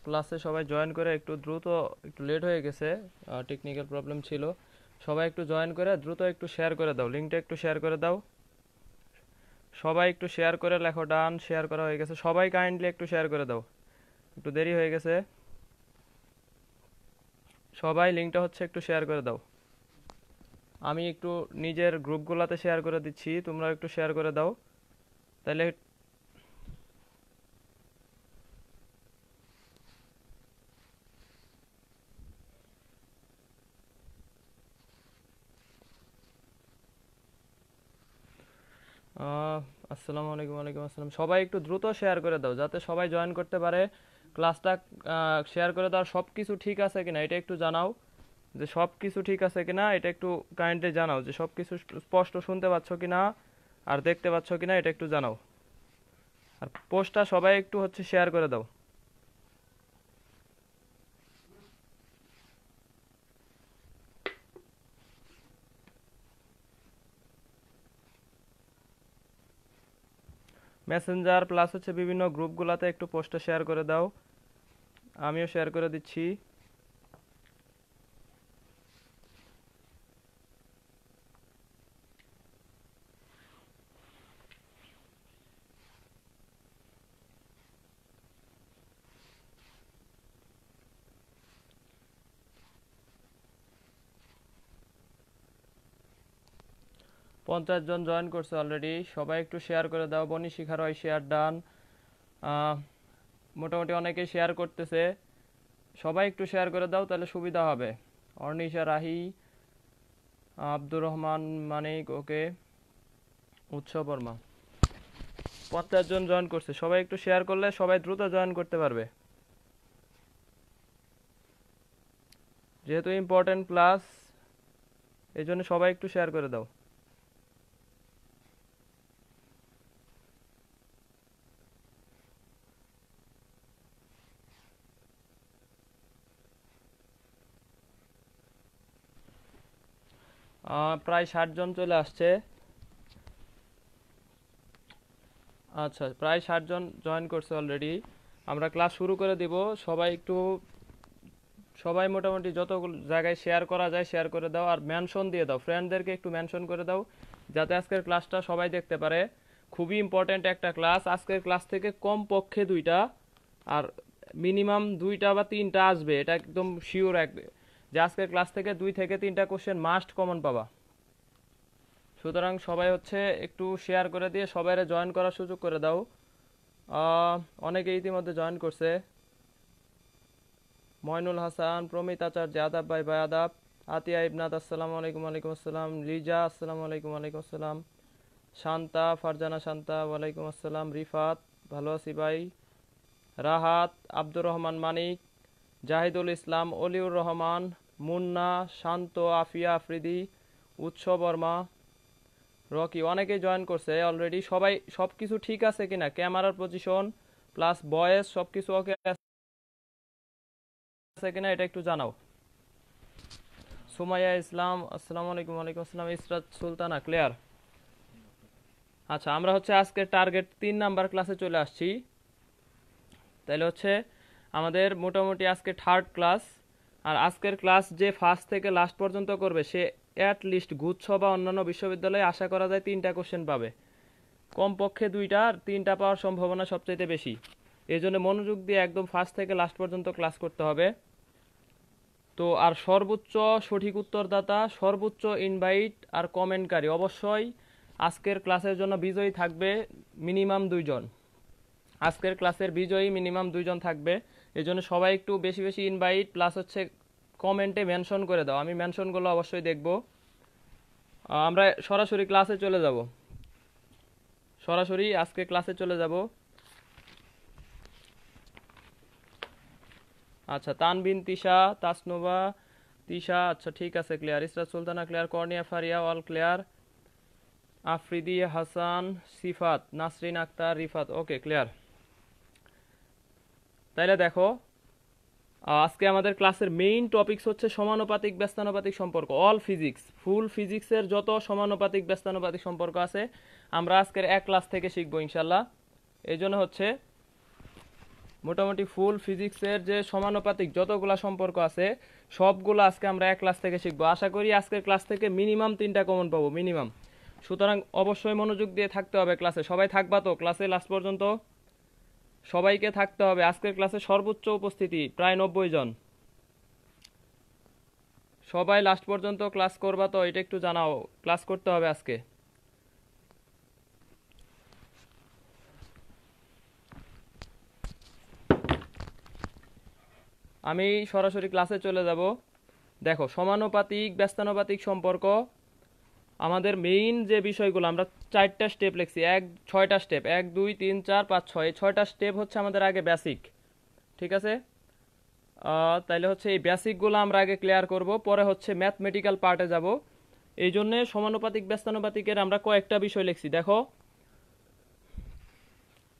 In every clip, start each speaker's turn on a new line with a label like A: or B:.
A: ক্লাসে সবাই জয়েন করে একটু দ্রুত, একটু লেট হয়ে গেছে, টেকনিক্যাল প্রবলেম ছিল। সবাই একটু জয়েন করে দ্রুত একটু শেয়ার করে দাও, লিঙ্কটা একটু শেয়ার করে দাও। সবাই একটু শেয়ার করে লেখো ডান, শেয়ার করা হয়ে গেছে। সবাই কাইন্ডলি একটু শেয়ার করে দাও, একটু দেরি হয়ে গেছে। সবাই লিঙ্কটা হচ্ছে একটু শেয়ার করে দাও। আমি একটু নিজের গ্রুপগুলোতে শেয়ার করে দিচ্ছি, তোমরা একটু শেয়ার করে দাও তাহলে। আহ, আসসালামু আলাইকুম। ওয়ালাইকুম আসসালাম। সবাই একটু দ্রুত শেয়ার করে দাও যাতে সবাই জয়েন করতে পারে ক্লাসটা। শেয়ার করে দাও। সব কিছু ঠিক আছে কিনা এটা একটু জানাও, যে সব কিছু ঠিক আছে কিনা এটা একটু কাইন্ডলি জানাও, যে সব কিছু স্পষ্ট শুনতে পাচ্ছ কিনা আর দেখতে পাচ্ছ কিনা এটা একটু জানাও। আর পোস্টটা সবাই একটু হচ্ছে শেয়ার করে দাও। মেসেঞ্জার প্লাস হচ্ছে বিভিন্ন গ্রুপগুলোতে একটু পোস্টটা শেয়ার করে দাও। আমিও শেয়ার করে দিচ্ছি। 50 জন জয়েন করছে অলরেডি। সবাই একটু শেয়ার করে দাও। বনি শিখার হয় শেয়ার ডান। মোটামুটি অনেকেই শেয়ার করতেছে। সবাই একটু শেয়ার করে দাও তাহলে সুবিধা হবে। অর্নিশা রাহি, আব্দুর রহমান মানিক, ওকে, উৎসব বর্মা। 50 জন জয়েন করছে। সবাই একটু শেয়ার করলে সবাই দ্রুত জয়েন করতে পারবে, যেহেতু ইম্পর্টেন্ট ক্লাস, এই জন্য সবাই একটু শেয়ার করে দাও। প্রায় 60 জন চলে আসছে। আচ্ছা, প্রায় 60 জন জয়েন করছে অলরেডি। আমরা ক্লাস শুরু করে দিব। সবাই একটু, সবাই মোটামুটি যত জায়গায় শেয়ার করা যায় শেয়ার করে দাও, আর মেনশন দিয়ে দাও, ফ্রেন্ডদেরকে একটু মেনশন করে দাও যাতে আজকের ক্লাসটা সবাই দেখতে পারে। খুবই ইম্পর্ট্যান্ট একটা ক্লাস। আজকের ক্লাস থেকে কম পক্ষে দুইটা আর মিনিমাম দুইটা বা তিনটা আসবে, এটা একদম শিওর। যে আজকের ক্লাস থেকে 2 থেকে 3টা কোশ্চেন মাস্ট কমন পাবা। সুতরাং সবাই হচ্ছে একটু শেয়ার করে দিয়ে সবাই জয়েন করার সুযোগ করে দাও। অনেকে ইতিমধ্যে জয়েন করছে। ময়নুল হাসান, প্রমিত আচার্য, আদাব ভাই, ভাই আদাব। আতিয়া ইবনাথ, আসসালামু আলাইকুম। ওয়ালাইকুম আসসালাম। লিজা, আসসালামু আলাইকুম। ওয়ালাইকুম আসসালাম। শান্তা, ফারজানা শান্তা, ওয়ালাইকুম আসসালাম। রিফাত, ভালো আছি ভাই। রাহাত, আব্দুর রহমান মানিক, জাহিদুল ইসলাম, অলিউর রহমান, মুন্না, শান্ত, আফিয়া আফ্রিদি, উৎস বর্মা, রকি, অনেকেই জয়েন করছে অলরেডি। সবাই সব কিছু ঠিক আছে কিনা, ক্যামেরার পজিশন প্লাস ভয়েস সব কিছু ওকে আছে কিনা এটা একটু জানাও। সুমাইয়া ইসলাম, আসসালামু আলাইকুম। ওয়ালাইকুম আসসালাম। ইসরাত সুলতানা, ক্লিয়ার। আচ্ছা, আমরা হচ্ছে আজকে টার্গেট 3 নাম্বার ক্লাসে চলে আসছি। তাহলে হচ্ছে আমাদের মোটামুটি আজকে থার্ড ক্লাস। আর আজকের ক্লাস যে ফার্স্ট থেকে লাস্ট পর্যন্ত করবে সে অ্যাট লিস্ট গুচ্ছ বা অন্যান্য বিশ্ববিদ্যালয়ে আশা করা যায় 3টা কোশ্চেন পাবে। কমপক্ষে 2টা আর 3টা পাওয়ার সম্ভাবনা সবচাইতে বেশি। এই জন্য মনোযোগ দিয়ে একদম ফার্স্ট থেকে লাস্ট পর্যন্ত ক্লাস করতে হবে। তো আর সর্বোচ্চ সঠিক উত্তরদাতা, সর্বোচ্চ ইনভাইট আর কমেন্টকারী অবশ্যই আজকের ক্লাসের জন্য বিজয়ী থাকবে মিনিমাম 2 জন। আজকের ক্লাসের বিজয়ী মিনিমাম 2 জন থাকবে। এই জন্য সবাই একটু বেশি বেশি ইনভাইট প্লাস হচ্ছে কমেন্টে মেনশন করে দাও। আমি মেনশনগুলো অবশ্যই দেখব। আমরা সরাসরি ক্লাসে চলে যাব। সরাসরি আজকে ক্লাসে চলে যাব। আচ্ছা, তানবিন, তিশা, তাসনুবা, তিশা, আচ্ছা ঠিক আছে, clear. Israt Sultana clear. Karnia Faria all clear. Afridi, Hasan, Sifat, Nasrin Akter, Rifat, okay clear. তাইলে দেখো, আজকে আমাদের ক্লাসের মেইন টপিকস হচ্ছে সমানুপাতিক ব্যস্তানুপাতিক সম্পর্ক, অল ফিজিক্স, ফুল ফিজিক্সের যত সমানুপাতিক ব্যস্তানুপাতিক সম্পর্ক আছে আমরা আজকের এক ক্লাস থেকে শিখবো ইনশাল্লাহ। এই জন্য হচ্ছে মোটামুটি ফুল ফিজিক্সের যে সমানুপাতিক যতগুলা সম্পর্ক আছে সবগুলো আজকে আমরা এক ক্লাস থেকে শিখবো। আশা করি আজকের ক্লাস থেকে মিনিমাম 3টা কমন পাবো, মিনিমাম। সুতরাং অবশ্যই মনোযোগ দিয়ে থাকতে হবে ক্লাসে। সবাই থাকবা তো ক্লাসে লাস্ট পর্যন্ত? সবাইকে থাকতে হবে। আজকের ক্লাসে সর্বোচ্চ উপস্থিতি প্রায় 90 জন। সবাই লাস্ট পর্যন্ত ক্লাস করবা তো? এটা একটু জানাও, ক্লাস করতে হবে আজকে। আমি সরাসরি ক্লাসে চলে যাব। দেখো, সমানুপাতিক ব্যস্তানুপাতিক সম্পর্ক আমাদের মেইন যে বিষয়গুলো, আমরা 4টা স্টেপ লিখছি, 6টা স্টেপ, 1 2 3 4 5 6, এই 6টা স্টেপ হচ্ছে আমাদের আগে বেসিক। ঠিক আছে? তাইলে হচ্ছে এই বেসিকগুলো আমরা আগে ক্লিয়ার করব, পরে হচ্ছে ম্যাথমেটিক্যাল পার্টে যাব। এই জন্যে সমানুপাতিক ব্যস্তানুপাতিকের আমরা কয়েকটা বিষয় লিখছি। দেখো,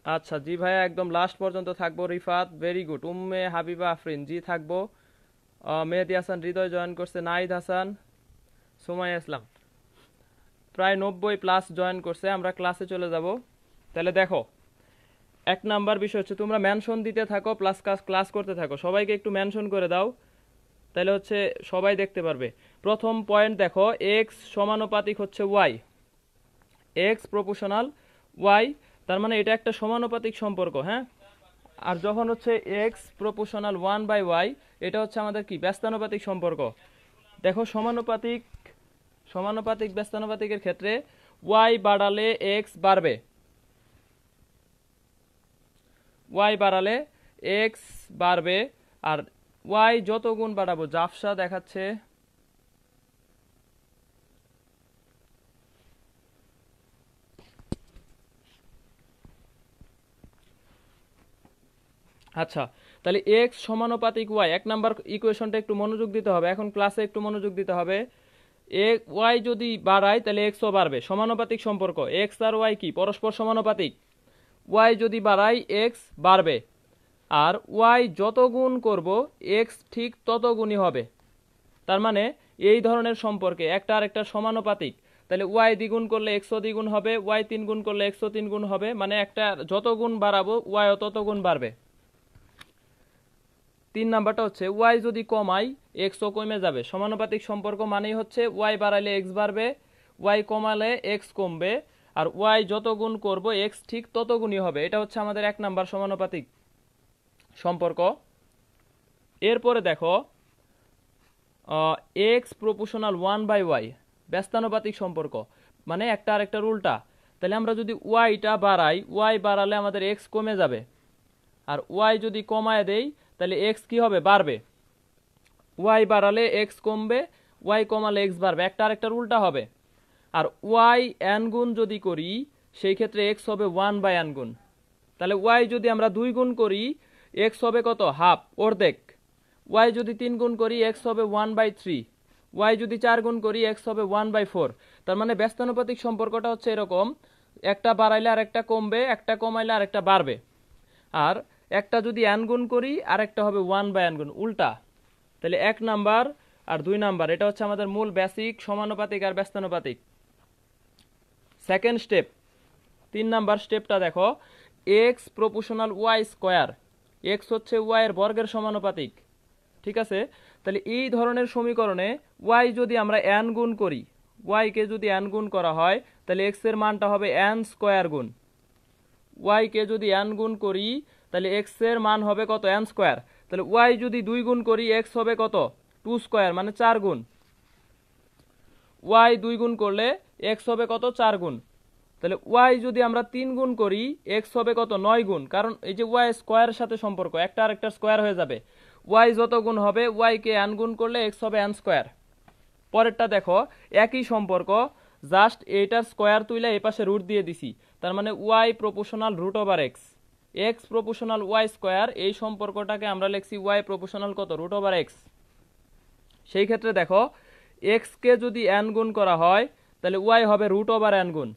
A: আচ্ছা জি ভাইয়া, একদম লাস্ট পর্যন্ত থাকবো। Rifat, very good. উম্মে হাবিবা আফরিন, জি থাকবো। মেহেদি হাসান হৃদয় জয়েন করছে, নাইদ হাসান, সুমাইয়া ইসলাম, প্রায় 90+ জয়েন করছে। আমরা ক্লাসে চলে যাব। তাহলে দেখো, 1 নাম্বার বিষয় হচ্ছে তোমরা মেনশন দিতে থাকো, প্লাস ক্লাস করতে থাকো। সবাইকে একটু মেনশন করে দাও, তাহলে হচ্ছে সবাই দেখতে পারবে। প্রথম পয়েন্ট দেখো, এক্স সমানুপাতিক হচ্ছে ওয়াই, এক্স প্রপোর্শনাল ওয়াই, তার মানে এটা একটা সমানুপাতিক সম্পর্ক। হ্যাঁ, আর যখন হচ্ছে এক্স প্রপোর্শনাল 1/y, এটা হচ্ছে আমাদের কি ব্যস্তানুপাতিক সম্পর্ক। দেখো, সমানুপাতিক সমানুপাতিক ব্যস্তানুপাতিকের ক্ষেত্রে ওয়াই বাড়ালে এক্স বাড়বে, ওয়াই বাড়ালে এক্স বাড়বে। আর ওয়াই যত গুণ বাড়াবো, জাফসা দেখাচ্ছে, আচ্ছা তাহলে এক্স সমানুপাতিক ওয়াই, 1 নাম্বার ইকুয়েশনটা একটু মনোযোগ দিতে হবে, এখন ক্লাসে একটু মনোযোগ দিতে হবে। ওয়াই যদি বাড়ায় তাহলে এক্সও বাড়বে, সমানুপাতিক সম্পর্ক। এক্স আর ওয়াই কি পরস্পর সমানুপাতিক। ওয়াই যদি বাড়ায় এক্স বাড়বে, আর ওয়াই যত গুণ করব এক্স ঠিক তত গুণই হবে। তার মানে এই ধরনের সম্পর্কে একটা আর একটা সমানুপাতিক, তাহলে ওয়াই দ্বিগুণ করলে এক্সও দ্বিগুণ হবে, ওয়াই 3 গুণ করলে এক্সও 3 গুণ হবে, মানে একটা যত গুণ বাড়াবো ওয়াইও তত গুণ বাড়বে। 3 নাম্বারটা হচ্ছে ওয়াই যদি কমাই এক্সও কমে যাবে। সমানুপাতিক সম্পর্ক মানেই হচ্ছে ওয়াই বাড়াইলে এক্স বাড়বে, ওয়াই কমালে এক্স কমবে, আর ওয়াই যত গুণ করব এক্স ঠিক তত গুণই হবে। এটা হচ্ছে আমাদের 1 নাম্বার সমানুপাতিক সম্পর্ক। এরপরে দেখো, এক্স প্রপোর্শনাল 1/y, ব্যস্তানুপাতিক সম্পর্ক, মানে একটা আর একটার উল্টা। তাহলে আমরা যদি ওয়াইটা বাড়াই, ওয়াই বাড়ালে আমাদের এক্স কমে যাবে, আর ওয়াই যদি কমায় দেই তাহলে এক্স কি হবে, বাড়বে। ওয়াই বাড়ালে এক্স কমবে, ওয়াই কমালে এক্স বাড়বে, একটা আর একটার উল্টা হবে। আর ওয়াই এন গুণ যদি করি সেই ক্ষেত্রে এক্স হবে 1/n গুণ। তাহলে ওয়াই যদি আমরা 2 গুণ করি এক্স হবে কত, হাফ, অর্ধেক। ওয়াই যদি 3 গুণ করি এক্স হবে 1/3, ওয়াই যদি 4 গুণ করি এক্স হবে 1/4। তার মানে ব্যস্তানুপাতিক সম্পর্কটা হচ্ছে এরকম, একটা বাড়াইলে আর একটা কমবে, একটা কমাইলে আর একটা বাড়বে। আর একটা যদি n গুণ করি আর একটা হবে 1/n গুণ, উল্টা। তাহলে 1 নাম্বার আর 2 নাম্বার, এটা হচ্ছে আমাদের মূল বেসিক সমানুপাতিক আর ব্যস্তানুপাতিক। সেকেন্ড স্টেপ, 3 নাম্বার স্টেপটা দেখো, X proportional Y square, X হচ্ছে ওয়াই এর বর্গের সমানুপাতিক। ঠিক আছে? তাহলে এই ধরনের সমীকরণে ওয়াই যদি আমরা n গুণ করি, ওয়াই কে যদি n গুণ করা হয় তাহলে এক্স এর মানটা হবে n স্কোয়ার গুণ। ওয়াই কে যদি n গুণ করি তাহলে এক্স এর মান হবে কত, n স্কোয়ার। তাহলে ওয়াই যদি 2 গুণ করি এক্স হবে কত, 2 স্কোয়ার, মানে 4 গুণ। ওয়াই 2 গুণ করলে এক্স হবে কত, 4 গুণ। তাহলে ওয়াই যদি আমরা 3 গুণ করি এক্স হবে কত, 9 গুণ। কারণ এই যে ওয়াই স্কোয়ারের সাথে সম্পর্ক, একটা আর একটা স্কোয়ার হয়ে যাবে। ওয়াই যত গুণ হবে ওয়াই কে n গুণ করলে এক্স হবে n স্কোয়ার। পরেরটা দেখো, একই সম্পর্ক, জাস্ট এইটার স্কোয়ার তুইলে এই পাশে রুট দিয়ে দিছি। তার মানে Y proportional root over X, X proportional Y square, এই সম্পর্কটাকে আমরা লিখছি ওয়াই প্রপোর্শনাল কত, রুট ওভার এক্স। সেই ক্ষেত্রে দেখো, এক্স কে যদি n গুণ করা হয় তাহলে ওয়াই হবে রুট ওভার n গুণ।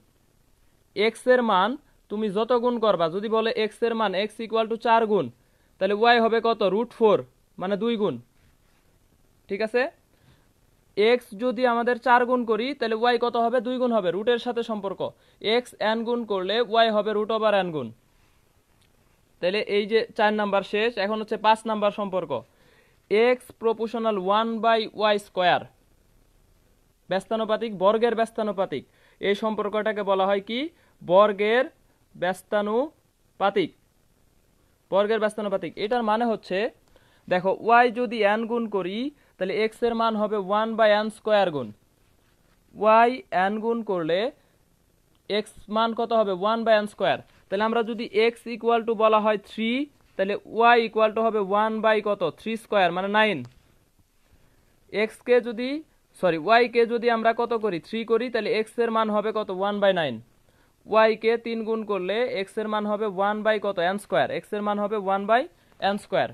A: এক্স এর মান তুমি যত গুণ করবা, যদি বলে এক্স এর মান এক্স ইকুয়াল টু 4 গুণ, তাহলে ওয়াই হবে কত, √4, মানে 2 গুণ। ঠিক আছে? এক্স যদি আমাদের 4 গুণ করি তাহলে ওয়াই কত হবে, 2 গুণ হবে, রুটের সাথে সম্পর্ক। এক্স n গুণ করলে ওয়াই হবে রুট ওভার n গুণ। তাহলে এই যে 4 নাম্বার শেষ, এখন হচ্ছে 5 নাম্বার সম্পর্ক, x প্রপোর্শনাল 1/y স্কয়ার, ব্যস্তানুপাতিক, বর্গের ব্যস্তানুপাতিক। এই সম্পর্কটাকে বলা হয় কি? বর্গের ব্যস্তানুপাতিক। বর্গের ব্যস্তানুপাতিক এটার মানে হচ্ছে, দেখো y যদি n গুণ করি তাহলে x এর মান হবে 1/n স্কয়ার গুণ y, n গুণ করলে x মান কত হবে? 1/n square. তাহলে আমরা যদি x ইকুয়াল টু বলা হয় 3, তাহলে y ইকুয়াল টু হবে 1 কত? 3 স্কয়ার মানে 9। x কে যদি y কে যদি আমরা কত করি? 3 করি, তাহলে x এর মান হবে কত? 1/9। y কে 3 গুণ করলে x এর মান হবে 1 কত? n square. x এর মান হবে 1/n স্কয়ার।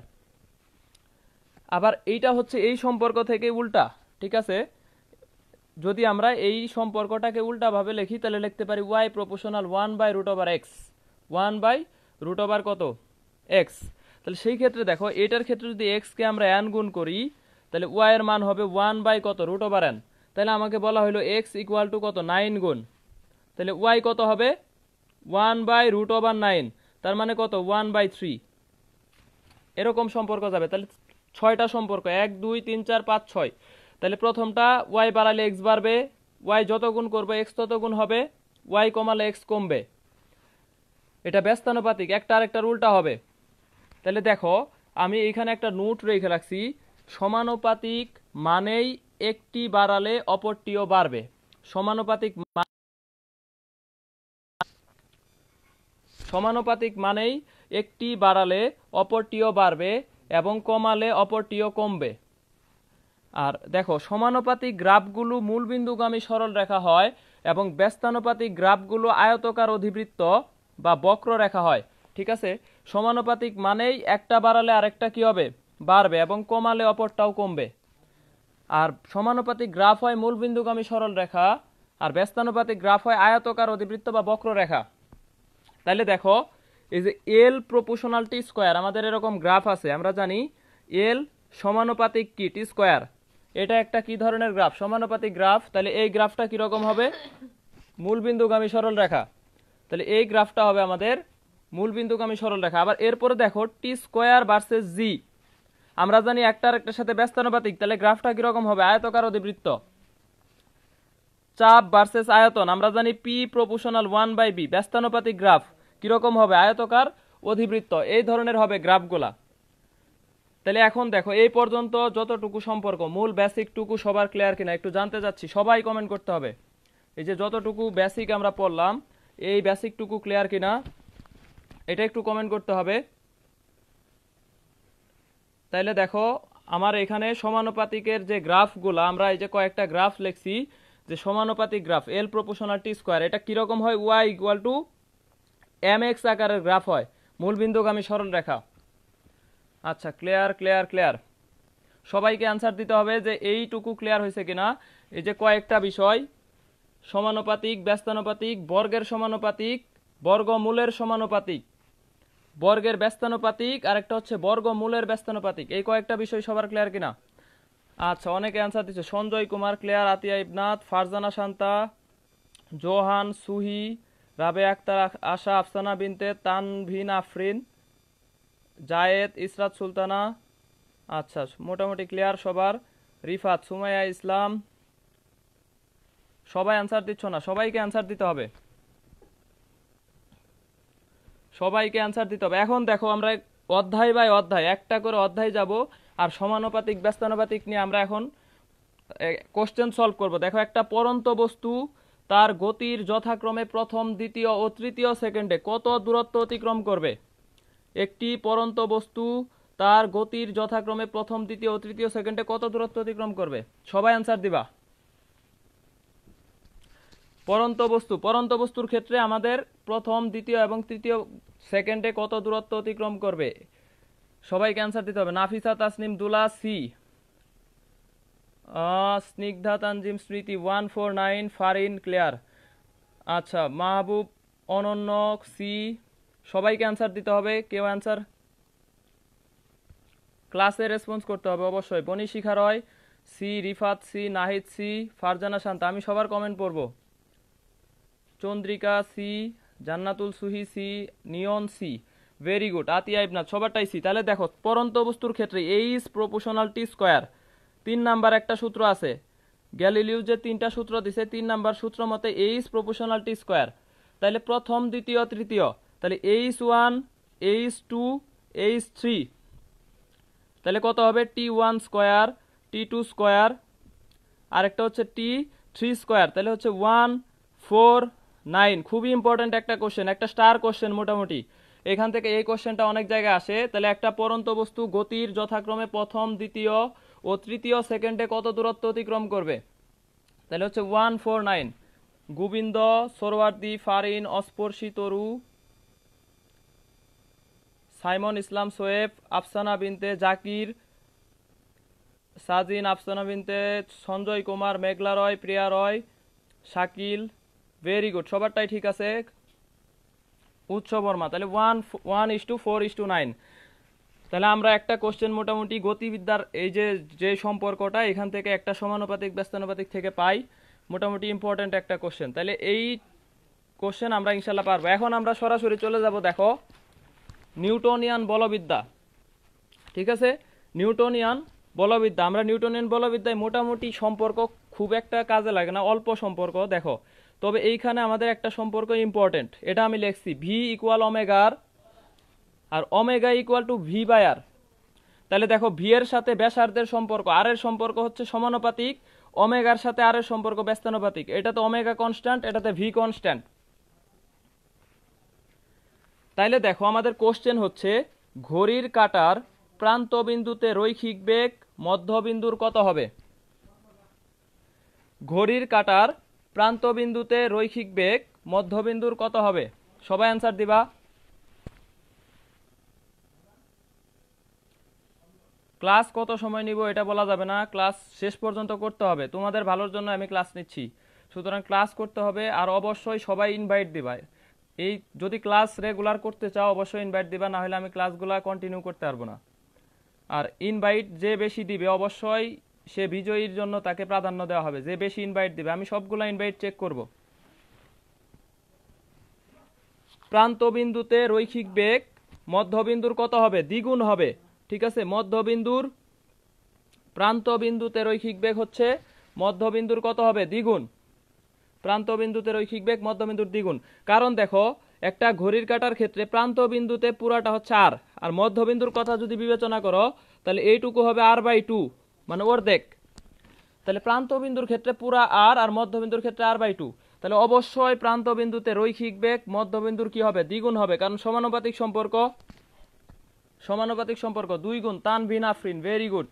A: আবার এইটা হচ্ছে এই সম্পর্ক থেকে উল্টা, ঠিক আছে? যদি আমরা এই সম্পর্কটাকে উল্টাভাবে লিখি তাহলে লিখতে পারি y প্রপোর্শনাল 1/√x, 1/√, কত? x। তাহলে সেই ক্ষেত্রে দেখো এটার ক্ষেত্রে যদি x কে আমরা n গুণ করি তাহলে y এর মান হবে 1 কত? √n। তাহলে আমাকে বলা হলো x ইকুয়াল টু কত? 9 গুণ, তাহলে y কত হবে? 1/√9, তার মানে কত? 1/3। এরকম সম্পর্ক যাবে। তাহলে 6টা সম্পর্ক, 1 2 3 4 5 6। তাহলে প্রথমটা y বাড়ালে x বাড়বে, y যত গুণ করবে x তত গুণ হবে, y কমালে x কমবে। এটা ব্যস্তানুপাতিক, একটা আরেকটার উল্টা হবে। তাহলে দেখো আমি এখানে একটা নোট রেখে রাখছি, সমানুপাতিক মানেই একটি বাড়ালে অপরটিও বাড়বে। সমানুপাতিক মানেই একটি বাড়ালে অপরটিও বাড়বে এবং কমালে অপরটিও কমবে। আর দেখো সমানুপাতিক গ্রাফগুলো মূলবিন্দুগামী সরল রেখা হয় এবং ব্যস্তানুপাতিক গ্রাফগুলো আয়তকার অধিবৃত্ত বা বক্ররেখা হয়, ঠিক আছে? সমানুপাতিক মানেই একটা বাড়ালে আরেকটা কি হবে? বাড়বে এবং কমালে অপরটাও কমবে। আর সমানুপাতিক গ্রাফ হয় মূলবিন্দুগামী সরল রেখা, আর ব্যস্তানুপাতিক গ্রাফ হয় আয়তকার অধিবৃত্ত বা বক্ররেখা। তাহলে দেখো এই যে এল প্রপোর্শনাল টি স্কয়ার, আমাদের এরকম গ্রাফ আছে, আমরা জানি এল সমানুপাতিক কি? টি স্কয়ার। এটা একটা কি ধরনের গ্রাফ? সমানুপাতিক গ্রাফ। তাহলে এই গ্রাফটা কিরকম হবে? মূলবিন্দুগামী সরল রেখা। তাহলে এই গ্রাফটা হবে আমাদের মূলবিন্দুগামী সরল রেখা। আবার এরপরে দেখো টি স্কয়ার ভার্সেস জি, আমরা জানি একটা আরেকটার সাথে ব্যস্তানুপাতিক। তাহলে গ্রাফটা কিরকম হবে? আয়তকার অধিবৃত্ত। চাপ ভার্সেস আয়তন, আমরা জানি পি প্রপোর্শনাল 1/b, ব্যস্তানুপাতিক গ্রাফ কিরকম হবে? আয়তকার অধিবৃত্ত। এই ধরনের হবে গ্রাফগুলা। তাহলে এখন দেখো এই পর্যন্ত যতটুকু সম্পর্ক, মূল বেসিক টুকু সবার ক্লিয়ার কিনা একটু জানতে চাচ্ছি, সবাই কমেন্ট করতে হবে। এই যে যতটুকু বেসিক আমরা পড়লাম, এই বেসিক টুকু ক্লিয়ার কিনা এটা একটু কমেন্ট করতে হবে। তাইলে দেখো আমার এখানে সমানুপাতিকের যে গ্রাফগুলো, আমরা এই যে কয়েকটা গ্রাফ লিখছি, যে সমানুপাতিক গ্রাফ এল প্রপোর্শনাল টি স্কয়ার, এটা কিরকম হয়? y ইকুয়াল টু mx আকারের গ্রাফ হয়, মূলবিন্দুগামী সরল রেখা। আচ্ছা, ক্লিয়ার ক্লিয়ার ক্লিয়ার। সবাইকে অ্যান্সার দিতে হবে যে এইটুকু ক্লিয়ার হয়েছে কিনা। এই যে কয়েকটা বিষয়, সমানুপাতিক, ব্যস্তানুপাতিক, বর্গের সমানুপাতিক, বর্গমূলের সমানুপাতিক, বর্গের ব্যস্তানুপাতিক, আর একটা হচ্ছে বর্গমূলের ব্যস্তানুপাতিক, এই কয়েকটা বিষয় সবার ক্লিয়ার কিনা? আচ্ছা, অনেকে অ্যান্সার দিচ্ছে। সঞ্জয় কুমার ক্লিয়ার, আতিয়া ইবনাথ, ফারজানা শান্তা, জোহান, সুহি, রাবে আক্তার, আশা, আফসানা বিনতে, তানভিন আফরিন, জায়েদ, ইসরাত সুলতানা। আচ্ছা, মোটামুটি ক্লিয়ার সবার। রিফাত, সুমাইয়া ইসলাম। সবাই অ্যান্সার দিচ্ছ না, সবাইকে অ্যান্সার দিতে হবে, সবাইকে অ্যান্সার দিতে হবে। এখন দেখো আমরা অধ্যায় বাই অধ্যায় একটা করে অধ্যায় যাব, আর সমানুপাতিক ব্যস্তানুপাতিক নিয়ে আমরা এখন কোশ্চেন সলভ করব। দেখো একটা পরন্ত বস্তু তার গতির যথাক্রমে প্রথম, দ্বিতীয় ও তৃতীয় সেকেন্ডে কত দূরত্ব অতিক্রম করবে? একটি পরন্ত বস্তু তার গতির যথাক্রমে প্রথম, দ্বিতীয় ও তৃতীয় সেকেন্ডে কত দূরত্ব অতিক্রম করবে? সবাই অ্যান্সার দিবা। পরন্ত বস্তুর ক্ষেত্রে আমাদের প্রথম, দ্বিতীয় এবং তৃতীয় সেকেন্ডে কত দূরত্ব অতিক্রম করবে? সবাইকে অ্যান্সার দিতে হবে। নাফিসা, তাসনিম, দুলা, সি। স্নিগ্ধা, তানজিম, স্মৃতি 149, ফারিন ক্লিয়ার। আচ্ছা, মাহবুব, অনন্য, সি। সবাইকে অ্যান্সার দিতে হবে। কেউ অ্যান্সার ক্লাসে রেসপন্স করতে হবে অবশ্যই। Boni Shikha Roy C, Rifat C, Nahid C, Farzana Shanta, আমি সবার কমেন্ট পড়ব। Chandrika C, Jannatul Suhi C, Niyon C. Very good. Atia Ibnat সবারটাই সি। তাহলে দেখো পরন্ত বস্তুর ক্ষেত্রে A is proportional T square, 3 number একটা সূত্র আছে, গ্যালিলিও যে 3টা সূত্র দিছে 3 নাম্বার সূত্র মতে A is proportional T square. তাহলে প্রথম দ্বিতীয় তৃতীয়, তাহলে A is 1, A is 2, A is 3, তাহলে কত হবে t1 স্কয়ার, t2 স্কয়ার, আরেকটা হচ্ছে t3 স্কয়ার, তাহলে হচ্ছে 1 4 9। খুবই ইম্পর্টেন্ট একটা কোশ্চেন, একটা স্টার কোশ্চেন মোটামুটি। এখান থেকে এই কোশ্চেনটা অনেক জায়গায় আসে। তাহলে একটা পরন্ত বস্তু গতির যথাক্রমে প্রথম দ্বিতীয় ও তৃতীয় সেকেন্ডে কত দূরত্ব অতিক্রম করবে, তাহলে হচ্ছে 1 4 9। গোবিন্দ, সোরওয়ার্দী, ফারিন, অস্পর্শী তরু, সাইমন ইসলাম সোয়েব, আফসানা বিনতে জাকির, সাজিন, আফসানা বিনতে সঞ্জয় কুমার, মেঘলা রয়, প্রিয়া রয়, শাকিল, ভেরি গুড সবারটাই ঠিক আছে। উৎস বর্মা, তাহলে 1:4:9। তাহলে আমরা একটা কোশ্চেন মোটামুটি গতিবিদ্যার এই যে সম্পর্কটা এখান থেকে একটা সমানুপাতিক ব্যস্তানুপাতিক থেকে পাই, মোটামুটি ইম্পর্টেন্ট একটা কোশ্চেন। তাহলে এই কোশ্চেন আমরা ইনশাল্লাহ পারবো। এখন আমরা সরাসরি চলে যাব দেখো নিউটনিয়ান বলবিদ্যা। ঠিক আছে, নিউটনিয়ান বলবিদ্যা। আমরা নিউটনিয়ান বলবিদ্যায় মোটামুটি সম্পর্ক খুব একটা কাজে লাগে না, অল্প সম্পর্ক দেখো। তবে এইখানে আমাদের একটা সম্পর্ক ইম্পর্টেন্ট, এটা আমি লিখছি ভি ইকুয়াল ওমেগার আর omega equal to V by R. তাহলে দেখো ভি এর সাথে ব্যাসার্ধের সম্পর্ক, আর এর সম্পর্ক হচ্ছে সমানুপাতিক, ওমেগার সাথে আর এর সম্পর্ক ব্যস্তানুপাতিক। এটাতে ওমেগা কনস্ট্যান্ট, এটাতে ভি কনস্ট্যান্ট। তাইলে দেখো আমাদের কোশ্চেন হচ্ছে ঘড়ির কাঁটার প্রান্ত বিন্দুতে রৈখিক বেগ মধ্যবিন্দুর কত হবে। ঘড়ির কাঁটার প্রান্ত বিন্দুতে রৈখিক বেগ মধ্যবিন্দুর কত হবে, সবাই অ্যান্সার দিবা। ক্লাস কত সময় নিব এটা বলা যাবে না, ক্লাস শেষ পর্যন্ত করতে হবে, তোমাদের ভালোর জন্য আমি ক্লাস নিচ্ছি, সুতরাং ক্লাস করতে হবে। আর অবশ্যই সবাই ইনভাইট দিবা, এই যদি ক্লাস রেগুলার করতে চাও অবশ্যই ইনভাইট দিবা, না হলে আমি ক্লাসগুলো কন্টিনিউ করতে পারবো না। আর ইনভাইট যে বেশি দিবে অবশ্যই সে বিজয়ীর জন্য তাকে প্রাধান্য দেওয়া হবে, যে বেশি ইনভাইট দিবে। আমি সবগুলো ইনভাইট চেক করব। প্রান্ত বিন্দুতে রৈখিক বেগ মধ্যবিন্দুর কত হবে, দ্বিগুণ হবে। ঠিক আছে, মধ্যবিন্দুর প্রান্ত বিন্দুতে রৈখিক বেগ হচ্ছে মধ্যবিন্দুর কত হবে, দ্বিগুণ। প্রান্ত বিন্দুতে রৈখিক বেগ মধ্যবিন্দুর দ্বিগুণ। কারণ দেখো একটা ঘড়ির কাঁটার ক্ষেত্রে প্রান্ত বিন্দুতে পুরাটা হচ্ছে আর, আর মধ্যবিন্দুর কথা যদি বিবেচনা করো তাহলে এইটুকু হবে r/2, মানে অর্ধেক। তাহলে প্রান্ত বিন্দুর ক্ষেত্রে পুরা আর, আর মধ্যবিন্দুর ক্ষেত্রে r/2। তাহলে অবশ্যই প্রান্ত বিন্দুতে রৈখিক বেগ মধ্যবিন্দুর কি হবে, দ্বিগুণ হবে, কারণ সমানুপাতিক সম্পর্ক। সমানুপাতিক সম্পর্ক 2 গুণ। Tanvin Afrin, very good.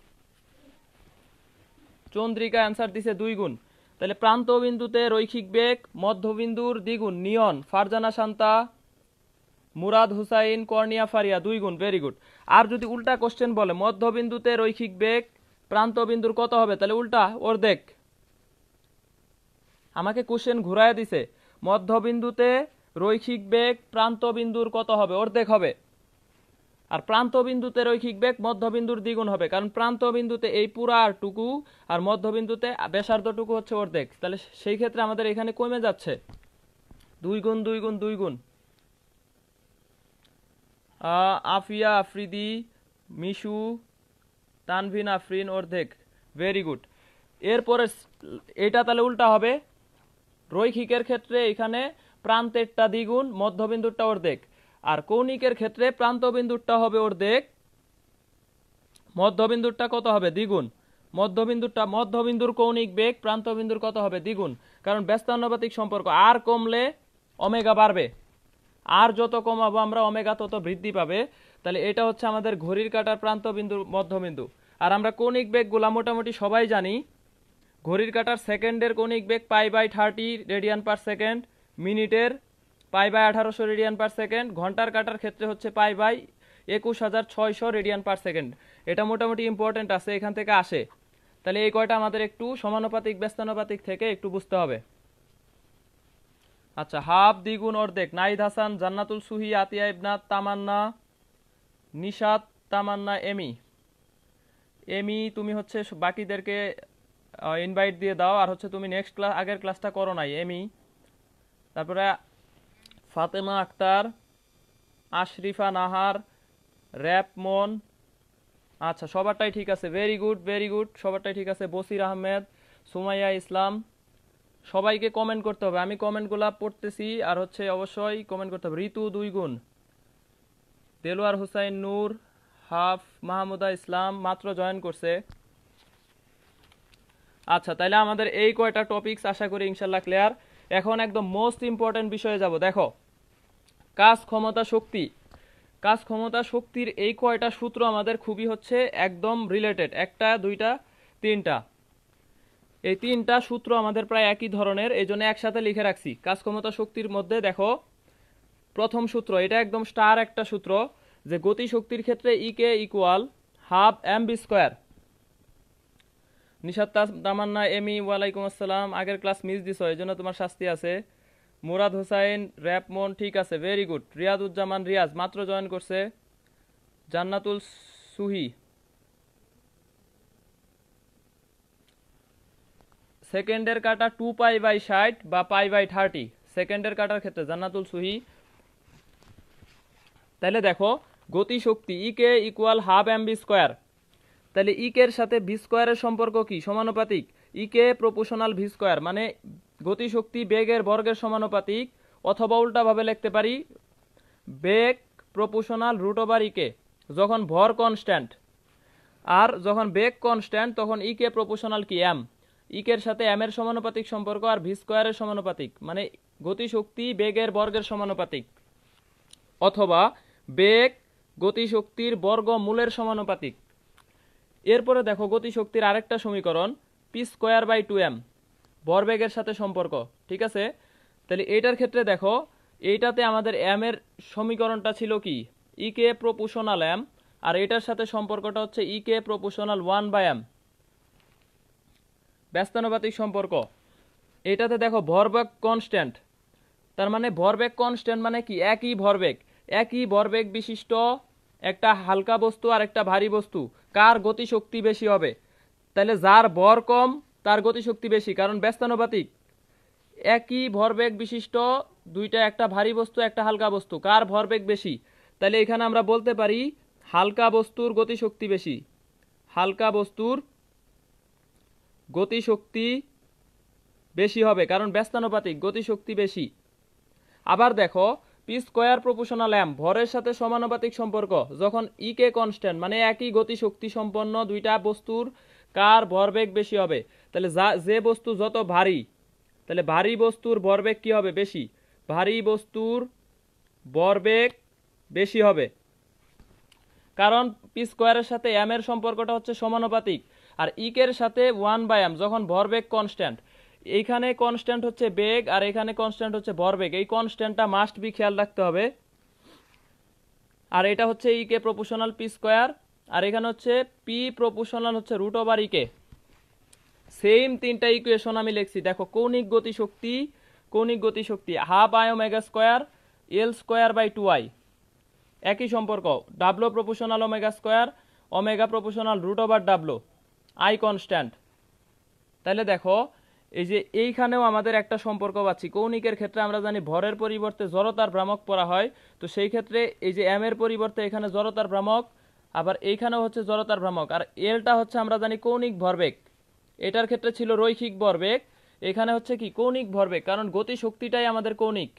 A: Chandrika answer দিছে 2 গুণ। তাহলে প্রান্ত বিন্দুতে রৈখিক বেগ মধ্যবিন্দুর দ্বিগুণ, নিয়ন, ফারজানা শান্তা, মুরাদ হুসাইন, কর্নিয়া ফারিয়া 2 গুণ, ভেরি গুড। আর যদি উল্টা কোশ্চেন বলে মধ্যবিন্দুতে রৈখিক বেগ প্রান্ত বিন্দুর কত হবে, তাহলে উল্টা অর্ধেক। আমাকে কোশ্চেন ঘুরায় দিছে, মধ্যবিন্দুতে রৈখিক বেগ প্রান্ত বিন্দুর কত হবে, অর্ধেক হবে। আর প্রান্ত বিন্দুতে রৈখিক বেগ মধ্যবিন্দুর দ্বিগুণ হবে, কারণ প্রান্ত বিন্দুতে এই পুরা আরটুকু আর মধ্যবিন্দুতে ব্যাসার্ধটুকু হচ্ছে অর্ধেক। তাহলে সেই ক্ষেত্রে আমাদের এখানে কমে যাচ্ছে 2 গুণ 2 গুণ 2 গুণ। আফিয়া আফ্রিদি, মিশু, তানভিন আফরিন অর্ধেক, ভেরি গুড। এরপরে এটা তাহলে উল্টা হবে, রৈখিকের ক্ষেত্রে এখানে প্রান্তেরটা দ্বিগুণ মধ্যবিন্দুরটা অর্ধেক, আর কৌণিকের ক্ষেত্রে প্রান্ত বিন্দুরটা হবে অর্ধেক, মধ্যবিন্দুরটা কত হবে, দ্বিগুণ। মধ্যবিন্দুর কৌণিক বেগ প্রান্ত বিন্দুর কত হবে, দ্বিগুণ, কারণ ব্যস্তানুপাতিক সম্পর্ক। আর কমলে ওমেগা বাড়বে, আর যত কমাবো আমরা ওমেগা তত বৃদ্ধি পাবে। তাহলে এটা হচ্ছে আমাদের ঘড়ির কাঁটার প্রান্ত বিন্দু মধ্যবিন্দু। আর আমরা কৌণিক বেগগুলা মোটামুটি সবাই জানি। ঘড়ির কাঁটার সেকেন্ডের কৌণিক বেগ π/30 রেডিয়ান পার সেকেন্ড, মিনিটের π/1800 রেডিয়ান পার সেকেন্ড, ঘন্টার কাঁটার ক্ষেত্রে হচ্ছে π/21600 রেডিয়ান পার সেকেন্ড। এটা মোটামুটি ইম্পর্টেন্ট আছে, এখান থেকে আসে। তাহলে এই কয়টা আমাদের একটু সমানুপাতিক ব্যস্তানুপাতিক থেকে একটু বুঝতে হবে। আচ্ছা, হাফ, দ্বিগুণ, অর্ধেক। নাইদ হাসান, জান্নাতুল সুহি, আতিয়া ইবনাত, তামান্না, নিশাত, তামান্না, এমি তুমি হচ্ছে বাকিদেরকে ইনভাইট দিয়ে দাও। আর হচ্ছে তুমি নেক্সট ক্লাস, আগের ক্লাসটা করো নাই এমি। তারপরে ফাতেমা আক্তার, আশরিফা নাহার, র্যাপমন, আচ্ছা সবারটাই ঠিক আছে, ভেরি গুড ভেরি গুড, সবারটাই ঠিক আছে। বসির আহমেদ, সুমাইয়া ইসলাম, সবাইকে কমেন্ট করতে হবে, আমি কমেন্টগুলো পড়তেছি আর হচ্ছে অবশ্যই কমেন্ট করতে হবে। ঋতু 2 গুণ, দেলোয়ার হুসাইন নূর, হাফ মাহমুদা ইসলাম মাত্র জয়েন করছে। আচ্ছা তাইলে আমাদের এই কয়টা টপিকস আশা করি ইনশাল্লাহ ক্লিয়ার। এখন একদম মোস্ট ইম্পর্টেন্ট বিষয়ে যাব। দেখো কাজ ক্ষমতা শক্তি, কাজ ক্ষমতা শক্তির এই কয়টা সূত্র আমাদের খুবই হচ্ছে একদম রিলেটেড, একটা দুইটা তিনটা, এই তিনটা সূত্র আমাদের প্রায় একই ধরনের, এই জন্য একসাথে লিখে রাখছি। কাজ ক্ষমতা শক্তির মধ্যে দেখো প্রথম সূত্র, এটা একদম স্টার একটা সূত্র, যে গতি শক্তির ক্ষেত্রে E K equal half M V square. Nishat Tamanna Emi, ওয়ালাইকুম আসসালাম, আগের ক্লাস মিস দিছ এই জন্য তোমার শাস্তি আছে। মুরাদ হোসাইন, র্যাপমন ঠিক আছে, ভেরি গুড। রিয়াদুজ্জামান রিয়াজ মাত্র জয়েন করছে। জান্নাতুল সুহি, সেকেন্ডের কাটা 2π/60 বা π/30, সেকেন্ডের কাটার ক্ষেত্রে জান্নাতুল সুহি। তাহলে দেখো গতি শক্তি E K equal half M V square, তাহলে ইকের সাথে ভি স্কোয়ারের সম্পর্ক কি? সমানুপাতিক। ইকে প্রপোর্শনাল ভি স্কোয়ার, মানে গতি শক্তি বেগের বর্গের সমানুপাতিক, অথবা উল্টাভাবে লিখতে পারি বেগ প্রপোর্শনাল রুট ওভার ইকে, যখন ভর কনস্ট্যান্ট। আর যখন বেগ কনস্ট্যান্ট তখন ইকে প্রপোর্শনাল কি? এম। ইকের সাথে এম এর সমানুপাতিক সম্পর্ক আর ভি স্কোয়ারের সমানুপাতিক, মানে গতি শক্তি বেগের বর্গের সমানুপাতিক, অথবা বেগ গতি শক্তির বর্গমূলের সমানুপাতিক। এরপরে দেখো গতি শক্তির আরেকটা সমীকরণ পি স্কোয়ার বাই 2m, ভরবেগের সাথে সম্পর্ক, ঠিক আছে। তাহলে এইটার ক্ষেত্রে দেখো এইটাতে আমাদের এম এর সমীকরণটা ছিল কি? ইকে প্রপোর্শনাল এম, আর এটার সাথে সম্পর্কটা হচ্ছে ইকে প্রপোর্শনাল 1/m, ব্যস্তানুপাতিক সম্পর্ক। এটাতে দেখো ভরবেগ কনস্ট্যান্ট, তার মানে ভরবেগ কনস্ট্যান্ট মানে কি? একই ভরবেগ, একই ভরবেগ বিশিষ্ট একটা হালকা বস্তু আর একটা ভারী বস্তু, কার গতি শক্তি বেশি হবে? তাহলে যার ভর কম তার গতি শক্তি বেশি, কারণ ব্যস্তানুপাতিক। একই ভরবেগ বিশিষ্ট দুইটা, একটা ভারী বস্তু একটা হালকা বস্তু, কার ভরবেগ বেশি? তাহলে এখানে আমরা বলতে পারি হালকা বস্তুর গতি শক্তি বেশি, হালকা বস্তুর গতি শক্তি বেশি হবে, কারণ ব্যস্তানুপাতিক, গতি শক্তি বেশি। আবার দেখো পি স্কোয়ার প্রপোর্শনাল এম, ভরের সাথে সমানুপাতিক সম্পর্ক, যখন ইকে কনস্ট্যান্ট, মানে একই গতি শক্তি সম্পন্ন দুইটা বস্তুর কার ভরবেগ বেশি হবে? তাহলে যে বস্তু যত ভারী, তাহলে ভারী বস্তুর ভরবেগ কি হবে? বেশি, ভারী বস্তুর ভরবেগ বেশি হবে, কারণ পি স্কোয়ারের সাথে এম এর সম্পর্কটা হচ্ছে সমানুপাতিক, আর ইকের সাথে 1/m, যখন ভরবেগ কনস্ট্যান্ট। এইখানে কনস্ট্যান্ট হচ্ছে বেগ আর এখানে কনস্ট্যান্ট হচ্ছে ভরবেগ, এই কনস্ট্যান্টটা মাস্ট বি খেয়াল রাখতে হবে। আর এটা হচ্ছে ইকে প্রপোর্শনাল পি স্কোয়ার, আর এখানে হচ্ছে পি প্রপোর্শনাল হচ্ছে রুট ওভার ইকে। সেম তিনটা ইকুয়েশন আমি লিখছি, দেখো কৌণিক গতিশক্তি, কৌণিক গতিশক্তি half I omega square L square by 2i, একই সম্পর্ক। W proportional omega square, omega proportional root over W, I constant. তাহলে দেখো এই যে এইখানেও আমাদের একটা সম্পর্ক পাচ্ছি। কৌণিকের ক্ষেত্রে আমরা জানি ভরের পরিবর্তে জড়তার ভ্রামক পড়া হয়, তো সেই ক্ষেত্রে এই যে এম এর পরিবর্তে এখানে জড়তার ভ্রামক, আবার এইখানেও হচ্ছে জড়তার ভ্রামক, আর এলটা হচ্ছে আমরা জানি কৌণিক ভরবেগ, এটার ক্ষেত্রে ছিল রৈখিক ভরবেগ, এখানে হচ্ছে কি? কৌণিক ভরবেগ, কারণ গতি শক্তিটাই আমাদের কৌণিক।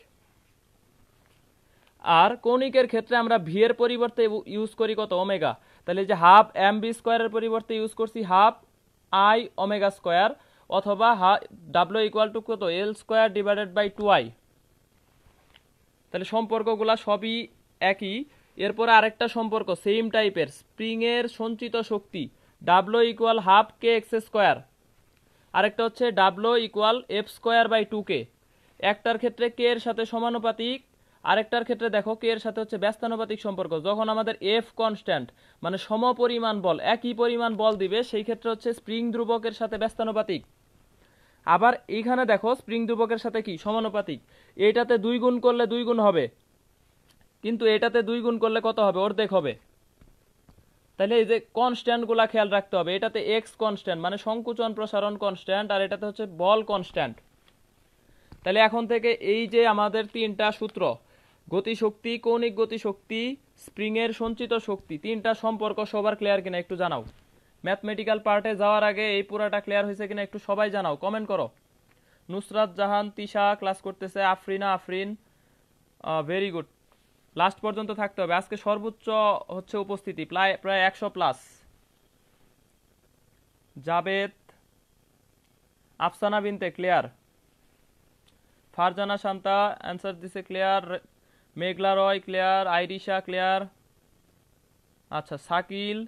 A: আর কৌণিকের ক্ষেত্রে আমরা ভি এর পরিবর্তে ইউজ করি কত? ওমেগা। তাহলে যে হাফ এম বি স্কোয়ারের পরিবর্তে ইউজ করছি হাফ আই ওমেগা স্কোয়ার, অথবা ডাব্লু ইকুয়াল টু কত? এল স্কোয়ার ডিভাইডেড বাই 2i। তাহলে সম্পর্কগুলা সবই একই। এরপরে আরেকটা সম্পর্ক সেম টাইপের, স্প্রিং এর সঞ্চিত শক্তি W equal half K X square, আরেকটা হচ্ছে W equal F square by 2k। একটার ক্ষেত্রে কে এর সাথে সমানুপাতিক, আরেকটার ক্ষেত্রে দেখো কে এর সাথে হচ্ছে ব্যস্তানুপাতিক সম্পর্ক। যখন আমাদের এফ কনস্ট্যান্ট, মানে সমপরিমাণ বল, একই পরিমাণ বল দিবে, সেই ক্ষেত্রে হচ্ছে স্প্রিং ধ্রুবকের সাথে ব্যস্তানুপাতিক। আবার এইখানে দেখো স্প্রিং ধ্রুবকের সাথে কি? সমানুপাতিক। এইটাতে 2 গুণ করলে 2 গুণ হবে, কিন্তু এটাতে 2 গুণ করলে কত হবে? অর্ধেক হবে। তাহলে এই যে কনস্ট্যান্ট গুলা খেয়াল রাখতে হবে। এটাতে এক্স কনস্ট্যান্ট, মানে সংকুচন প্রসারণ কনস্ট্যান্ট, আর এটাতে হচ্ছে বল কনস্ট্যান্ট। তাহলে এখন থেকে এই যে আমাদের তিনটা সূত্র, গতিশক্তি, কৌণিক গতিশক্তি, স্প্রিং এর সঞ্চিত শক্তি, তিনটা সম্পর্ক সবার ক্লিয়ার কিনা একটু জানাও। ম্যাথমেটিক্যাল পার্টে যাওয়ার আগে এই পুরাটা ক্লিয়ার হয়েছে কিনা একটু সবাই জানাও, কমেন্ট করো। নুসরাত জাহান, তিশা ক্লাস করতেছে, Afrina, Afrin, very good. Last পর্যন্ত থাকতে হবে, আজকে সর্বোচ্চ হচ্ছে উপস্থিতি প্রায় 100+। জাবেদ, আফসানা বিনতে ক্লিয়ার, ফারজানা শান্তা অ্যান্সার দিছে ক্লিয়ার, মেঘলা রয় ক্লিয়ার, আইরিশা ক্লিয়ার, আচ্ছা সাকিল,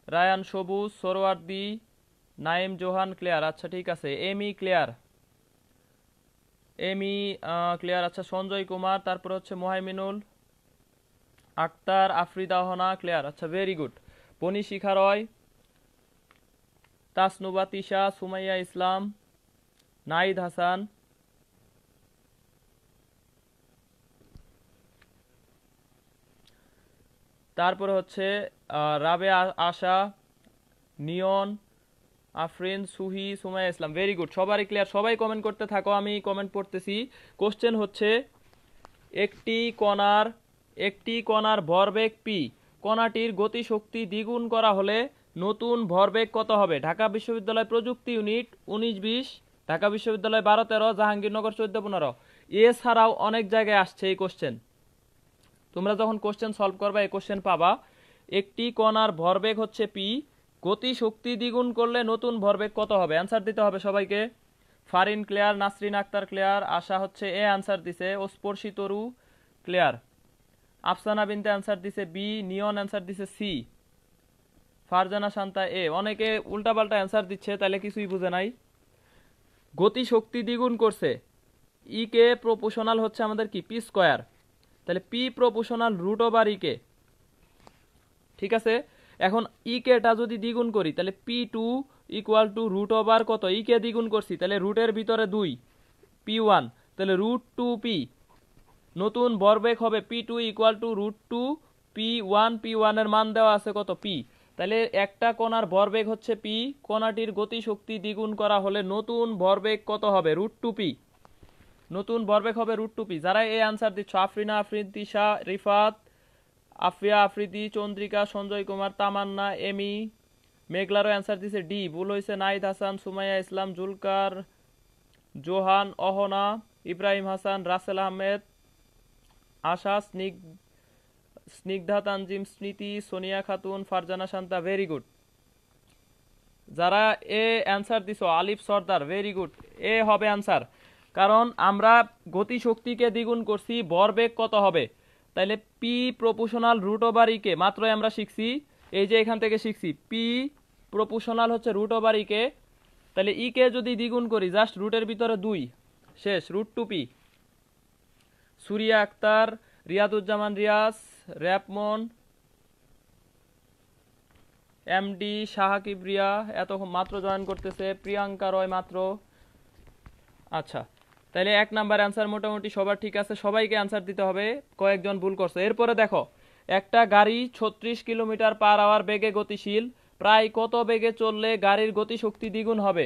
A: রায়ান সবুজ, সোরওয়ার্দি, নাইম জোহান ক্লিয়ার, আচ্ছা ঠিক আছে, এমি ক্লিয়ার, এমি ক্লিয়ার, আচ্ছা সঞ্জয় কুমার, তারপর হচ্ছে মোহাইমিনুল, আক্তার, আফরিদা হনা ক্লিয়ার, আচ্ছা ভেরি গুড। বনি শিখা রয়, তাসনুবা তিশা, সুমাইয়া ইসলাম, নাইদ হাসান, তারপরে হচ্ছে রাবে আশা, নিয়ন, আফরিন, সুহি, সুমাইয়া ইসলাম, ভেরি গুড, সবারই ক্লিয়ার, সবাই কমেন্ট করতে থাকো, আমি কমেন্ট পড়তেছি। কোশ্চেন হচ্ছে একটি কণার ভরবেগ পি, কণাটির গতিশক্তি দ্বিগুণ করা হলে নতুন ভরবেগ কত হবে? ঢাকা বিশ্ববিদ্যালয় প্রযুক্তি ইউনিট 19-20, ঢাকা বিশ্ববিদ্যালয় 12-13, জাহাঙ্গীরনগর 14-15, এছাড়াও অনেক জায়গায় আসছে এই কোশ্চেন। তোমরা যখন কোশ্চেন সলভ করবা এই কোশ্চেন পাবা। একটি কণার ভরবেগ হচ্ছে পি, গতিশক্তি দ্বিগুণ করলে নতুন ভরবেগ কত হবে? অ্যান্সার দিতে হবে সবাইকে। ফারিন ক্লিয়ার, নাসরিন আক্তার ক্লিয়ার, আশা হচ্ছে এ অ্যান্সার দিছে, ওস্পর্শী তরু ক্লিয়ার, আফসানা বিনতে অ্যান্সার দিছে বি, নিয়ন অ্যান্সার দিছে সি, ফারজানা শান্তা এ। অনেকে উল্টাপাল্টা অ্যান্সার দিচ্ছে, তাহলে কিছুই বুঝে নাই। গতিশক্তি দ্বিগুণ করছে, ই কে প্রপোর্শনাল হচ্ছে আমাদের কি পি স্কোয়ার, তাহলে P proportional root over E K, ঠিক আছে। এখন ই কেটা যদি দ্বিগুণ করি তাহলে P two equal to root over কত, ই কে দ্বিগুণ করছি তাহলে রুটের ভিতরে 2 পি 1, তাহলে রুট 2 পি, নতুন ভরবেগ হবে P two equal to root 2 P 1, P 1 এর মান দেওয়া আছে কত পি, তাহলে একটা কণার ভরবেগ হচ্ছে পি, কণাটির গতিশক্তি দ্বিগুণ করা হলে নতুন ভরবেগ কত হবে? রুট 2 পি, নতুন ভরবেগ হবে রুট 2 পি। যারা এই আনসার দিচ্ছ, আফরিনা, আফরিন, তিশা, রিফাত, আফিয়া, আফ্রিদি, চন্দ্রিকা, সঞ্জয় কুমার, তামান্না, এমি, মেঘলারও অ্যান্সার দিছে ডি, ভুল হয়েছে নাইদ হাসান, সুমাইয়া ইসলাম, জুলকার, জোহান, অহনা, ইব্রাহিম হাসান, রাসেল আহমেদ, আশা, স্নিগ্ধা, তানজিম, স্মৃতি, সোনিয়া খাতুন, ফারজানা শান্তা, ভেরি গুড। যারা এ অ্যান্সার দিছো, আলিফ সর্দার, ভেরি গুড, এ হবে অ্যান্সার। কারণ আমরা গতিশক্তিকে দ্বিগুণ করছি, ভরবেগ কত হবে? তাহলে P proportional root over E কে, মাত্রই আমরা শিখছি, এই যে এখান থেকে শিখছি পি প্রপোর্শনাল হচ্ছে রুট ওভার ই কে, তাহলে ই কে যদি দ্বিগুণ করি জাস্ট রুটের ভিতরে 2, শেষ, root 2 P. Suriya Akter, Riaduzzaman Riaz, Rapmon, MD, Shaha Kibria এত মাত্র জয়েন করতেছে, প্রিয়াঙ্কা রয় মাত্র। আচ্ছা, তাহলে 1 নাম্বার অ্যান্সার মোটামুটি সবার ঠিক আছে, সবাইকে অ্যান্সার দিতে হবে, কয়েকজন ভুল করছে। এরপরে দেখো, একটা গাড়ি 36 কিলোমিটার পার আওয়ার বেগে গতিশীল, প্রায় কত বেগে চললে গাড়ির গতিশক্তি দ্বিগুণ হবে?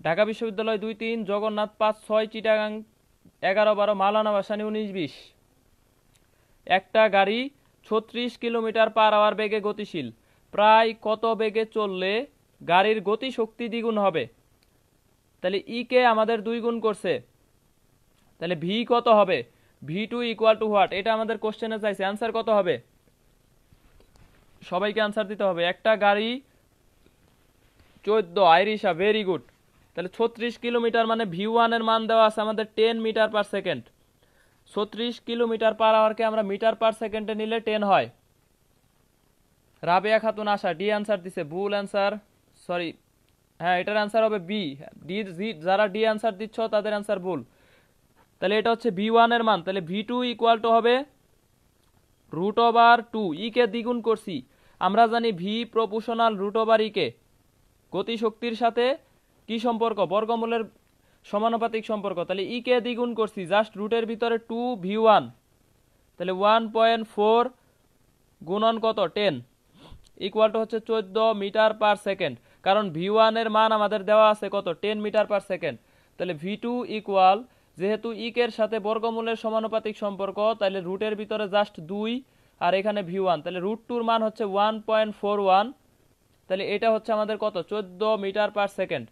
A: ঢাকা বিশ্ববিদ্যালয় 2-3, জগন্নাথ 5-6, চিটাগাং 11-12, মাওলানা ভাসানী 19-20। একটা গাড়ি 36 কিলোমিটার পার আওয়ার বেগে গতিশীল, প্রায় কত বেগে চললে গাড়ির গতিশক্তি দ্বিগুণ হবে? তাহলে ই কে আমাদের 2 গুণ করছে, তাহলে ভি কত হবে? V two equal to what, এটা আমাদের কোশ্চেনে চাইছে, অ্যান্সার কত হবে? সবাইকে অ্যান্সার দিতে হবে। একটা গাড়ি 14, আইরিশা, ভেরি গুড। তাহলে 36 কিলোমিটার মানে ভি ওয়ান এর মান দেওয়া আছে আমাদের 10 metre per second, 36 kilometre per আওয়ারকে আমরা মিটার পার সেকেন্ডে নিলে 10 হয়। রাবেয়া খাতুন, আশা, ডি অ্যান্সার দিছে, ভুল অ্যান্সার, সরি, হ্যাঁ এটার অ্যান্সার হবে বি, ডি, যারা ডি অ্যান্সার দিচ্ছ তাদের অ্যান্সার ভুল। তাহলে এটা হচ্ছে ভি ওয়ান এর মান, তাহলে ভি টু ইকুয়াল টু হবে রুট ওভার 2, ই কে দ্বিগুণ করছি, আমরা জানি V proportional root over E কে, গতিশক্তির সাথে কি সম্পর্ক? বর্গমূলের সমানুপাতিক সম্পর্ক, তাহলে ই কে দ্বিগুণ করছি, জাস্ট রুটের ভিতরে 2 ভি ওয়ান, তাহলে 1.4 গুণন কত 10 ইকুয়াল টু হচ্ছে 14 মিটার পার সেকেন্ড, কারণ ভি ওয়ান এর মান আমাদের দেওয়া আছে কত 10 মিটার পার সেকেন্ড, তাহলে ভি টু ইকুয়াল যেহেতু ইকের সাথে বর্গমূলের সমানুপাতিক সম্পর্ক, তাহলে রুটের ভিতরে জাস্ট 2 আর এখানে v1, তাহলে √2 মান হচ্ছে 1.41। তাহলে এটা হচ্ছে আমাদের কত, 14 metre per second.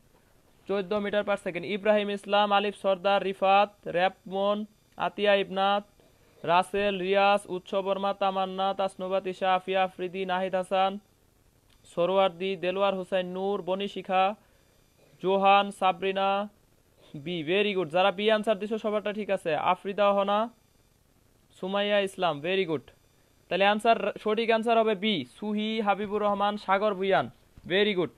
A: 14 metre per second. Ibrahim Islam, Alif Sardar, Rifat, র্যাপমন, আতিয়া ইবনাত, রাসেল, রিয়াজ, উৎস বর্মা, তামান্না, Tasnuva, Tisha, Afia Afridi, Nahid Hasan, Suhrawardy, Delwar Hossain, Noor, Boni Shikha, Johan, Sabrina, B. Very good, যারা বি আনসার দিছো সবারটা ঠিক আছে। Afrida Hona, Sumaiya Islam, very good. তাহলে আনসার, সঠিক আনসার হবে B, Suhi, Habibur Rahman, Sagar Bhuiyan, very good.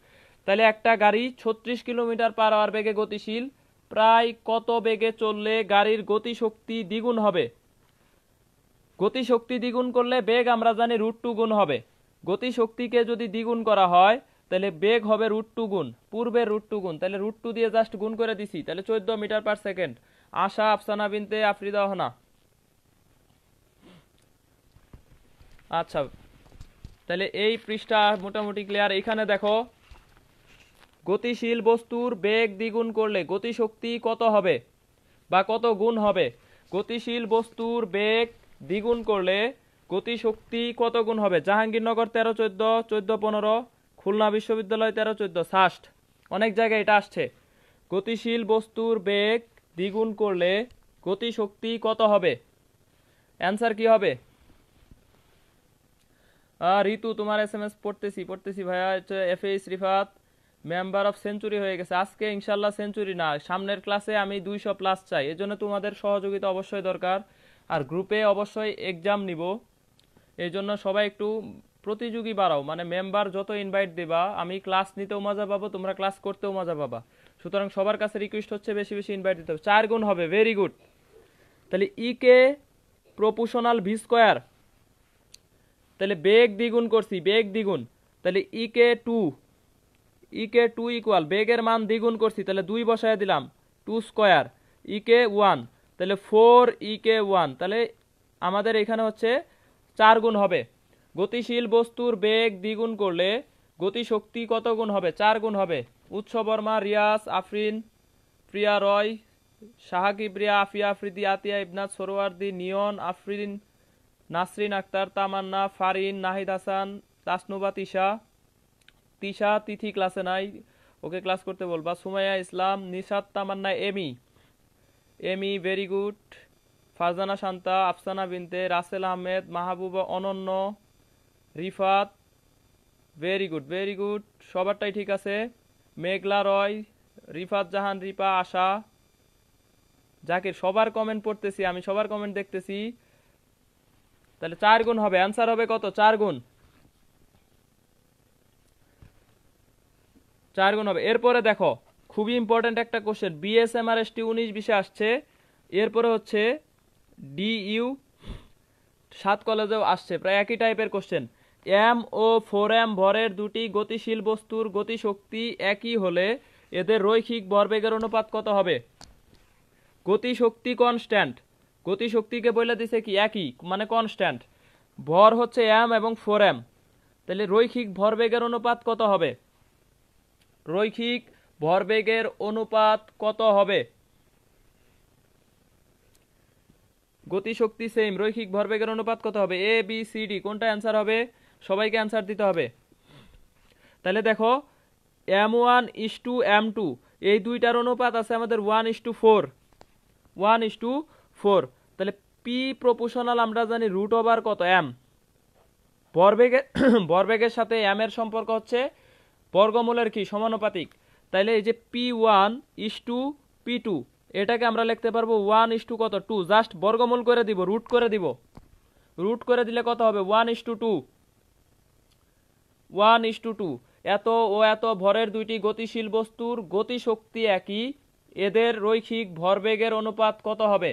A: তাহলে একটা গাড়ি 36 কিলোমিটার পার আওয়ার বেগে গতিশীল, প্রায় কত বেগে চললে গাড়ির গতিশক্তি দ্বিগুণ হবে? গতিশক্তি দ্বিগুণ করলে বেগ আমরা জানি √2 গুণ হবে। গতিশক্তিকে যদি দ্বিগুণ করা হয় তাহলে বেগ হবে √2 গুণ, পূর্বের √2 গুণ। তাহলে √2 দিয়ে জাস্ট গুণ করে দিছি, তাহলে 14 মিটার পার সেকেন্ড। আশা, আফসানা বিনতে, আফরিদা হনা। আচ্ছা, তাহলে এই পৃষ্ঠা মোটামুটি ক্লিয়ার। এখানে দেখো, গতিশীল বস্তুর বেগ দ্বিগুণ করলে গতিশক্তি কত হবে বা কত গুণ হবে? গতিশীল বস্তুর বেগ দ্বিগুণ করলে গতিশক্তি কত গুণ হবে? জাহাঙ্গীরনগর 13-14, 14-15, খুলনা বিশ্ববিদ্যালয় 13-14, সাস্ট, অনেক জায়গায় এটা আসছে। গতিশীল বস্তুর বেগ দ্বিগুণ করলে গতিশক্তি কত হবে? অ্যান্সার কি হবে? ঋতু, তোমার SMS পড়তেছি ভাইয়া। FH Rifat, member of century হয়ে গেছে আজকে, ইনশাল্লাহ সেঞ্চুরি না, সামনের ক্লাসে আমি 200+ চাই, এজন্য তোমাদের সহযোগিতা অবশ্যই দরকার। আর গ্রুপে অবশ্যই এক্সাম নিব, এই জন্য সবাই একটু প্রতিযোগী বাড়াও, মানে মেম্বার যত ইনভাইট দেবা আমি ক্লাস নিতেও মজা পাবো, তোমরা ক্লাস করতেও মজা পাবা। সুতরাং সবার কাছে রিকোয়েস্ট হচ্ছে বেশি বেশি ইনভাইট দিতে হবে। 4 গুণ হবে, ভেরি গুড। তাহলে কে প্রপোর্শনাল ভি স্কোয়ার, তাহলে বেগ দ্বিগুণ করছি, বেগ দ্বিগুণ, তাহলে কে 2 ইকুয়াল বেগের মান দ্বিগুণ করছি, তাহলে 2 বসায় দিলাম, 2 স্কোয়ার, কে 1, তাহলে 4 কে 1, তাহলে আমাদের এখানে হচ্ছে 4 গুণ হবে। গতিশীল বস্তুর বেগ দ্বিগুণ করলে গতিশক্তি কত গুণ হবে? 4 গুণ হবে। উৎস বর্মা, রিয়াজ, আফরিন, প্রিয়া রয়, শাহাকিব রিয়া, আফিয়া আফ্রিদি, আতিয়া ইবনাত, সরোয়ার্দি, নিয়ন, আফরিন, নাসরিন আক্তার, তামান্না, ফারিন, নাহিদ হাসান, তাসনুবা, তিশা তিথি ক্লাসে নাই, ওকে ক্লাস করতে বলবা। সুমাইয়া ইসলাম, নিশাত, তামান্না, এমি, ভেরি গুড। ফারজানা শান্তা, আফসানা বিনতে, রাসেল আহমেদ, মাহবুবা, অনন্য, রিফাত, ভেরি গুড, সবারটাই ঠিক আছে। মেঘলা রয়, রিফাত জাহান, রিপা, আশা, জাকির, সবার কমেন্ট পড়তেছি আমি, সবার কমেন্ট দেখতেছি। তাহলে 4 গুণ হবে, অ্যান্সার হবে কত? 4 গুণ, 4 গুণ হবে। এরপরে দেখো, খুবই ইম্পর্টেন্ট একটা কোশ্চেন, BSMRST 19-20 আসছে। এরপরে হচ্ছে DU 7 কলেজেও আসছে, প্রায় একই টাইপের কোশ্চেন। M ও 4M ভরের দুটি গতিশীল বস্তুর গতিশক্তি একই হলে এদের রৈখিক ভরবেগের অনুপাত কত হবে? গতিশক্তি কনস্ট্যান্ট, গতিশক্তিকে বলে দিছে কি একই, মানে কনস্ট্যান্ট, ভর হচ্ছে M এবং 4M, তাহলে রৈখিক ভরবেগের অনুপাত কত হবে? রৈখিক ভরবেগের অনুপাত কত হবে? গতিশক্তি সেম, রৈখিক ভরবেগের অনুপাত কত হবে? ABCD, কোনটা অ্যান্সার হবে? সবাইকে অ্যান্সার দিতে হবে। তাহলে দেখো, M1:M2, এই দুইটার অনুপাত আছে আমাদের 1:4, 1:4। তাহলে P প্রপোর্শনাল আমরা জানি √ওভার কত? M। ভরবেগের সাথে M এর সম্পর্ক হচ্ছে বর্গমূলের কি সমানুপাতিক। তাইলে এই যে P1:P2, এটাকে আমরা লিখতে পারবো 1 কত? 2, জাস্ট বর্গমূল করে দিব, রুট করে দিব, রুট করে দিলে কত হবে? 1:2, 1:2। এত ও এত ভরের দুইটি গতিশীল বস্তুর গতিশক্তি একই, এদের রৈখিক ভরবেগের অনুপাত কত হবে?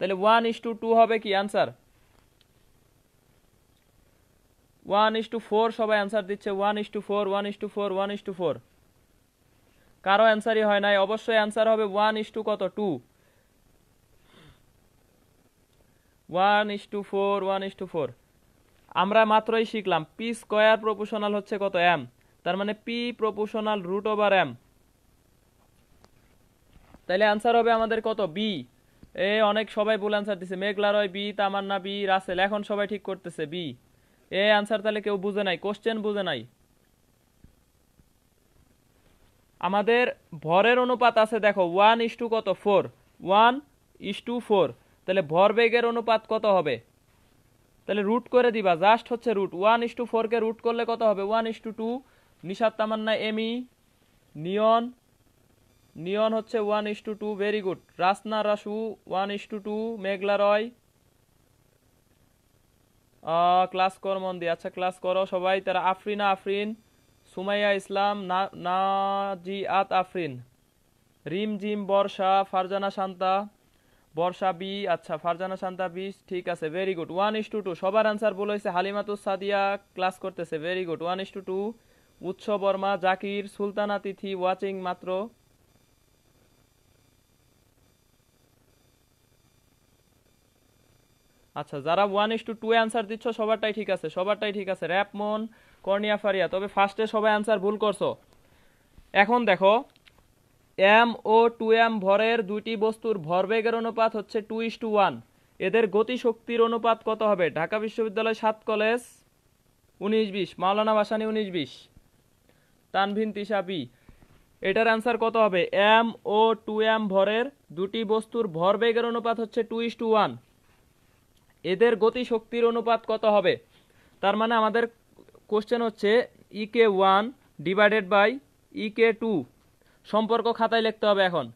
A: তাহলে 1:2 হবে কি অ্যান্সার? 1:4, সবাই অ্যান্সার দিচ্ছে 1:4, 1:4, 1:4। কারো অ্যান্সারই হয় নাই, অবশ্যই অ্যান্সার হবে 1 কত? 2, 1:4, 1:4। আমরা মাত্রই শিখলাম P স্কয়ার প্রপোর্শনাল হচ্ছে কত? M, তার মানে P প্রপোর্শনাল √M। তাহলে অ্যান্সার হবে আমাদের কত? B। অনেক সবাই ভুল অ্যান্সার দিছে। মেঘলা রয় বি, তামান্না বি, রাসেল এখন সবাই ঠিক করতেছে বি। অ্যান্সার তাহলে কেউ বুঝে নাই, কোশ্চেন বুঝে নাই। আমাদের ভরের অনুপাত আছে দেখো 1:, কত 4, 1:4। তাহলে ভরবেগের অনুপাত কত হবে? তাহলে রুট করে দিবা, জাস্ট হচ্ছে রুট। 1:4 কে রুট করলে কত হবে? 1:2। নিশাত তামান্না এমি, নিয়ন নিয়ন হচ্ছে 1:2, ভেরি গুড। রাসনা রাসু 1:2, মেঘলা রয়। ক্লাস কর মন দিয়ে, আচ্ছা ক্লাস করো সবাই। তারা আফরিনা আফরিন, সুমাইয়া ইসলাম, নাজিআত আফরিন, রিম জিম বর্ষা, ফারজানা শান্তা, বর্ষা বি, আচ্ছা ফারজানা শান্তা বি, ঠিক আছে ভেরি গুড। 1:2 সবার আনসার ভুল হয়েছে। হালিমাতুস সাদিয়া ক্লাস করতেছে, ভেরি গুড। 1:2। উৎস বর্মা, জাকির, সুলতানা তিথি ওয়াচিং মাত্র। আচ্ছা যারা 1:2 অ্যান্সার দিচ্ছ সবারটাই ঠিক আছে, সবারটাই ঠিক আছে। র্যাপমন, কর্নিয়া ফারিয়া, তবে ফার্স্টে সবাই অ্যান্সার ভুল করছো। এখন দেখো এম ও 2m ভরের দুইটি বস্তুর ভরবেগের অনুপাত হচ্ছে 2:1। এদের গতিশক্তির অনুপাত কত হবে? ঢাকা বিশ্ববিদ্যালয় 7 কলেজ 19-20, মাওলানা ভাসানী 19-20, তানভিন তিশা বি। এটার অ্যান্সার কত হবে? এম ও 2m ভরের দুটি বস্তুর ভরবেগের অনুপাত হচ্ছে 2:1। এদের গতিশক্তির অনুপাত কত হবে? তার মানে আমাদের কোশ্চেন হচ্ছে EK1 ডিভাইডেড বাই EK2 সম্পর্ক খাতায় লিখতে হবে এখন।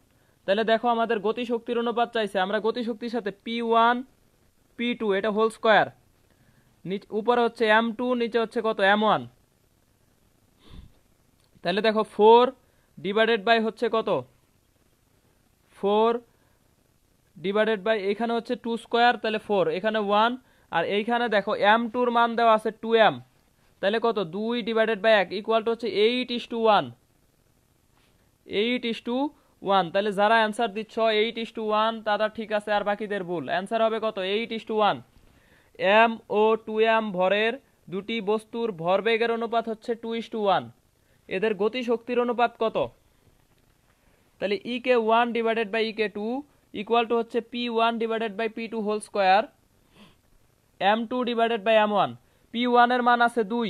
A: তাহলে দেখো আমাদের গতিশক্তির অনুপাত চাইছে, আমরা গতিশক্তির সাথে P1 P2 এটা হোল স্কয়ার, উপরে হচ্ছে M2, নিচে হচ্ছে কত M1। তাহলে দেখো 4 ডিভাইডেড বাই হচ্ছে কত 4 ডিভাইডেড বাই এখানে হচ্ছে 2 স্কয়ার, তাহলে 4, এখানে 1, আর এইখানে দেখো M2 এর মান দেওয়া আছে 2m, তাহলে কত 2 ডিভাইডেড বাই 1 ইকুয়াল টু হচ্ছে 8:1, 8:1। তাহলে যারা অ্যান্সার দিচ্ছ 8:1 তারা ঠিক আছে, আর বাকিদের ভুল। অ্যান্সার হবে কত? 8:1। এম ও 2m ভরের দুটি বস্তুর ভরবেগের অনুপাত হচ্ছে 2:1। এদের গতিশক্তির অনুপাত কত? তাহলে EK1 divided by EK2 equal to হচ্ছে P1 divided by P2 whole square, M2 divided by M1। P1 এর মান আছে 2,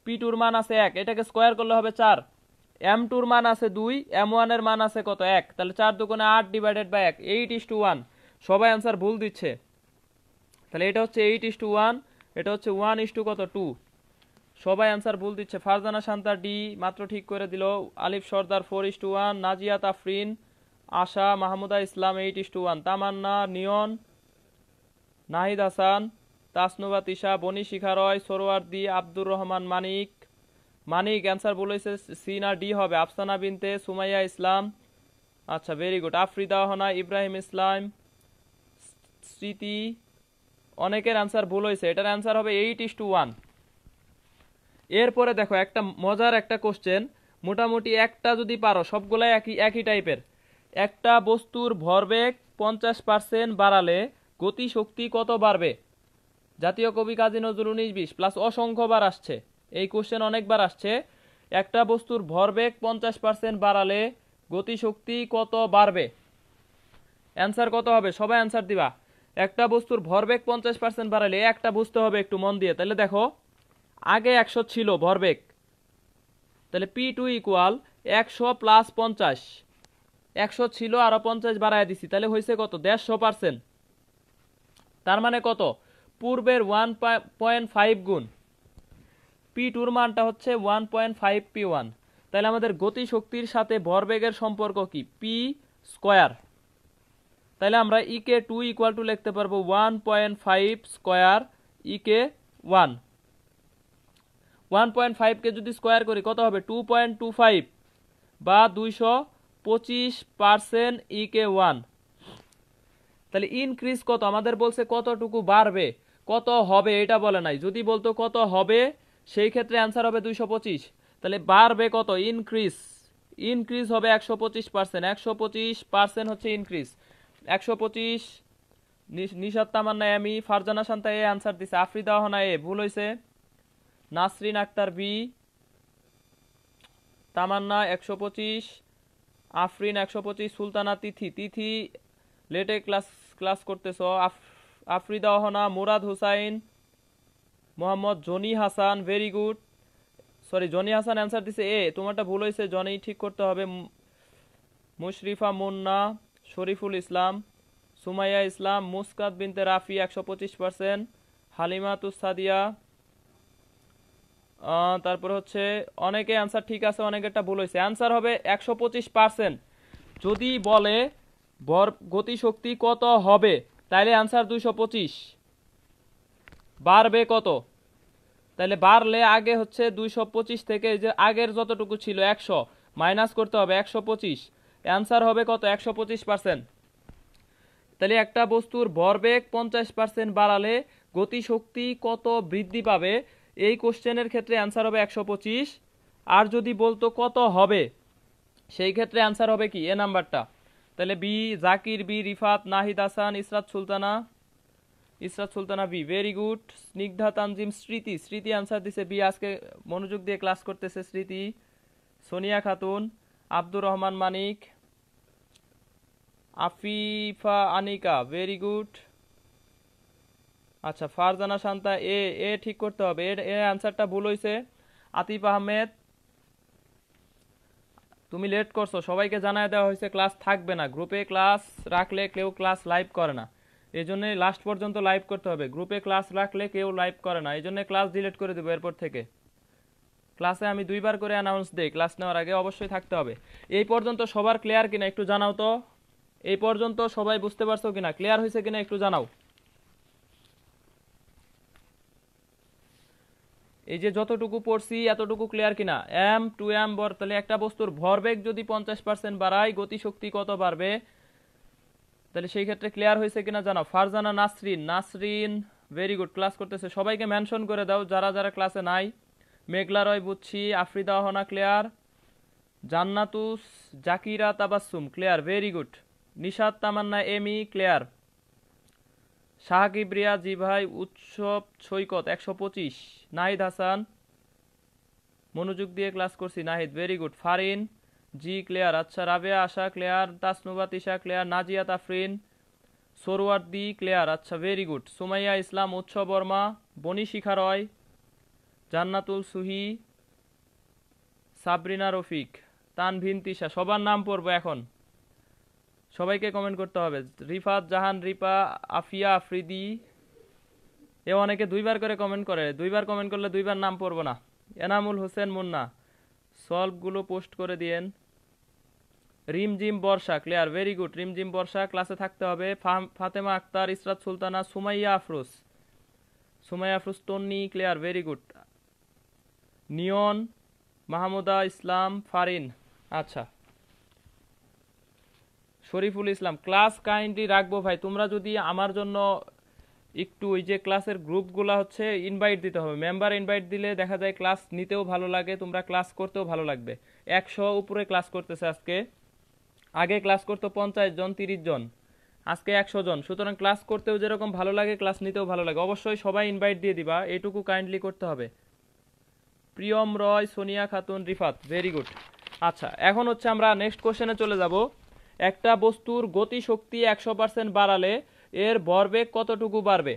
A: P2 এর মান আছে 1, এটাকে স্কয়ার করলে হবে 4। M2 এর মান আছে 2, M1 এর মান আছে কত 1, তাহলে 4 দুগুণে 8 ডিভাইডেড বাই 1, 8:1। সবাই অ্যান্সার ভুল দিচ্ছে। তাহলে এটা হচ্ছে 8:1, এটা হচ্ছে 1:2 কত 2। সবাই অ্যান্সার ভুল দিচ্ছে। ফারজানা শান্তা ডি মাত্র ঠিক করে দিল। আলিফ সর্দার 4:1, নাজিয়াত আফরিন, আশা মাহমুদা ইসলাম 8:1, তামান্না, নিয়ন, নাহিদ হাসান, তাসনুবা তিশা, বনি শিখা রয়, সরোয়ার্দি, আব্দুর রহমান মানিক, অ্যান্সার বলেছে সি না ডি হবে। আফসানা বিনতে, সুমাইয়া ইসলাম, আচ্ছা ভেরি গুড। আফরিদা হনা, ইব্রাহিম ইসলাম, স্মৃতি, অনেকের অ্যান্সার ভুল হয়েছে। এটার অ্যান্সার হবে 8:1। এরপরে দেখো একটা মজার একটা কোশ্চেন, মোটামুটি একটা যদি পারো, সবগুলাই একই টাইপের। একটা বস্তুর ভরবেগ 50% বাড়ালে গতিশক্তি কত বাড়বে? জাতীয় কবি কাজী নজরুল 19-20 প্লাস অসংখ্যবার আসছে এই কোশ্চেন, অনেকবার আসছে। একটা বস্তুর ভরবেগ 50% বাড়ালে গতিশক্তি কত বাড়বে? অ্যান্সার কত হবে? সবাই অ্যান্সার দিবা। একটা বস্তুর ভরবেগ 50% বাড়ালে একটা বুঝতে হবে একটু মন দিয়ে। তাহলে দেখো আগে 100 ছিল ভরবেগ, তাহলে P2 ইকুয়াল 100 প্লাস 50, 100 ছিল আরো 50 বাড়ায় দিছি, তাহলে হয়েছে কত? 150%। তার মানে কত? পূর্বের 1.5 গুণ। P2 মানটা হচ্ছে 1.5 P1। তাহলে আমাদের গতিশক্তির সাথে ভরবেগের সম্পর্ক কি? P square. তাহলে আমরা EK2 ইকুয়াল টু লিখতে পারবো 1.5 স্কয়ার EK1। 1.5 কে যদি স্কয়ার করি কত হবে? 2.25 বা 225% EK1। তাহলে ইনক্রিজ কত? আমাদের বলছে কতটুকু বাড়বে, কত হবে এটা বলে নাই। যদি বলতো কত হবে সেই ক্ষেত্রে অ্যান্সার হবে 225। তাহলে বাড়বে কত? ইনক্রিজ হবে 125%। 125% হচ্ছে increase. 125। Nishat Tamanna Emi, Farzana Shanta A answer দিছে। আফরিদা হনা এ ভুল হয়েছে। নাসরিন আক্তার বি, তামান্না 125, আফরিন 125, সুলতানা তিথি লেটে ক্লাস করতেছো। Afrida Ohona, Murad Hussain, Mohammad Jony Hasan, very good. Sorry, Jony Hasan answer দিছে এ, তোমারটা ভুল হয়েছে, জনি ঠিক করতে হবে। মুশরিফা মুন্না, শরীফুল ইসলাম, সুমাইয়া ইসলাম, মুসকাত বিনতে রাফি 125%, হালিমাতুস সাদিয়া। তারপর হচ্ছে অনেকে অ্যান্সার ঠিক আছে, অনেকেরটা ভুল হয়েছে। অ্যান্সার হবে 125%। যদি বলে গতিশক্তি কত হবে, তাইলে অ্যান্সার 225। বাড়বে কত, তাহলে বাড়লে আগে হচ্ছে 225 থেকে যে আগের যতটুকু ছিল 100 মাইনাস করতে হবে 125। অ্যান্সার হবে কত, 125%। তাহলে একটা বস্তুর ভরবেগ 50% বাড়ালে গতিশক্তি কত বৃদ্ধি পাবে, এই কোশ্চেনের ক্ষেত্রে অ্যান্সার হবে 125। আর যদি বলতো কত হবে, সেই ক্ষেত্রে অ্যান্সার হবে কি, এ নাম্বারটা। তাহলে B Zakir, B Rifat, Nahid Hasan, Israt Sultana B, very good. Snigdha Tanzim, Smriti answer দিছে বি, আজকে মনোযোগ দিয়ে ক্লাস করতেছে স্মৃতি। সোনিয়া খাতুন, আব্দুর রহমান মানিক, আফিফা আনিকা, ভেরি গুড। আচ্ছা, ফারজানা শান্তা এ ঠিক করতে হবে, এর অ্যান্সারটা ভুল হয়েছে। আতিফ আহমেদ, তুমি লেট করছো, সবাইকে জানায় দেওয়া হয়েছে ক্লাস থাকবে না। গ্রুপে ক্লাস রাখলে কেউ ক্লাস লাইভ করে না, এই জন্য লাস্ট পর্যন্ত লাইভ করতে হবে। গ্রুপে ক্লাস রাখলে কেউ লাইভ করে না, এই জন্য ক্লাস ডিলিট করে দেবো এরপর থেকে। ক্লাসে আমি 2বার করে অ্যানাউন্স দেই, ক্লাস নেওয়ার আগে অবশ্যই থাকতে হবে। এই পর্যন্ত সবার ক্লিয়ার কিনা একটু জানাও তো। এই পর্যন্ত সবাই বুঝতে পারছো কিনা, ক্লিয়ার হয়েছে কিনা একটু জানাও। এই যে যতটুকু পড়ছি এতটুকু ক্লিয়ার কিনা। এম টু এম বর, তাহলে একটা বস্তুর ভরবেগ যদি 50% বাড়ায় গতিশক্তি কত বাড়বে, তাহলে সেই ক্ষেত্রে ক্লিয়ার হয়েছে কিনা জানাও। Farzana Nasrin, very good, class করতেছে। সবাইকে মেনশন করে দাও যারা যারা ক্লাসে নাই। মেঘলা রয় বুঝছি, Afrida Hona clear, Jannatus Zakira Tabassum clear, very good. Nishat Tamanna Emi clear. Sahakib Riya, জি ভাই। উৎসব সৈকত 125। নাহিদ হাসান, মনোযোগ দিয়ে ক্লাস করছি নাহিদ, ভেরি গুড। ফারিন জি ক্লিয়ার। আচ্ছা, Rabeya Asha clear, Tasnuba Tisha clear, Nazia Tafrin, Sorwardi clear. আচ্ছা, ভেরি গুড। সুমাইয়া ইসলাম, উৎসব বর্মা, বনি শিখা রয়, জান্নাতুল সুহি, সাবরিনা রফিক, তানভিন তিশা, সবার নাম পড়বো এখন, সবাইকে কমেন্ট করতে হবে। রিফাত জাহান, রিপা, আফিয়া আফ্রিদি, এ অনেকে 2বার করে কমেন্ট করে, 2বার কমেন্ট করলে 2বার নাম পড়বো না। এনামুল হোসেন মুন্না, সলভগুলো পোস্ট করে দিয়েন। রিমজিম বর্ষা ক্লিয়ার, ভেরি গুড। রিমজিম বর্ষা ক্লাসে থাকতে হবে। ফাতেমা আক্তার, ইসরাত সুলতানা, সুমাইয়া আফরোজ তন্নি ক্লিয়ার, ভেরি গুড। নিয়ন, মাহমুদা ইসলাম, ফারিন। আচ্ছা, শরীফুল ইসলাম, ক্লাস কাইন্ডলি রাখবো ভাই। তোমরা যদি আমার জন্য একটু ওই যে ক্লাসের গ্রুপগুলা হচ্ছে ইনভাইট দিতে হবে, মেম্বার ইনভাইট দিলে দেখা যায় ক্লাস নিতেও ভালো লাগে, তোমরা ক্লাস করতেও ভালো লাগবে। 100 উপরে ক্লাস করতেছে আজকে, আগে ক্লাস করতো 50 জন 30 জন, আজকে 100 জন। সুতরাং ক্লাস করতেও যেরকম ভালো লাগে ক্লাস নিতেও ভালো লাগে। অবশ্যই সবাই ইনভাইট দিয়ে দিবা, এইটুকু কাইন্ডলি করতে হবে। প্রিয়ম রয়, সোনিয়া খাতুন, রিফাত, ভেরি গুড। আচ্ছা, এখন হচ্ছে আমরা নেক্সট কোশ্চেনে চলে যাব। একটা বস্তুর গতিশক্তি 100% বাড়ালে এর ভরবেগ কতটুকু বাড়বে।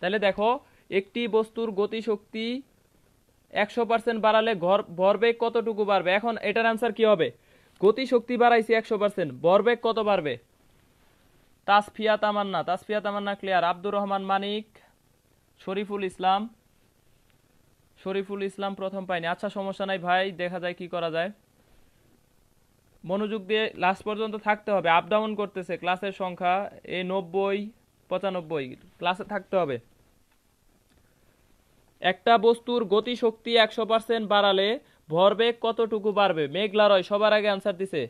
A: তাহলে দেখো, একটি বস্তুর গতিশক্তি 100% বাড়ালে ভরবেগ কতটুকু বাড়বে। এখন এটার অ্যান্সার কি হবে, গতিশক্তি বাড়াইছি 100%, ভরবেগ কত বাড়বে। তাসফিয়া তামান্না ক্লিয়ার। আব্দুর রহমান মানিক, শরীফুল ইসলাম প্রথম পাইনি। আচ্ছা, সমস্যা নাই ভাই, দেখা যায় কি করা যায়। মনোযোগ দিয়ে লাস্ট পর্যন্ত থাকতে হবে, আপ ডাউন করতেছে ক্লাসের সংখ্যা, এই 90 95 ক্লাসে থাকতে হবে। একটা বস্তুর গতিশক্তি 100% বাড়ালে ভরবেগ কতটুকু বাড়বে। মেঘলা রয় সবার আগে অ্যান্সার দিছে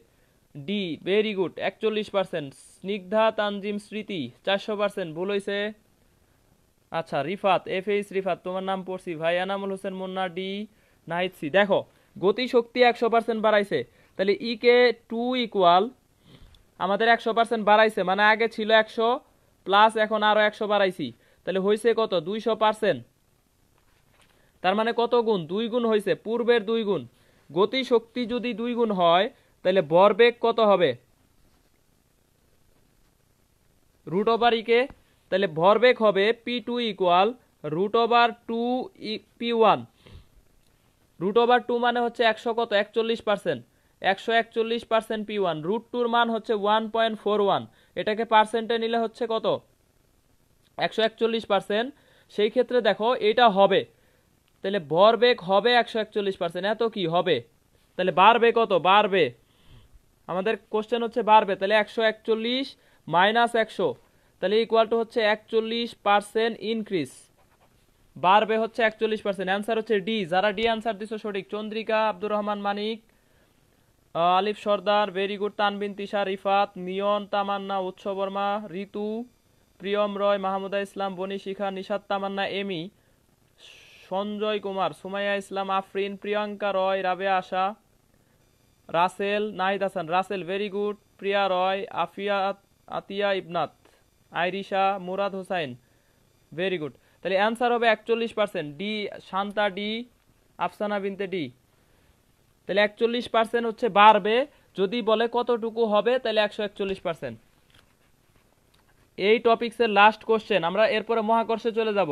A: D, very good, 41%। Snigdha Tanzim Smriti 400%, ভুল হয়েছে। আচ্ছা, রিফাত রিফাত, তোমার নাম পড়ছি ভাই। এনামুল হোসেন মুন্না, ডি। নাহিদ সি। দেখো, গতিশক্তি 100% বাড়াইছে, তাহলে ই কে 2 ইকুয়াল আমাদের 100% বাড়াইছে, মানে আগে ছিল 100 প্লাস এখন আরো 100 বাড়াইছি, তাহলে হয়েছে কত, 200%। তার মানে কত গুণ, 2 গুণ হয়েছে, পূর্বের 2 গুণ। গতিশক্তি যদি 2 গুণ হয় তাহলে ভরবেগ কত হবে, রুট ওভার ইকে, তাহলে ভরবেগ হবে P2 equal root over 2 P1। Root over 2 মানে হচ্ছে 100 কত 41%, 141% P1। রুট 2 মান হচ্ছে 1.41, এটাকে পার্সেন্টে নিলে হচ্ছে কত 141%। সেই ক্ষেত্রে দেখো এটা হবে, তাহলে ভরবেগ হবে 141%, এত কি হবে, তাহলে বাড়বে কত, বাড়বে আমাদের কোশ্চেন হচ্ছে বাড়বে, তাহলে 141 মাইনাস 100, তাহলে ইকুয়াল টু হচ্ছে 41% ইনক্রিজ, বাড়বে হচ্ছে 41%। অ্যান্সার হচ্ছে ডি। যারা ডি অ্যান্সার দিছো সঠিক, চন্দ্রিকা, আব্দুর রহমান মানিক, আলিফ সর্দার, ভেরি গুড, তানবিন, তিশা, রিফাত, নিয়ন, তামান্না, উৎস বর্মা, ঋতু, প্রিয়ম রয়, মাহমুদা ইসলাম, বনি শিখা, নিশাত তামান্না, এমি, সঞ্জয় কুমার, সুমাইয়া ইসলাম, আফরিন, প্রিয়াঙ্কা রয়, রাবেয়া আশা, রাসেল, নাহিদ হাসান, রাসেল ভেরি গুড, প্রিয়া রয়, আফিয়া, আতিয়া ইবনাত, আইরিশা, মুরাদ হোসাইন ভেরি গুড। তাহলে অ্যান্সার হবে 41%, ডি, শান্তা ডি, আফসানা বিনতে ডি। তাহলে 41% হচ্ছে বাড়বে, যদি বলে কতটুকু হবে তাহলে 141%। এই টপিক্সের লাস্ট কোশ্চেন, আমরা এরপরে মহাকর্ষে চলে যাব।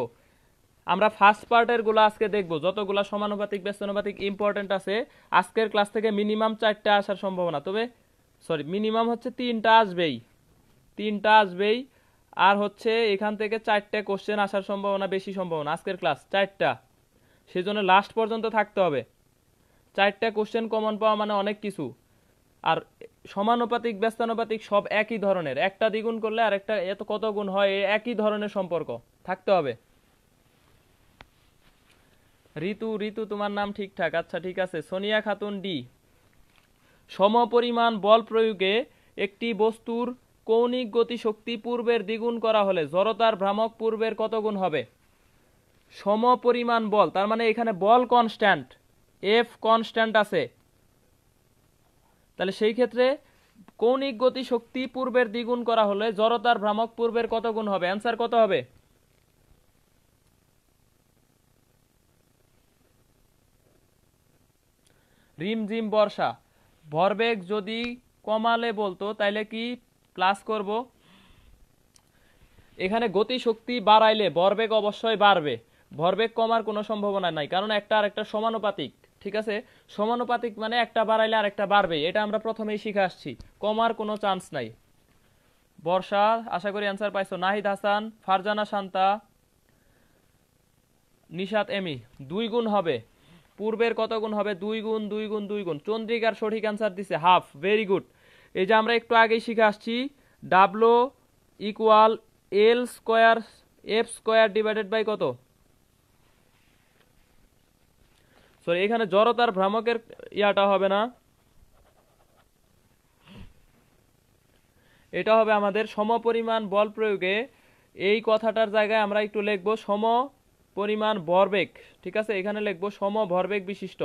A: আমরা ফার্স্ট পার্টের গুলো আজকে দেখব, যতগুলো সমানুপাতিক ব্যস্তানুপাতিক ইম্পর্টেন্ট আছে আজকের ক্লাস থেকে মিনিমাম 4টা আসার সম্ভাবনা, তবে সরি মিনিমাম হচ্ছে 3টা আসবেই, 3টা আসবেই, আর হচ্ছে এখান থেকে 4টে কোশ্চেন আসার সম্ভাবনা, বেশি সম্ভাবনা আজকের ক্লাস 4টা, সেজন্য লাস্ট পর্যন্ত থাকতে হবে। 4টা কোশ্চেন কমন পাওয়া মানে অনেক কিছু। আর সমানুপাতিক ব্যস্তানুপাতিক সব একই ধরনের, একটা দ্বিগুণ করলে আর একটা এত কত গুণ হয়, একই ধরনের সম্পর্ক থাকতে হবে। ঋতু, ঋতু তোমার নাম ঠিকঠাক, আচ্ছা ঠিক আছে। সোনিয়া খাতুন ডি। সমপরিমাণ বল প্রয়োগে একটি বস্তুর কৌণিক গতিশক্তি পূর্বের দ্বিগুণ করা হলে জড়তার ভ্রামক পূর্বের কত গুণ হবে। সমপরিমাণ বল, তার মানে এখানে বল কনস্ট্যান্ট, এফ কনস্ট্যান্ট আছে, তাহলে সেই ক্ষেত্রে কৌণিক গতিশক্তি পূর্বের দ্বিগুণ করা হলে জড়তার ভ্রামক পূর্বের কত গুণ হবে। অ্যান্সার কত হবে, রিমঝিম বর্ষা। ভরবেগ যদি কমালে বলতো তাইলে কি প্লাস করব, এখানে গতিশক্তি বাড়াইলে ভরবেগ অবশ্যই বাড়বে, ভরবেগ কমার কোনো সম্ভাবনা নাই, কারণ একটা আর একটা সমানুপাতিক, ঠিক আছে। সমানুপাতিক মানে একটা বাড়াইলে আর একটা বাড়বে, এটা আমরা প্রথমেই শিখে আসছি, কমার কোনো চান্স নাই। বর্ষা, আশা করি অ্যান্সার পাইছো। নাহিদ হাসান, ফারজানা শান্তা, নিশাত এমি, 2 গুণ হবে, পূর্বের কত গুণ হবে, 2 গুণ 2 গুণ 2 গুণ। চন্দ্রিকার সঠিক অ্যান্সার দিছে হাফ, ভেরি গুড। এই যে আমরা একটু আগেই শিখে আসছি W equal L square F square divided by কত, সরি এখানে জড়তার ভ্রামকের ইয়াটা হবে না, এটা হবে আমাদের সমপরিমাণ বল প্রয়োগে, এই কথাটার জায়গায় আমরা একটু লিখবো সম পরিমাণ ভরবেগ, ঠিক আছে, এখানে লিখবো সম ভরবেগ বিশিষ্ট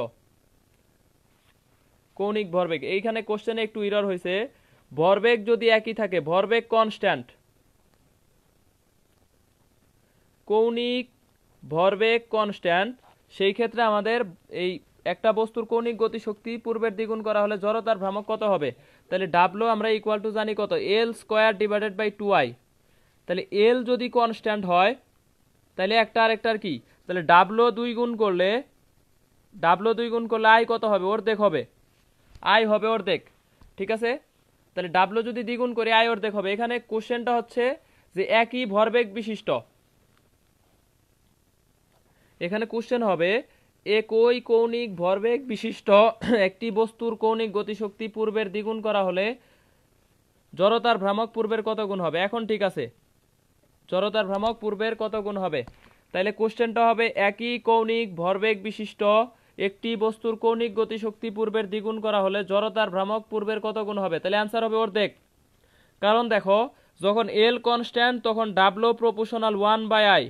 A: কৌণিক ভরবেগ। এইখানে কোশ্চেনে একটু এরর হয়েছে, ভরবেগ যদি একই থাকে, ভরবেগ কনস্ট্যান্ট, কৌণিক ভরবেগ কনস্ট্যান্ট, সেই ক্ষেত্রে আমাদের এই একটা বস্তুর কৌণিক গতিশক্তি পূর্বের দ্বিগুণ করা হলে জড়তার ভ্রামক কত হবে, তাহলে ডাব্লু আমরা ইকুয়াল টু জানি কত, এল স্কোয়ার ডিভাইডেড বাই 2i। তাহলে এল যদি কনস্ট্যান্ট হয় তাহলে একটা আর একটার কি, তাহলে ডাব্লু 2 গুণ করলে, ডাব্লু 2 গুণ করলে আই কত হবে, অর্ধেক হবে, আই হবে অর্ধেক, ঠিক আছে। তাহলে ডাব্লু যদি দ্বিগুণ করি আই অর্ধেক হবে। এখানে কোশ্চেনটা হচ্ছে যে একই ভরবেগ বিশিষ্ট, এখানে কোশ্চেন হবে একই কৌণিক ভরবেগ বিশিষ্ট একটি বস্তুর কৌণিক গতিশক্তি পূর্বের দ্বিগুণ করা হলে জড়তার ভ্রামক পূর্বের কত গুণ হবে। এখন ঠিক আছে, জড়তার ভ্রামক পূর্বের কত গুণ হবে, তাহলে কোশ্চেনটা হবে একই কৌণিক ভরবেগ বিশিষ্ট একটি বস্তুর কৌণিক গতিশক্তি পূর্বের দ্বিগুণ করা হলে জড়তার ভ্রামক পূর্বের কত গুণ হবে, তাহলে অ্যান্সার হবে অর্ধেক। কারণ দেখো যখন এল কনস্ট্যান্ট তখন ডাব্লু প্রপোর্শনাল 1/i,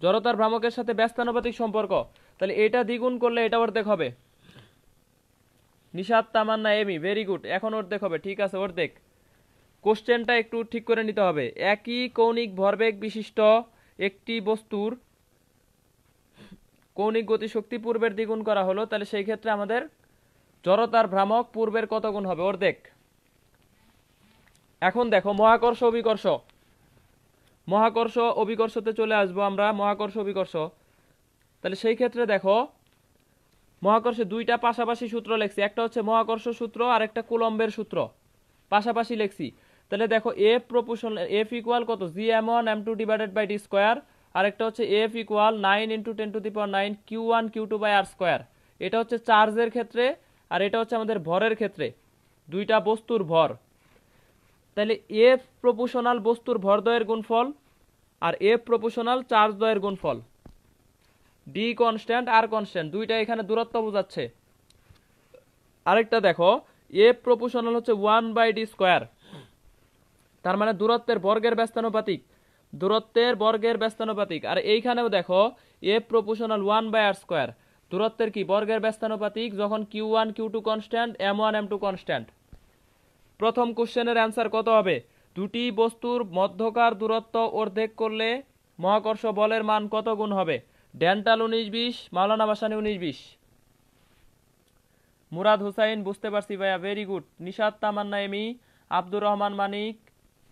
A: জড়তার ভ্রামকের সাথে ব্যস্তানুপাতিক সম্পর্ক, তাহলে এটা দ্বিগুণ করলে এটা অর্ধেক হবে। নিশাত তামান্না এমি, ভেরি গুড, এখন অর্ধেক হবে, ঠিক আছে অর্ধেক। কোশ্চেনটা একটু ঠিক করে নিতে হবে, একই কৌণিক ভরবেগ বিশিষ্ট একটি বস্তুর কৌণিক গতিশক্তি পূর্বের দ্বিগুণ করা হলো, তাহলে সেই ক্ষেত্রে আমাদের জড়তার ভ্রামক পূর্বের কত গুণ হবে, অর্ধেক। এখন দেখো মহাকর্ষ অভিকর্ষ, মহাকর্ষ অভিকর্ষতে চলে আসবো আমরা, মহাকর্ষ অভিকর্ষ। তাহলে সেই ক্ষেত্রে দেখো মহাকর্ষে দুইটা পাশাপাশি সূত্র লিখছি, একটা হচ্ছে মহাকর্ষ সূত্র আর একটা কুলম্বের সূত্র, পাশাপাশি লিখছি। তাহলে দেখো এফ প্রপোর্শনাল, এফ ইকুয়াল কত, G m1 m2 divided by D square, আর একটা হচ্ছে F equal 9 × 10⁹ q1 q2 by R square. এটা হচ্ছে চার্জের ক্ষেত্রে আর এটা হচ্ছে আমাদের ভরের ক্ষেত্রে, দুইটা বস্তুর ভর। তাহলে এফ প্রপোর্শনাল বস্তুর ভর দ্বয়ের গুণফল আর এফ প্রপোর্শনাল চার্জ দ্বয়ের গুণফল, ডি কনস্ট্যান্ট আর কনস্ট্যান্ট, দুইটা এখানে দূরত্ব বোঝাচ্ছে। আরেকটা দেখো এফ প্রপোর্শনাল হচ্ছে 1/d স্কোয়ার, তার মানে দূরত্বের বর্গের ব্যস্তানুপাতিক, দূরত্বের বর্গের ব্যস্তানুপাতিক। আর এইখানেও দেখো এফ প্রপোর্শনাল 1/r স্কোয়ার, দূরত্বের কি বর্গের ব্যস্তানুপাতিক, যখন q1 q2 constant m1 m2 constant. প্রথম কোশ্চেনের অ্যান্সার কত হবে, দুটি বস্তুর মধ্যকার দূরত্ব অর্ধেক করলে মহাকর্ষ বলের মান কত গুণ হবে? ডেন্টাল 19-20, মাওলানা ভাসানী 19-20। মুরাদ হুসাইন বুঝতে পারছি ভাইয়া, ভেরি গুড। নিশাত তামান্না এমি, আব্দুর রহমান মানিক,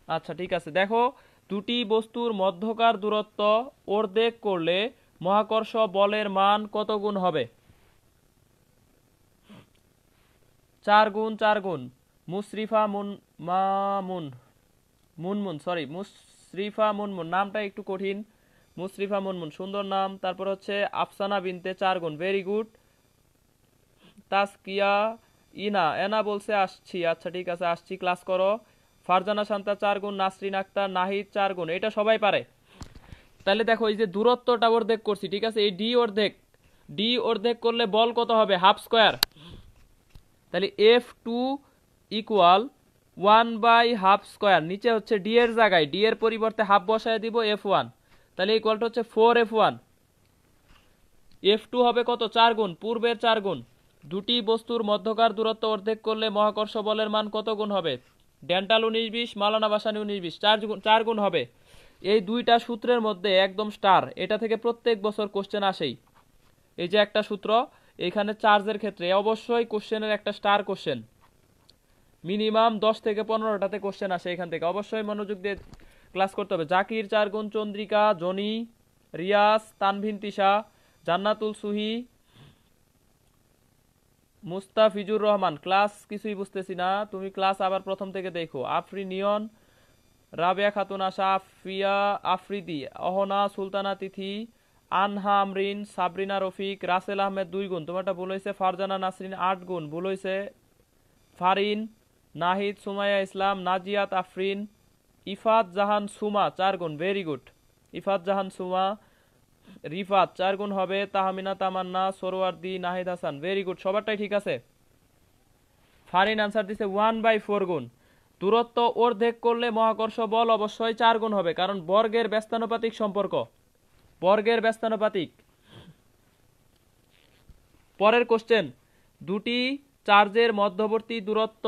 A: আচ্ছা ঠিক আছে। দেখো দুটি বস্তুর মধ্যকার দূরত্ব অর্ধেক করলে মহাকর্ষ বলের মান কত গুণ হবে? 4 গুণ 4 গুণ। মুশরিফা মুনমুন, সরি মুশরিফা মুনমুন, নামটা একটু কঠিন, মুশরিফা মুনমুন সুন্দর নাম। তারপর হচ্ছে আফসানা বিনতে 4 গুণ, ভেরি গুড। তাসকিয়া এনা বলছে আসছি, আচ্ছা ঠিক আছে আসছি, ক্লাস করো। ফারজানা শান্তা 4 গুণ, নাসরিন আক্তার, নাহিদ 4 গুণ, এটা সবাই পারে। তাহলে দেখো এই যে দূরত্বটা অর্ধেক করছি, ঠিক আছে, এই ডি অর্ধেক করলে বল কত হবে? Half square. তাহলে F2 ইকুয়াল 1/2 স্কোয়ার, নিচে হচ্ছে ডি এর জায়গায় ডি এর পরিবর্তে হাফ বসায় দিব F1, তাহলে ইকুয়ালটা হচ্ছে 4F1। F2 হবে কত? 4 গুণ, পূর্বের 4 গুণ। দুটি বস্তুর মধ্যকার দূরত্ব অর্ধেক করলে মহাকর্ষ বলের মান কত গুণ হবে? ডেন্টাল 19-20, মাওলানা ভাসানী 19-20, 4 গুণ হবে। এই দুইটা সূত্রের মধ্যে একদম স্টার, এটা থেকে প্রত্যেক বছর কোশ্চেন আসেই। এই যে একটা সূত্র এখানে চার্জের ক্ষেত্রে অবশ্যই কোশ্চেনের একটা স্টার কোশ্চেন, মিনিমাম 10 থেকে 15টাতে কোশ্চেন আসে এখান থেকে, অবশ্যই মনোযোগ দিয়ে ক্লাস করতে হবে। জাকির 4 গুণ, চন্দ্রিকা, জনি, রিয়াজ, তানভিন তিশা, জান্নাতুল সুহি, মুস্তাফিজুর রহমান, ক্লাস কিছুই বুঝতেছি না, তুমি ক্লাস আবার প্রথম থেকে দেখো। আফরিনিয়ন, রাবেয়া খাতুন আশা, আফ্রিদি, অহনা, সুলতানা তিথি, আনহা আমরিন, সাবরিনা রফিক, রাসেল আহমেদ 2 গুণ, তোমারটা ভুল হয়েছে। ফারজানা নাসরিন 8 গুণ, ভুল হয়েছে। ফারিন, নাহিদ, সুমাইয়া ইসলাম, নাজিয়াত আফরিন, ইফাত জাহান সুমা 4 গুণ, ভেরি গুড। ইফাত জাহান সুমা, রিফাত 4 গুণ হবে। তাহমিনা তামান্না, সরোয়ার্দি, নাহিদ হাসান, ভেরি গুড, সবারটাই ঠিক আছে। ফারিন আনসার দিছে 1/4 গুণ। দূরত্ব অর্ধেক করলে মহাকর্ষ বল অবশ্যই 4 গুণ হবে, কারণ বর্গের ব্যস্তানুপাতিক সম্পর্ক, বর্গের ব্যস্তানুপাতিক। পরের কোশ্চেন, দুটি চার্জের মধ্যবর্তী দূরত্ব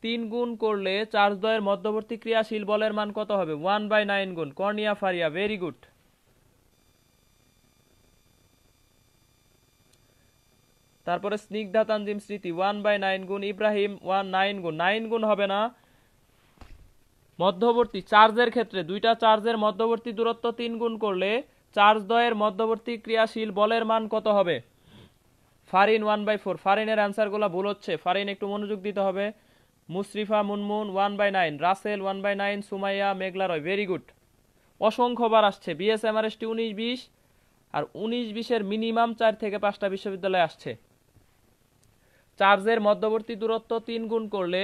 A: 3 গুণ করলে চার্জ দ্বয়ের মধ্যবর্তী ক্রিয়াশীল বলের মান কত হবে? 1/9 গুণ। Cornea Faria, very good. তারপরে স্নিগ্ধা তানজিম স্মৃতি 1/9 গুণ। ইব্রাহিম 9 গুণ, 9 গুণ হবে না। মধ্যবর্তী চার্জের ক্ষেত্রে দুইটা চার্জের মধ্যবর্তী দূরত্ব 3 গুণ করলে চার্জ দ্বয়ের মধ্যবর্তী ক্রিয়াশীল বলের মান কত হবে? ফারিন 1/4। ফারিনের অ্যান্সারগুলো ভুল হচ্ছে, ফারিন একটু মনোযোগ দিতে হবে। মুশরিফা মুনমুন 1/9, রাসেল 1/9, সুমাইয়া, মেঘলা রয়, ভেরি গুড। অসংখ্যবার আসছে বিএসএমআরএসটি 19-20, আর 19-20-এর মিনিমাম 4 থেকে 5টা বিশ্ববিদ্যালয়ে আসছে। চার্জের মধ্যবর্তী দূরত্ব 3 গুণ করলে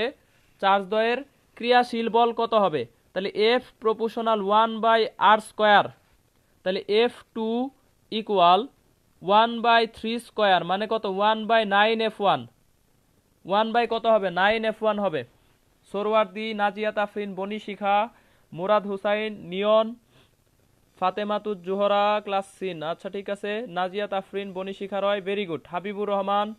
A: চার্জ দ্বয়ের ক্রিয়াশীল বল কত হবে? তাহলে F প্রপোর্শনাল 1/r স্কোয়ার, তাহলে F2 ইকুয়াল 1/3 স্কোয়ার, মানে কত? 1/9F1। 1 কত হবে? 9F1 হবে। সোরওয়ার্দি, নাজিয়াত আফরিন, বনি শিখা, মুরাদ হুসাইন, নিয়ন, ফাতেমাতুজ জোহরা, ক্লাস সিন, আচ্ছা ঠিক আছে। নাজিয়াত আফরিন, বনি শিখা রয়, ভেরি গুড। হাবিবুর রহমান,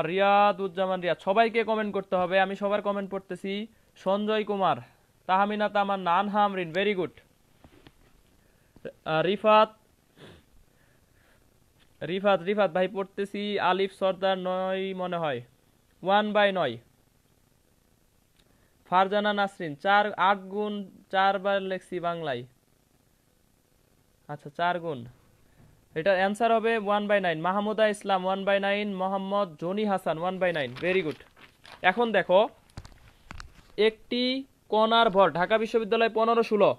A: রিয়াদুজ্জামান রিয়াদ, সবাইকে কমেন্ট করতে হবে, আমি সবার কমেন্ট পড়তেছি। সঞ্জয় কুমার, তাহমিনা তামান্না, আনহা আমরিন, ভেরি গুড। রিফাত রিফাত রিফাত ভাই পড়তেছি। আলিফ সর্দার 9 মনে হয়, 1/9। ফারজানা নাসরিন 4 8 গুণ 4 বার লিখছি বাংলায়। আচ্ছা 4 গুণ, এটার অ্যান্সার হবে 1/9। মাহমুদা ইসলাম 1/9, মোহাম্মদ জনি হাসান 1/9। Very good. এখন দেখো একটি কণার ভর, ঢাকা বিশ্ববিদ্যালয় 15-16,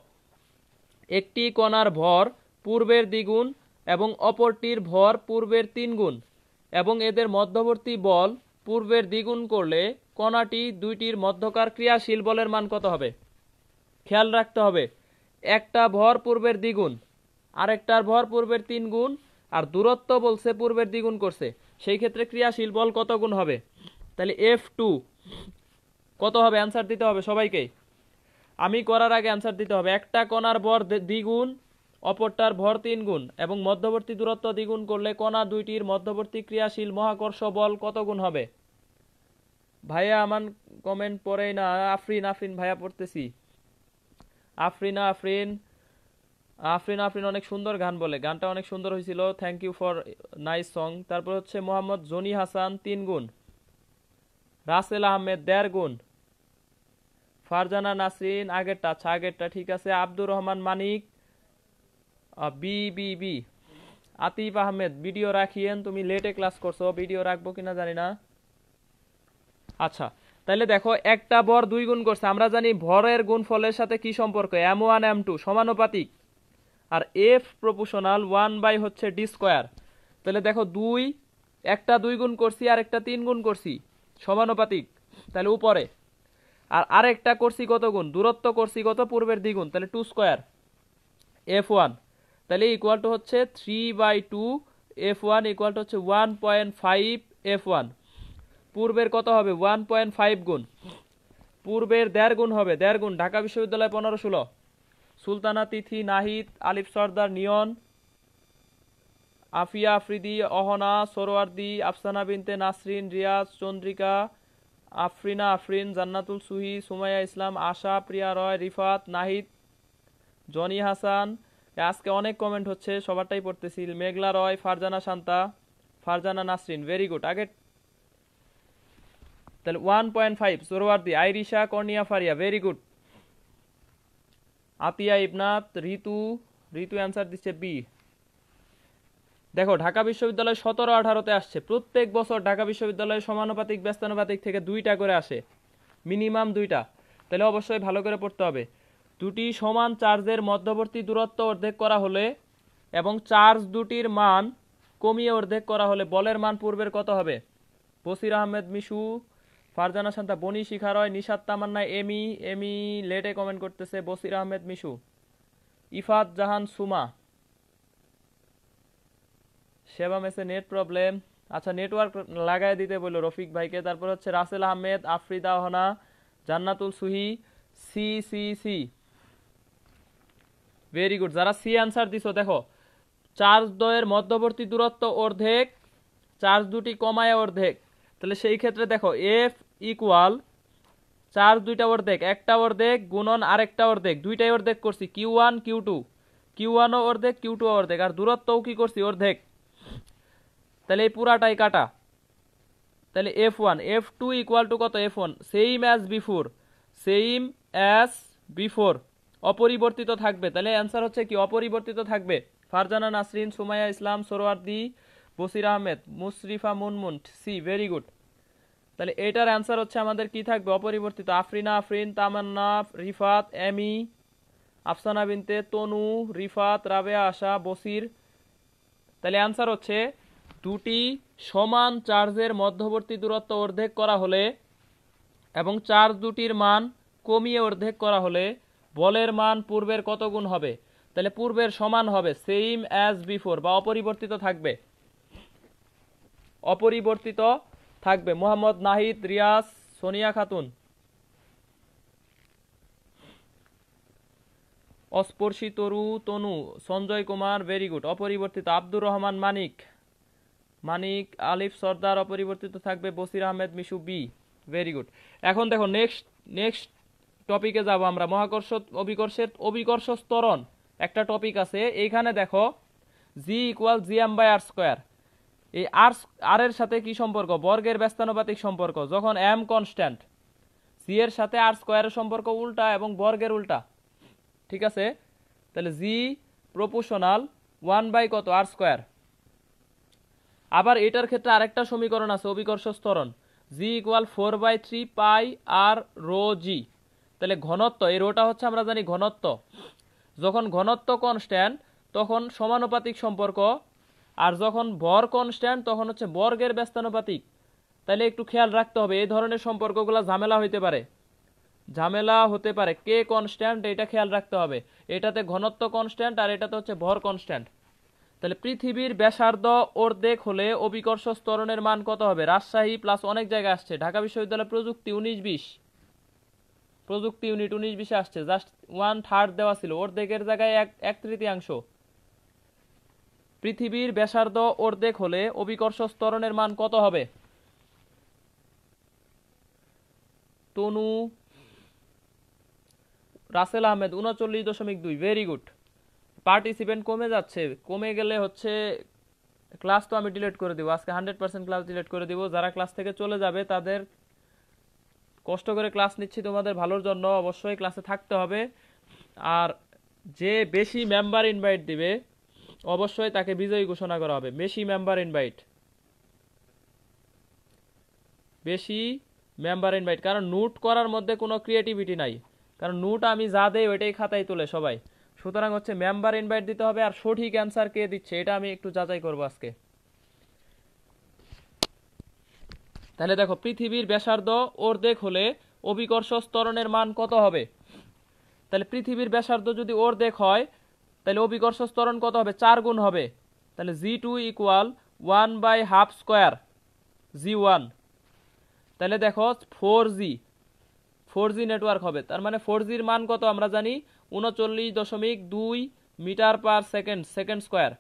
A: একটি কণার ভর পূর্বের দ্বিগুণ এবং অপরটির ভর পূর্বের 3 গুণ এবং এদের মধ্যবর্তী বল পূর্বের দ্বিগুণ করলে কণাটি দুইটির মধ্যকার ক্রিয়াশীল বলের মান কত হবে? খেয়াল রাখতে হবে, একটা ভর পূর্বের দ্বিগুণ, আরেকটার ভর পূর্বের 3 গুণ, আর দূরত্ব বলছে পূর্বের দ্বিগুণ করছে, সেই ক্ষেত্রে ক্রিয়াশীল বল কত গুণ হবে? তাহলে F2 কত হবে? অ্যান্সার দিতে হবে সবাইকে। আমি করার আগে অ্যান্সার দিতে হবে। একটা কণার ভর দ্বিগুণ, অপরটার ভর 3 গুণ এবং মধ্যবর্তী দূরত্ব দ্বিগুণ করলে কণা দুইটির মধ্যবর্তী ক্রিয়াশীল মহাকর্ষ বল কত গুণ হবে? ভাইয়া আমার কমেন্ট পড়েই না। আফরিন ভাইয়া পড়তেছি। আফরিন অনেক সুন্দর গান বলে, গানটা অনেক সুন্দর হয়েছিল, thank you for nice song. তারপর হচ্ছে মোহাম্মদ জনি হাসান 3 গুণ, রাসেল আহমেদ 1.5 গুণ, ফারজানা নাসরিন আগেরটা ঠিক আছে, আব্দুর রহমান মানিক বি, আতিফ আহমেদ ভিডিও রাখিয়েন, তুমি লেটে ক্লাস করছো, ভিডিও রাখবো কিনা জানি না। আচ্ছা তাহলে দেখো একটা ভর 2 গুণ করছে, আমরা জানি ভরের গুণফলের সাথে কি সম্পর্ক, m1 m2 সমানুপাতিক, আর F প্রপোর্শনাল 1 হচ্ছে d স্কয়ার। তাহলে দেখো একটা 2 গুণ করছি আর একটা 3 গুণ করছি, সমানুপাতিক, তাহলে উপরে, আর আরেকটা করছি কত গুণ? দূরত্ব করছি কত? পূর্বের দ্বিগুণ, তাহলে 2 স্কয়ার F1, তাহলে ইকুয়াল টু হচ্ছে 3/2 F1 ইকুয়াল টু হচ্ছে 1.5 F1। পূর্বের কত হবে? 1.5 গুণ, পূর্বের 1.5 গুণ হবে, 1.5 গুণ। ঢাকা বিশ্ববিদ্যালয় 15-16, সুলতানা তিথি, নাহিদ, আলিফ সর্দার, নিয়ন, আফিয়া আফ্রিদি, অহনা, সোরওয়ার্দি, আফসানা বিনতে নাসরিন, রিয়াজ, চন্দ্রিকা, আফরিন, জান্নাতুল সুহি, সুমাইয়া ইসলাম, আশা, প্রিয়া রয়, রিফাত, নাহিদ, জনি হাসান। আজকে অনেক কমেন্ট হচ্ছে, সবারটাই পড়তেছি। মেঘলা রয়, ফারজানা শান্তা, ফারজানা নাসরিন, ভেরি গুড। আগে তাহলে 1.5 Suhrawardy, আইরিশা, cornea Faria, very good. Atia Ibnat, ঋতু অ্যান্সার দিচ্ছে বি। দেখো ঢাকা বিশ্ববিদ্যালয় 17-18-তে আসছে, প্রত্যেক বছর ঢাকা বিশ্ববিদ্যালয়ে সমানুপাতিক ব্যস্তানুপাতিক থেকে 2টা করে আসে, মিনিমাম 2টা। তাহলে অবশ্যই ভালো করে পড়তে হবে। দুটি সমান চার্জের মধ্যবর্তী দূরত্ব অর্ধেক করা হলে এবং চার্জ দুটির মান কমিয়ে অর্ধেক করা হলে বলের মান পূর্বের কত হবে? বসির আহমেদ মিশু, ফারজানা শান্তা, বনি শিখা রয়, নিশাত তামান্না, এমি লেটে কমেন্ট করতেছে, বসির আহমেদ মিশু, ইফাত জাহান সুমা, সেবা মেসে নেট প্রবলেম। আচ্ছা নেটওয়ার্ক লাগাই দিতে বললো রফিক ভাইকে। তারপর হচ্ছে রাসেল আহমেদ, আফরিদা হনা, জান্নাতুল সুহি, সি, ভেরি গুড। যারা সি অ্যান্সার দিছো দেখো, চার্জ দ্বয়ের মধ্যবর্তী দূরত্ব অর্ধেক, চার্জ দুটি কমায় অর্ধেক, তাহলে সেই ক্ষেত্রে দেখো F ইকুয়াল চার্জ দুইটা অর্ধেক, একটা অর্ধেক গুণন আরেকটা অর্ধেক, দুইটাই অর্ধেক করছি, Q1 Q2, Q1 ও অর্ধেক Q2 অর্ধেক, আর দূরত্বও কি করছি? অর্ধেক। তাহলে এই পুরাটাই কাটা, তাহলে F1 F2 ইকুয়াল টু কত? F1 সেম অ্যাজ বিফোর, অপরিবর্তিত থাকবে। তাহলে অ্যান্সার হচ্ছে কি? অপরিবর্তিত থাকবে। Farzana Nasrin, Sumaiya Islam, Sorwardi, Bashir Ahmed, Mushrifa Munmun, C, very good. তাহলে এটার অ্যান্সার হচ্ছে আমাদের কি থাকবে? অপরিবর্তিত। আফরিন, তামান্না, রিফাত, এমি, আফসানা বিনতে, তনু, রিফাত, রাবেয়া, আশা, বসির। তাহলে অ্যান্সার হচ্ছে দুটি সমান চার্জের মধ্যবর্তী দূরত্ব অর্ধেক করা হলে এবং চার্জ দুটির মান কমিয়ে অর্ধেক করা হলে বলের মান পূর্বের কত গুণ হবে? তাহলে পূর্বের সমান হবে, সেম অ্যাজ বিফোর, বা অপরিবর্তিত থাকবে, অপরিবর্তিত থাকবে। মোহাম্মদ নাহিদ, রিয়াজ, সোনিয়া খাতুন, অস্পর্শী তনু, সঞ্জয় কুমার, ভেরি গুড, অপরিবর্তিত। আব্দুর রহমান মানিক, আলিফ সর্দার, অপরিবর্তিত থাকবে। Basir Ahmed Mishu, B, very good. এখন দেখো নেক্সট টপিকে যাব আমরা। মহাকর্ষ অভিকর্ষ ত্বরণ একটা টপিক আছে। এইখানে দেখো জি ইকুয়াল gm/r²। এই আর এর সাথে কি সম্পর্ক? বর্গের ব্যস্তানুপাতিক সম্পর্ক। যখন m কনস্ট্যান্ট, c জি এর সাথে আর স্কোয়ারের সম্পর্ক উল্টা এবং বর্গের উল্টা, ঠিক আছে? তাহলে জি প্রপোর্শনাল 1 বাই কত আর স্কোয়ার। আবার এটার ক্ষেত্রে আরেকটা সমীকরণ আছে অভিকর্ষ ত্বরণ, জি ইকুয়াল 4/3 পাই আর রো জি। তাহলে ঘনত্ব, এই রোটা হচ্ছে আমরা জানি ঘনত্ব, যখন ঘনত্ব কনস্ট্যান্ট তখন সমানুপাতিক সম্পর্ক, আর যখন ভর কনস্ট্যান্ট তখন হচ্ছে বর্গের ব্যস্তানুপাতিক। তাহলে একটু খেয়াল রাখতে হবে, এই ধরনের সম্পর্কগুলো ঝামেলা হতে পারে, কে কনস্ট্যান্ট এটা খেয়াল রাখতে হবে। এটাতে ঘনত্ব কনস্ট্যান্ট আর এটাতে হচ্ছে ভর কনস্ট্যান্ট। তাহলে পৃথিবীর ব্যাসার্ধ অর্ধেক হলে অভিকর্ষ ত্বরণের মান কত হবে? রাজশাহী প্লাস অনেক জায়গায় আসছে, ঢাকা বিশ্ববিদ্যালয় প্রযুক্তি 19-20, প্রযুক্তি ইউনিট 19-20 আসছে, জাস্ট 1/3 দেওয়া ছিল, অর্ধেকের জায়গায় 1/3। পৃথিবীর ব্যাসার্ধ অর্ধেক হলে অভিকর্ষ ত্বরণের মান কত হবে? Tanu, Rasel Ahmed 39.2, very good. Participant কমে যাচ্ছে, কমে গেলে হচ্ছে ক্লাস তো আমি ডিলিট করে দিব, আজকে 100% ক্লাস ডিলিট করে দিব। যারা ক্লাস থেকে চলে যাবে তাদের, কষ্ট করে ক্লাস নিচ্ছি তোমাদের ভালোর জন্য, অবশ্যই ক্লাসে থাকতে হবে। আর যে বেশি মেম্বার ইনভাইট দিবে অবশ্যই তাকে বিজয়ী ঘোষণা করা হবে। বেশি মেম্বার ইনভাইট, কারণ নোট করার মধ্যে কোনো ক্রিয়েটিভিটি নাই, কারণ নোট আমি যা দেই ওইটাই খাতায় তোলে সবাই। সুতরাং হচ্ছে মেম্বার ইনভাইট দিতে হবে, আর সঠিক অ্যান্সার কে দিচ্ছে এটা আমি একটু যাচাই করব আজকে। তাহলে দেখো, পৃথিবীর ব্যাসার্ধ অর্ধেক হলে অভিকর্ষ ত্বরণের মান কত হবে? তাহলে পৃথিবীর ব্যাসার্ধ যদি অর্ধেক হয় তাহলে অভিকর্ষ ত্বরণ কত হবে? 4 গুণ হবে। তাহলে জি2 ইকুয়াল 1/2 স্কোয়ার জি1। তাহলে দেখো 4G নেটওয়ার্ক হবে, তার মানে 4Gর মান কত আমরা জানি 39.2 মিটার পার সেকেন্ড স্কোয়ার।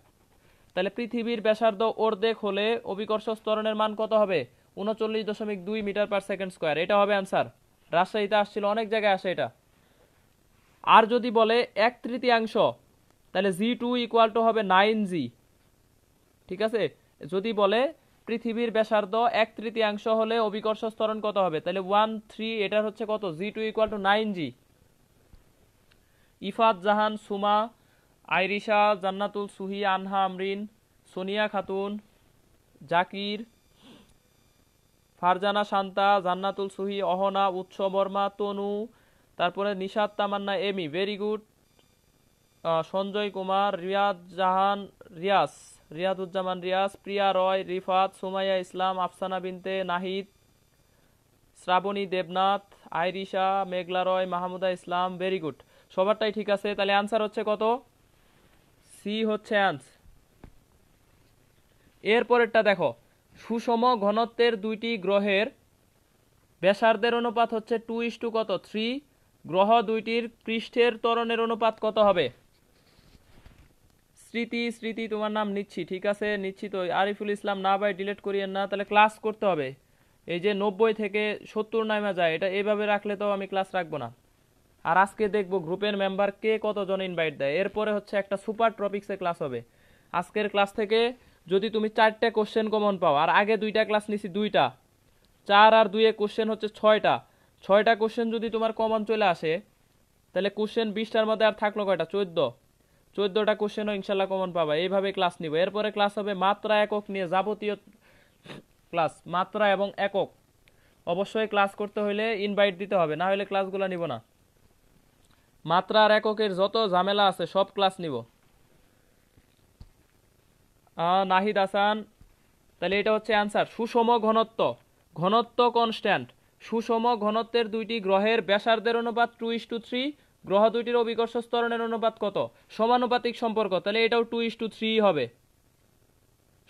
A: তাহলে পৃথিবীর ব্যাসার্ধ অর্ধেক হলে অভিকর্ষ ত্বরণের মান কত হবে? 39.2 মিটার পার সেকেন্ড স্কোয়ার, এটা হবে অ্যান্সার। রাজশাহীতে আসছিল, অনেক জায়গায় আসে এটা। আর যদি বলে 1/3, তাহলে জি2 ইকুয়াল টু হবে 9G, ঠিক আছে? যদি বলে পৃথিবীর ব্যাসার্ধ 1/3 হলে অভিকর্ষ ত্বরণ কত হবে, তাহলে 1/3, এটার হচ্ছে কত? জি2 ইকুয়াল টু 9G। ইফাত জাহান, সুমা, আইরিশা, জান্নাতুল সুহি, আনহা আমরিন, সোনিয়া খাতুন, জাকির, ফারজানা শান্তা, জান্নাতুল সুহি, অহনা, উৎস বর্মা, তনু, তারপরে নিশাত তামান্না এমি, ভেরি গুড। সঞ্জয় কুমার, রিয়াদুজ্জামান রিয়াজ, প্রিয়া রয়, রিফাত, সুমাইয়া ইসলাম, আফসানা বিনতে নাহিদ, শ্রাবণী দেবনাথ, আইরিশা, মেঘলা রয়, মাহমুদা ইসলাম, ভেরি গুড। সবারটাই ঠিক আছে। তাহলে অ্যান্সার হচ্ছে কত? সি হচ্ছে অ্যান্সার। এরপরেরটা দেখো, সুষম ঘনত্বের দুইটি গ্রহের ব্যাসার্ধের অনুপাত হচ্ছে 2 কত 3, গ্রহ দুইটির পৃষ্ঠের ত্বরণের অনুপাত কত হবে? স্মৃতি তোমার নাম নিচ্ছি, ঠিক আছে, নিচ্ছি তো। আরিফুল ইসলাম, না ভাই ডিলিট করিয়েন না, তাহলে ক্লাস করতে হবে। এই যে 90 থেকে 70 নামা যায়, এটা এইভাবে রাখলে তো আমি ক্লাস রাখবো না। আর আজকে দেখবো গ্রুপের মেম্বার কে কতজন ইনভাইট দেয়। এরপরে হচ্ছে একটা সুপার টপিক্সে ক্লাস হবে। আজকের ক্লাস থেকে যদি তুমি 4টা কোশ্চেন কমন পাও, আর আগে 2টা ক্লাস নিছি 2টা, 4 আর 2 কোশ্চেন হচ্ছে 6টা কোশ্চেন যদি তোমার কমন চলে আসে, তাহলে কোশ্চেন 20টার মধ্যে আর থাকলো কয়টা? 14টা কোশ্চেনও ইনশাল্লাহ কমন পাবা। এইভাবে ক্লাস নিব। এরপরে ক্লাস হবে মাত্রা একক নিয়ে, যাবতীয় ক্লাস, মাত্রা এবং একক। অবশ্যই ক্লাস করতে হলে ইনভাইট দিতে হবে, না হলে ক্লাসগুলো নিব না। মাত্রা আর এককের যত ঝামেলা আছে সব ক্লাস নিব। নাহিদ হাসান, তাহলে এটা হচ্ছে অ্যান্সার। সুষম ঘনত্ব কনস্ট্যান্ট, সুষম ঘনত্বের দুইটি গ্রহের ব্যাসার্ধের অনুপাত 2:3, গ্রহ দুইটির অভিকর্ষ ত্বরণের অনুপাত কত? সমানুপাতিক সম্পর্ক, তাহলে এটাও 2:3 হবে।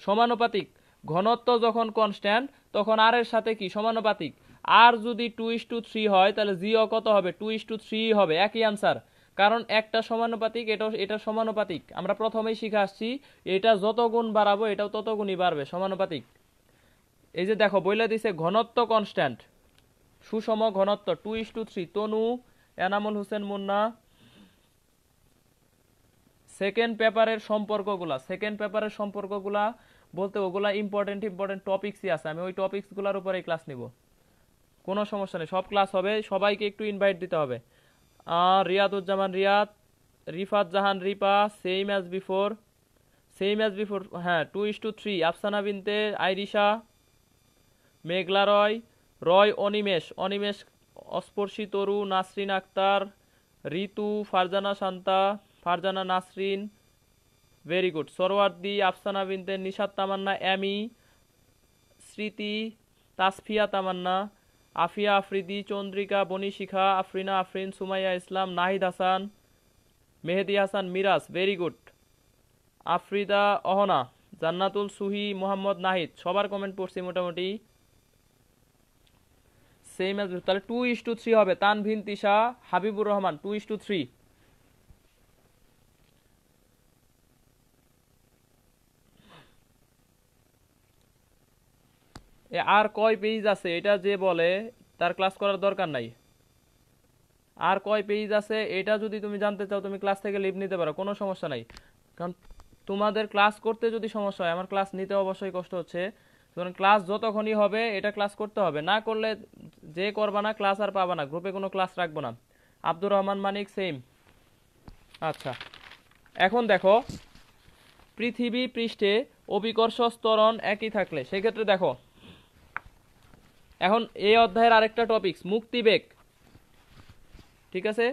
A: সমানুপাতিক, ঘনত্ব যখন কনস্ট্যান্ট তখন আর এর সাথে কি সমানুপাতিক, আর যদি 2:3 হয় তাহলে জিও কত হবে? 2:3 হবে, একই অ্যান্সার। কারণ একটা সমানুপাতিক, এটা সমানুপাতিক, আমরা প্রথমেই শিখে আসছি। এটা যত গুণ বাড়াবো এটাও তত গুণই বাড়বে, সমানুপাতিক। এই যে দেখো বইলা দিছে ঘনত্ব কনস্ট্যান্ট, সুষম ঘনত্ব 2:3। তনু, এনামুল হোসেন মুন্না, সেকেন্ড পেপারের সম্পর্কগুলা বলতে ওগুলা ইম্পর্টেন্ট টপিক্সই আছে, আমি ওই টপিক্সগুলোর উপরে ক্লাস নিব। কোনো সমস্যা নেই, সব ক্লাস হবে, সবাইকে একটু ইনভাইট দিতে হবে। Riaduzzaman Riyad, Rifat Jahan Ripa, same as before, হ্যাঁ 2:3। আফসানা বিনতে আইরিশা, মেঘলা রয়, অনিমেষ, অস্পর্শী তরু, নাসরিন আক্তার, ঋতু, ফারজানা শান্তা, ফারজানা নাসরিন, ভেরি গুড। সরওয়ার্দি, আফসানা বিনতে নিশাত তামান্না, অ্যামি, স্মৃতি, তাসফিয়া তামান্না, আফিয়া আফ্রিদি, চন্দ্রিকা, বনিশিখা, আফরিনা আফরিন, সুমাইয়া ইসলাম, নাহিদ হাসান, মেহেদি হাসান মিরাজ, ভেরি গুড। আফ্রিদা অহনা, জান্নাতুল সুহি, মোহাম্মদ নাহিদ, সবার কমেন্ট পড়ছি মোটামুটি সেম অ্যাজ, তাহলে 2:3 হবে। তানভিন তিশা, হাবিবুর রহমান 2:3। আর কয় পেজ আছে এটা যে বলে তার ক্লাস করার দরকার নাই। আর কয় পেজ আছে এটা যদি তুমি জানতে চাও তুমি ক্লাস থেকে লিভ নিতে পারো, কোনো সমস্যা নাই। কারণ তোমাদের ক্লাস করতে যদি সমস্যা হয়, আমার ক্লাস নিতে অবশ্যই কষ্ট হচ্ছে, কারণ ক্লাস যতক্ষণই হবে এটা ক্লাস করতে হবে, না করলে যে করবা না ক্লাস আর পাবা না, গ্রুপে কোনো ক্লাস রাখবো না। আব্দুর রহমান মানিক সেম। আচ্ছা, এখন দেখো পৃথিবী পৃষ্ঠে অভিকর্ষ ত্বরণ একই থাকলে সেক্ষেত্রে দেখো, এখন এই অধ্যায়ের আরেকটা টপিকস মুক্তিবেগ, ঠিক আছে?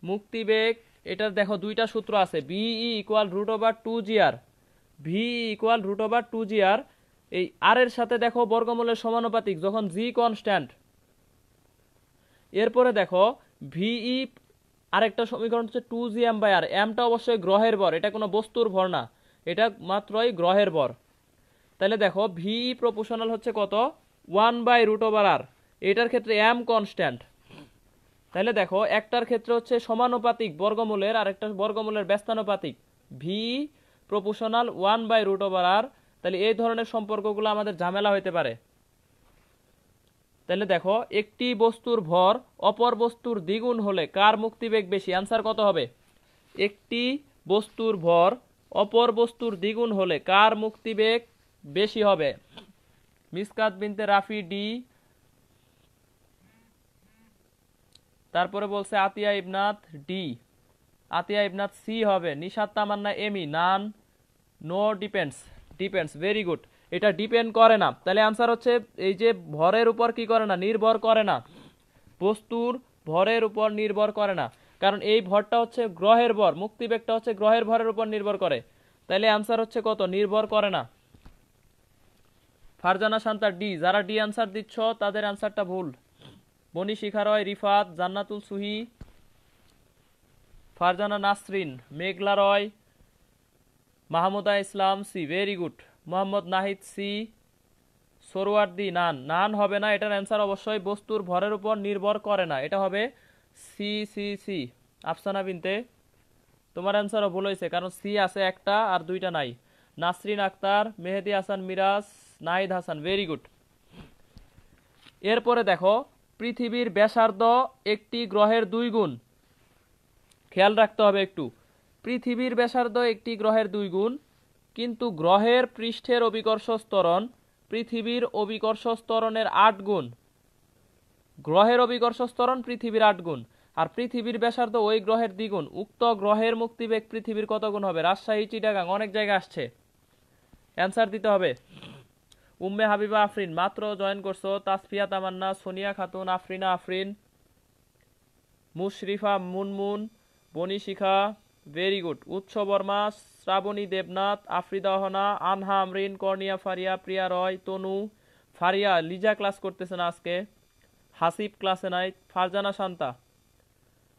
A: মুক্তিবেগ এটার দেখো দুইটা সূত্র আছে, ভিই ইকুয়াল √2gr, ভিই ইকুয়াল √2gr। এই আর এর সাথে দেখো বর্গমূলের সমানুপাতিক যখন জি কনস্ট্যান্ট। এরপরে দেখো ভিই আরেকটা সমীকরণ হচ্ছে 2gm/r, এমটা অবশ্যই গ্রহের ভর, এটা কোনো বস্তুর ভর না, এটা মাত্রই গ্রহের ভর। তাহলে দেখো ভিই প্রপোর্শনাল হচ্ছে কত, 1/√r, এটার ক্ষেত্রে এম কনস্ট্যান্ট। তাহলে দেখো একটার ক্ষেত্রে হচ্ছে সমানুপাতিক বর্গমূলের, আর একটা বর্গমূলের ব্যস্তানুপাতিক, ভি প্রপোর্শনাল 1/√r। তাহলে এই ধরনের সম্পর্কগুলো আমাদের ঝামেলা হইতে পারে। তাহলে দেখো একটি বস্তুর ভর অপর বস্তুর দ্বিগুণ হলে কার মুক্তিবেগ বেশি? আনসার কত হবে? একটি বস্তুর ভর অপর বস্তুর দ্বিগুণ হলে কার মুক্তিবেগ বেশি হবে? মিসকাত বিনতে রাফি ডি, তারপরে বলছে আতিয়া ইবনাত ডি, আতিয়া ইবনাত সি হবে, নিশাত তামান্না এমি, নান, নো ডিপেন্ডস, ভেরি গুড। এটা ডিপেন্ড করে না, তাহলে আনসার হচ্ছে এই যে ভরের উপর কি করে না, নির্ভর করে না, বস্তুর ভরের উপর নির্ভর করে না, কারণ এই ভরটা হচ্ছে গ্রহের ভর, মুক্তিবেগটা হচ্ছে গ্রহের ভরের উপর নির্ভর করে, তাহলে আনসার হচ্ছে কত, নির্ভর করে না। ফারজানা শান্তা ডি, যারা ডি আনসার দিচ্ছ তাদের আনসারটা ভুল। Boni Shikha Roy, Rifat, Jannatul Suhi, Farzana Nasrin, Meghla Roy, Mahmuda Islam C, very good. Mohammad Nahid C, Sorwardi none হবে না, এটার অ্যান্সার অবশ্যই বস্তুর ভরের উপর নির্ভর করে না, এটা হবে সি। আফসানা বিনতে তোমার অ্যান্সারও ভুল হয়েছে, কারণ সি আছে একটা আর দুইটা নাই। Nasrin Akter, Mehedi Hasan Miraj, Nahid Hasan, very good. এরপরে দেখো পৃথিবীর ব্যাসার্ধ একটি গ্রহের 2 গুণ, খেয়াল রাখতে হবে একটু, পৃথিবীর ব্যাসার্ধ একটি গ্রহের 2 গুণ, কিন্তু গ্রহের পৃষ্ঠের অভিকর্ষ ত্বরণ পৃথিবীর অভিকর্ষ ত্বরণের 8 গুণ, গ্রহের অভিকর্ষ ত্বরণ পৃথিবীর 8 গুণ, আর পৃথিবীর ব্যাসার্ধ ওই গ্রহের দ্বিগুণ, উক্ত গ্রহের মুক্তিবেগ পৃথিবীর কত গুণ হবে? রাজশাহী, চিটাগাং, অনেক জায়গা আসছে, অ্যান্সার দিতে হবে। উম্মে হাবিবা আফরিন মাত্র জয়েন করছো, তাসফিয়া তামান্না, সোনিয়া খাতুন, আফরিনা আফরিন, মুশরিফা মুনমুন, বনিশিখা, ভেরি গুড। উৎস বর্মা, শ্রাবণী দেবনাথ, আফরিদা অহনা, আনহা আমরিন, কর্নিয়া ফারিয়া, প্রিয়া রয়, তনু, ফারিয়া, লিজা ক্লাস করতেছে না আজকে, হাসিব ক্লাসে নাই, ফারজানা শান্তা,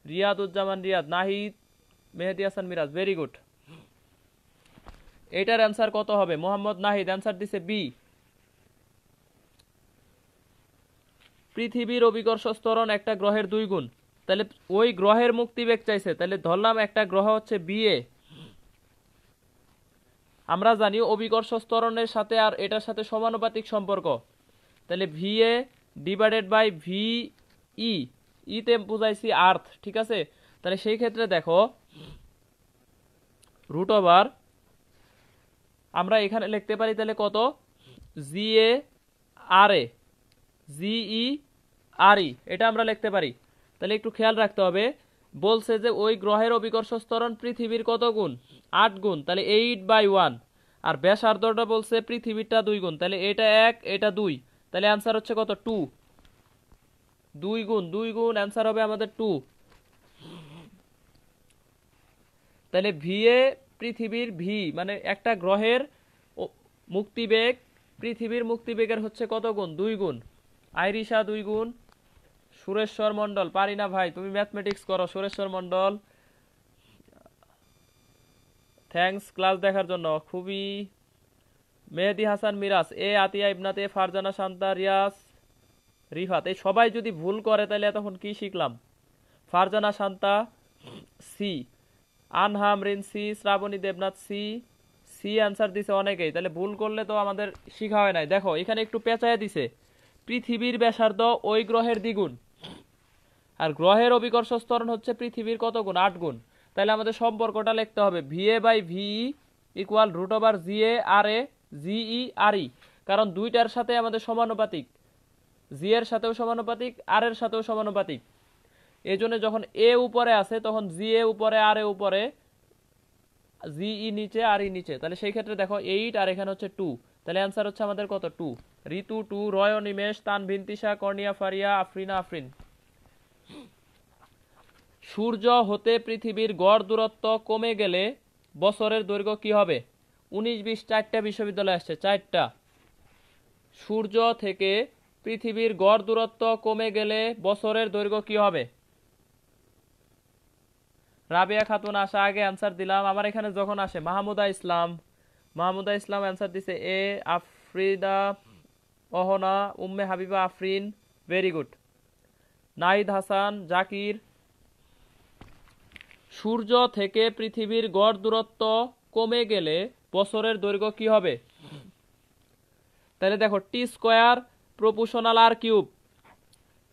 A: রিয়াদুজ্জামান রিয়াদ, নাহিদ, মেহেদি হাসান মিরাজ, ভেরি গুড। এটার অ্যান্সার কত হবে? মোহাম্মদ নাহিদ অ্যান্সার দিছে বি, পৃথিবীর অভিকর্ষ ত্বরণ একটা গ্রহের 2 গুণ, তাহলে ওই গ্রহের মুক্তিবেগ চাইছে, তাহলে ধরলাম একটা গ্রহ হচ্ছে বিএ, আমরা জানি অভিকর্ষ ত্বরণের সাথে আর এটার সাথে সমানুপাতিক সম্পর্ক, তাহলে ভিএ ডিভাইডেড বাই ভিই, ইতে বুঝাইছি আর্থ, ঠিক আছে? তাহলে সেই ক্ষেত্রে দেখো √, আমরা এখানে লিখতে পারি তাহলে কত, জিএ আর এ, জিই আর ই, এটা আমরা লিখতে পারি। তাহলে একটু খেয়াল রাখতে হবে, বলছে যে ওই গ্রহের অভিকর্ষ ত্বরণ পৃথিবীর কত গুণ, 8 গুণ, তাহলে 8/1। আর ব্যাসার্ধটা বলছে পৃথিবীরটা 2 গুণ, তাহলে এটা 1 এটা 2, তাহলে অ্যান্সার হচ্ছে কত, 2। 2 গুণ অ্যান্সার হবে আমাদের 2। তাহলে ভি এ পৃথিবীর ভি মানে একটা গ্রহের মুক্তিবেগ পৃথিবীর মুক্তিবেগের হচ্ছে কত গুণ, 2 গুণ। আইরিশা 2 গুণ। সুরেশ্বর মন্ডল, পারি না ভাই, তুমি ম্যাথমেটিক্স করো। সুরেশ্বর মন্ডল, থ্যাঙ্কস ক্লাস দেখার জন্য, খুবই। মেহেদি হাসান মিরাজ, এ আতিয়া ইবনাতে, ফারজানা শান্তা, রিয়াজ, রিফাত, এই সবাই যদি ভুল করে তাহলে এতক্ষণ কি শিখলাম। Farzana Shanta C, Anham Rin C, Srabani Debnath C, C answer দিছে অনেকেই, তাহলে ভুল করলে তো আমাদের শিখা হয় নাই। দেখো এখানে একটু পেঁচায় দিছে, পৃথিবীর ব্যাসার্ধ ওই গ্রহের দ্বিগুণ, আর গ্রহের অভিকর্ষ ত্বরণ হচ্ছে পৃথিবীর কত গুণ, 8 গুণ। তাহলে আমাদের সম্পর্কটা লিখতে হবে VA/VE ইকুয়াল √GA/RA GE/RE, কারণ দুইটার সাথে আমাদের সমানুপাতিক, জি এর সাথেও সমানুপাতিক, আর এর সাথেও সমানুপাতিক। এই জন্য যখন এ উপরে আছে তখন জি এ উপরে, আর এ উপরে, জিই নিচে, আর ই নিচে। তাহলে সেই ক্ষেত্রে দেখো 8 আর এখানে হচ্ছে 2, তাহলে অ্যান্সার হচ্ছে আমাদের কত, 2। ঋতু 2, রয় নিমেষ, তানভিন তিশা, কর্নিয়া ফারিয়া, আফরিনা আফরিন। সূর্য হতে পৃথিবীর গড় দূরত্ব কমে গেলে বছরের দৈর্ঘ্য কি হবে? 19-20 4টা বিশ্ববিদ্যালয় আসছে, 4টা। সূর্য থেকে পৃথিবীর গড় দূরত্ব কমে গেলে বছরের দৈর্ঘ্য কি হবে? রাবিয়া খাতুন আশা আগে অ্যান্সার দিলাম। আমার এখানে যখন আসে মাহমুদা ইসলাম, মাহমুদা ইসলাম অ্যান্সার দিছে এ। আফরিদা অহনা, উম্মে হাবিবা আফরিন, ভেরি গুড। নাহিদ হাসান, জাকির। সূর্য থেকে পৃথিবীর গড় দূরত্ব কমে গেলে বছরের দৈর্ঘ্য কি হবে? তাহলে দেখো T² প্রপোর্শনাল R³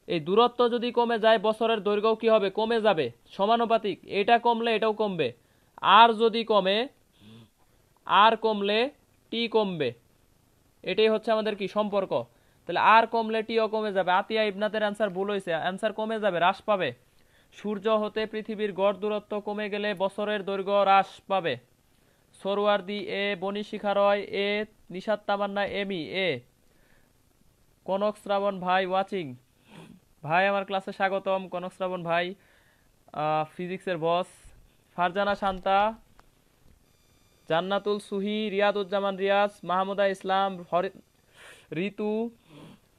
A: এই দূরত্ব যদি কমে যায় বছরের দৈর্ঘ্য কি হবে? কমে যাবে, সমানুপাতিক। এটা কমলে এটাও কমবে। আর যদি কমে, আর কমলে টি কমবে। এটাই হচ্ছে আমাদের কি সম্পর্ক। তাহলে আর কমলে টিও কমে যাবে। আতিয়া ইবনাতের অ্যান্সার ভুল হয়েছে, অ্যান্সার কমে যাবে, হ্রাস পাবে। সূর্য হতে পৃথিবীর গড় দূরত্ব কমে গেলে বছরের দৈর্ঘ্য হ্রাস পাবে। সরওয়ার্দি এ, বনি শিখা রয় এ, নিশাত তামান্না এমি এ, কনক শ্রাবণ ভাই ওয়াচিং ভাই, আমার ক্লাসে স্বাগতম কনক শ্রাবণ ভাই, ফিজিক্সের বস। ফারজানা শান্তা, জান্নাতুল সুহি, রিয়াদুজ্জামান রিয়াজ, মাহমুদা ইসলাম, ঋতু,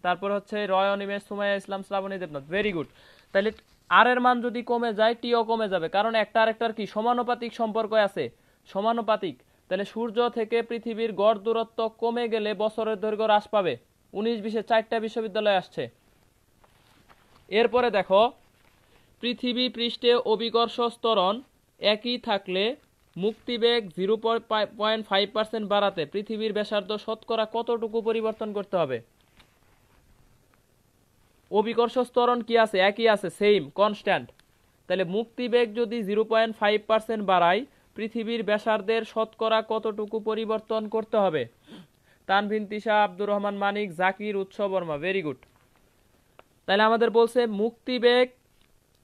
A: তারপর হচ্ছে রয় অনিমেষ, সুমাইয়া ইসলাম, শ্রাবণী দেবনাথ, ভেরি গুড। তাহলে আর এর মান যদি কমে যায় টিও কমে যাবে, কারণ একটা আরেকটার কি সমানুপাতিক সম্পর্ক আছে, সমানুপাতিক। তাহলে সূর্য থেকে পৃথিবীর গড় দূরত্ব কমে গেলে বছরের দৈর্ঘ্য হ্রাস পাবে। 19-20 4টা বিশ্ববিদ্যালয় আসছে। এরপরে দেখো, পৃথিবী পৃষ্ঠে অভিকর্ষ ত্বরণ একই থাকলে মুক্তিবেগ 0.5% বাড়াতে পৃথিবীর ব্যাসার্ধ শতকরা কতটুকু পরিবর্তন করতে হবে? অভিকর্ষ ত্বরণ কি আছে? একই আছে, সেম কনস্ট্যান্ট। তাহলে মুক্তিবেগ যদি 0.5% বাড়ায় পৃথিবীর ব্যাসার্ধের শতকরা কতটুকু পরিবর্তন করতে হবে? তানভিন তিশা, আব্দুর রহমান মানিক, জাকির, উৎসব বর্মা, ভেরি গুড। তাহলে আমাদের বলছে মুক্তিবেগ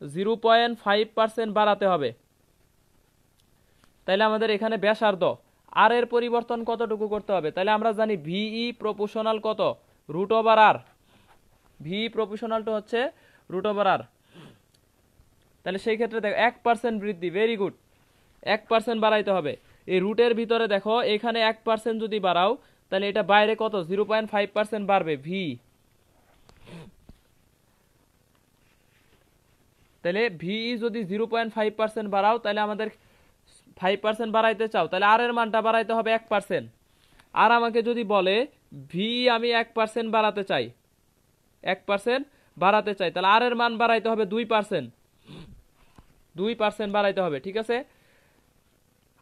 A: 0.5% বাড়াতে হবে। তাহলে আমাদের এখানে ব্যাসার্ধ আর এর পরিবর্তন কতটুকু করতে হবে? তাহলে আমরা জানি ভিই প্রপোর্শনাল কত? √R। ভি প্রপোর্শনালটা হচ্ছে √R। তাহলে সেই ক্ষেত্রে দেখো 1% বৃদ্ধি, ভেরি গুড, 1% বাড়াইতে হবে। এই রুটের ভিতরে দেখো এখানে 1% যদি বাড়াও তাহলে এটা বাইরে কত? 0.5% বাড়বে ভি। তাহলে ভিই যদি 0.5% বাড়াও তাহলে আমাদের 5% বাড়াইতে চাও, তাহলে আর এর মানটা বাড়াইতে হবে 1%। আর আমাকে যদি বলে ভি আমি 1% বাড়াতে চাই, 1% বাড়াতে চাই, তাহলে আর এর মান বাড়াইতে হবে 2%, 2% বাড়াইতে হবে, ঠিক আছে।